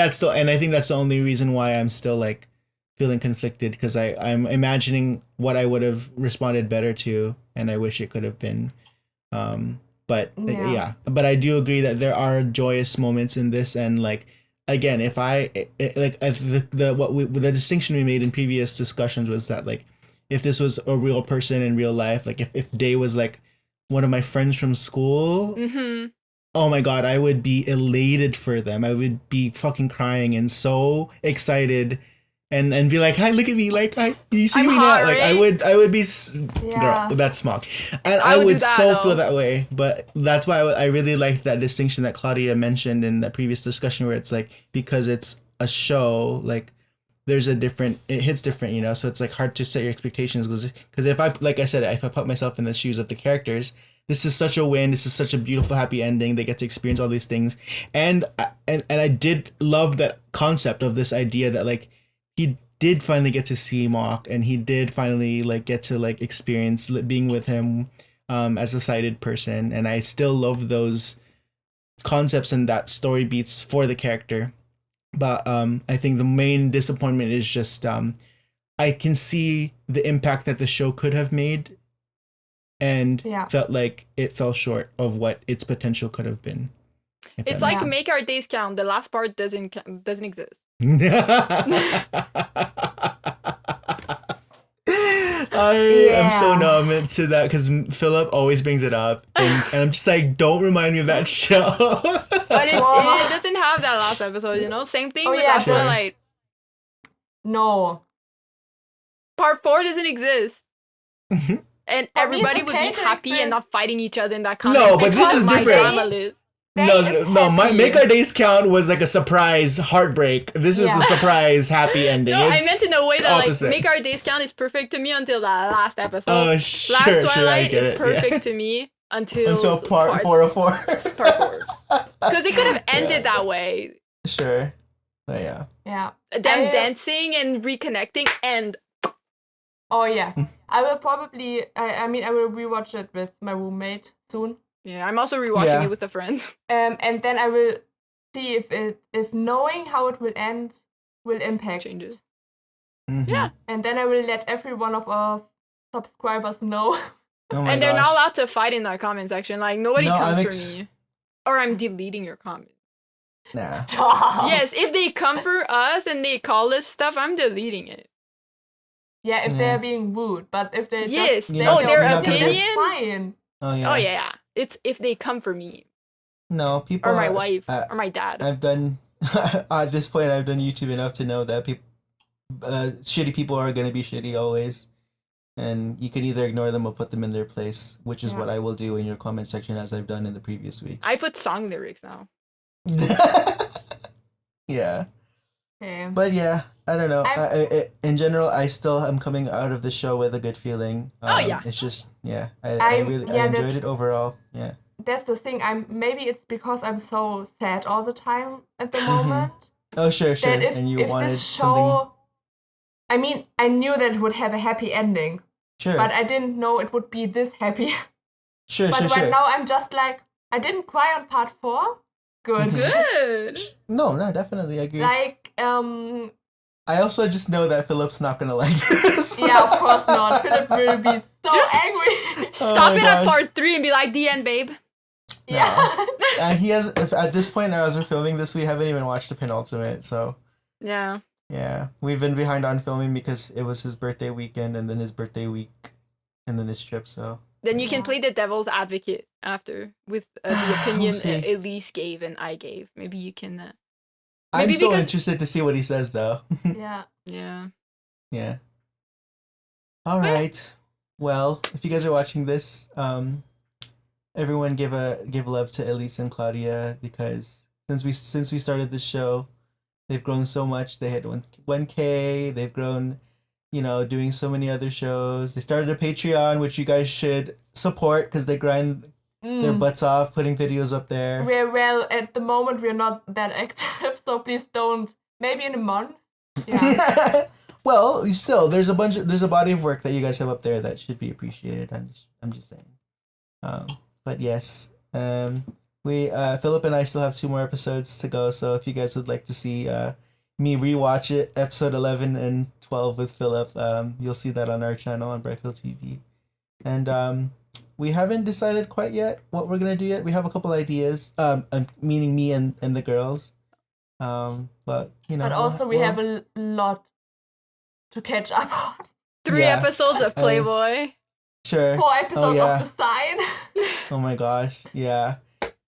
that's the only reason why I'm still like feeling conflicted, because I'm imagining what I would have responded better to, and I wish it could have been. But Yeah. but I do agree that there are joyous moments in this, and like again, if the distinction we made in previous discussions was that like if this was a real person in real life, like if Day was like one of my friends from school, oh my god, I would be elated for them. I would be fucking crying and so excited and be like, "Hi, look at me! Like, hi, you see I'm me hot, now?" Like, right? I would be Yeah. girl. That's small, and I I would do would that, so though. feel that way. But that's why I really like that distinction that Claudia mentioned in that previous discussion, where it's like because it's a show, like there's a different, it hits different, you know. So it's like hard to set your expectations because if I, like I said, if I put myself in the shoes of the characters. This is such a win. This is such a beautiful, happy ending. They get to experience all these things, and I did love that concept of this idea that like he did finally get to see Mock, and he did finally like get to like experience being with him, as a sighted person, and I still love those concepts and that story beats for the character, but I think the main disappointment is just I can see the impact that the show could have made and felt like it fell short of what its potential could have been. It's like Make Our Days Count. The last part doesn't exist. I am so numb to that because Philip always brings it up, and I'm just like, don't remind me of that show. But it doesn't have that last episode, you know? Same thing with Twilight. No. Part 4 doesn't exist. And everybody would be happy and not fighting each other in that context. No, but this is different. No, my Make Our Days Count was like a surprise heartbreak. This is a surprise happy ending. No, I meant in a way that opposite. like Make Our Days Count is perfect to me until that last episode. Oh, sure, last Twilight I get is it, perfect to me until part 404. Part 4. Because it could have ended that way. Sure. But yeah. Yeah. Them dancing and reconnecting and. Oh yeah. I will probably. I mean, I will rewatch it with my roommate soon. Yeah, I'm also rewatching it with a friend. And then I will see if knowing how it will end will impact changes. Mm-hmm. Yeah. And then I will let every one of our subscribers know. And they're not allowed to fight in that comment section. Like nobody comes for me, or I'm deleting your comment. Nah. Stop. Yes, if they come for us and they call us stuff, I'm deleting it. Yeah, if they're being rude, but if they just their opinion, fine. Oh yeah. Oh yeah. It's if they come for me. No, people. Or my wife, or my dad. I've done at this point. I've done YouTube enough to know that people, shitty people are gonna be shitty always, and you can either ignore them or put them in their place, which is what I will do in your comment section, as I've done in the previous week. I put song lyrics now. Yeah. Okay. But yeah, I don't know. In general, I still am coming out of the show with a good feeling. It's just I really enjoyed it overall. Yeah. That's the thing. Maybe it's because I'm so sad all the time at the moment. Oh sure. And you wanted this show, something. I mean, I knew that it would have a happy ending. Sure. But I didn't know it would be this happy. Sure. But right now I'm just like, I didn't cry on part 4. Good. Good. No, definitely I agree. Like, I also just know that Philip's not gonna like this. Yeah, of course not. Philip will be so angry. Stop it at part 3 and be like, the end, babe. Yeah. And he has. At this point, as we're filming this, we haven't even watched the penultimate. So. Yeah. Yeah, we've been behind on filming because it was his birthday weekend, and then his birthday week, and then his trip. So. Then you can play the devil's advocate after with the opinion Elise gave and I gave. Maybe you can. I'm so interested to see what he says, though. Yeah. Yeah. All right. Well, if you guys are watching this, everyone give love to Elise and Claudia, because since we started this show, they've grown so much. They hit 1K. They've grown, doing so many other shows. They started a Patreon, which you guys should support because they grind their butts off putting videos up there. Well, at the moment we're not that active, so please don't. Maybe in a month. Yeah. Well, still, there's a body of work that you guys have up there that should be appreciated. I'm just saying. But yes, Philip and I still have 2 more episodes to go. So if you guys would like to see me rewatch it, episode 11 and 12 with Philip, you'll see that on our channel on Brightfield TV. And we haven't decided quite yet what we're gonna do yet. We have a couple ideas. Meaning me and the girls. But But also we have a lot to catch up on. 3 episodes of Playboy. Sure. 4 episodes of The Sign. Oh my gosh, yeah.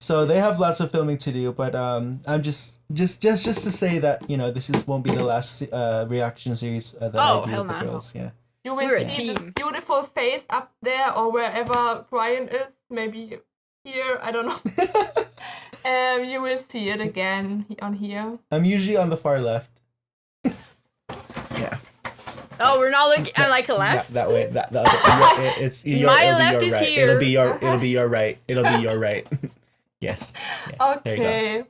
So they have lots of filming to do, but I'm just to say that this won't be the last reaction series that I do with the girls. Yeah. You will see this beautiful face up there or wherever Brian is. Maybe here. I don't know. You will see it again on here. I'm usually on the far left. Yeah. Oh, we're not looking at like a left. That way. It's my left is right. here. It'll be your right. It'll be your right. Yes. Okay.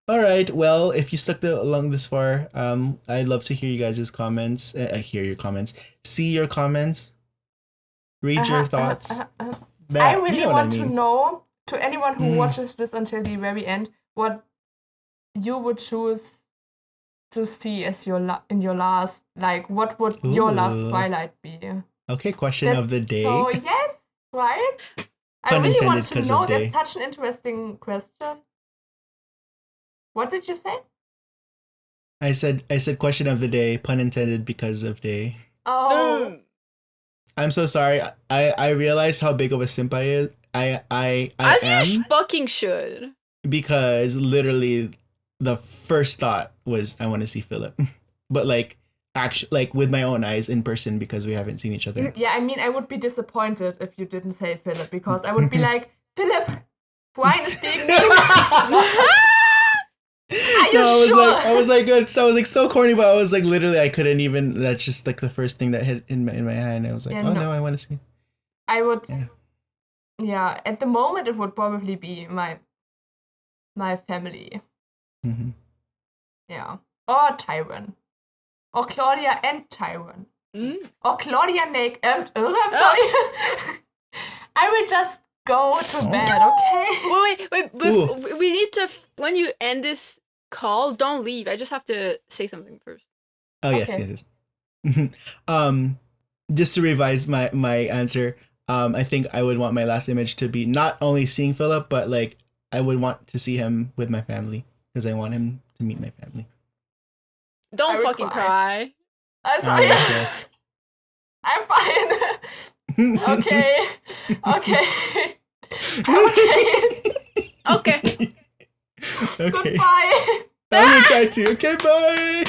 All right. Well, if you stuck along this far, I'd love to hear you guys' comments. Hear your comments. See your comments. Read your thoughts. I really want to know, to anyone who watches this until the very end, what you would choose to see as in your last, like, what would your last Twilight be? Okay, question of the day. So yes, right? I really want to know. That's such an interesting question. What did you say? I said question of the day, pun intended, because of day. Oh. I'm so sorry. I realized how big of a simp I As you fucking should. Because literally the first thought was I want to see Philip. But actually with my own eyes in person because we haven't seen each other. Yeah, I mean I would be disappointed if you didn't say Philip because I would be like, Philip, Brian is being mean. I was like so corny, but I was like literally I couldn't even. That's just like the first thing that hit in my hand. I was like, no, I want to see. I would. Yeah, at the moment it would probably be my family. Mm-hmm. Yeah, or Tyron, or Claudia and Tyron, or Claudia Nick and. I'm sorry. I will just go to bed, okay? Wait. We need to. When you end this call, don't leave. I just have to say something first. Oh yes. Just to revise my answer. I think I would want my last image to be not only seeing Philip, but like I would want to see him with my family because I want him to meet my family. Don't fucking cry. I'm sorry. I'm fine. Okay. Okay. Goodbye. I'm gonna try to. Okay, bye.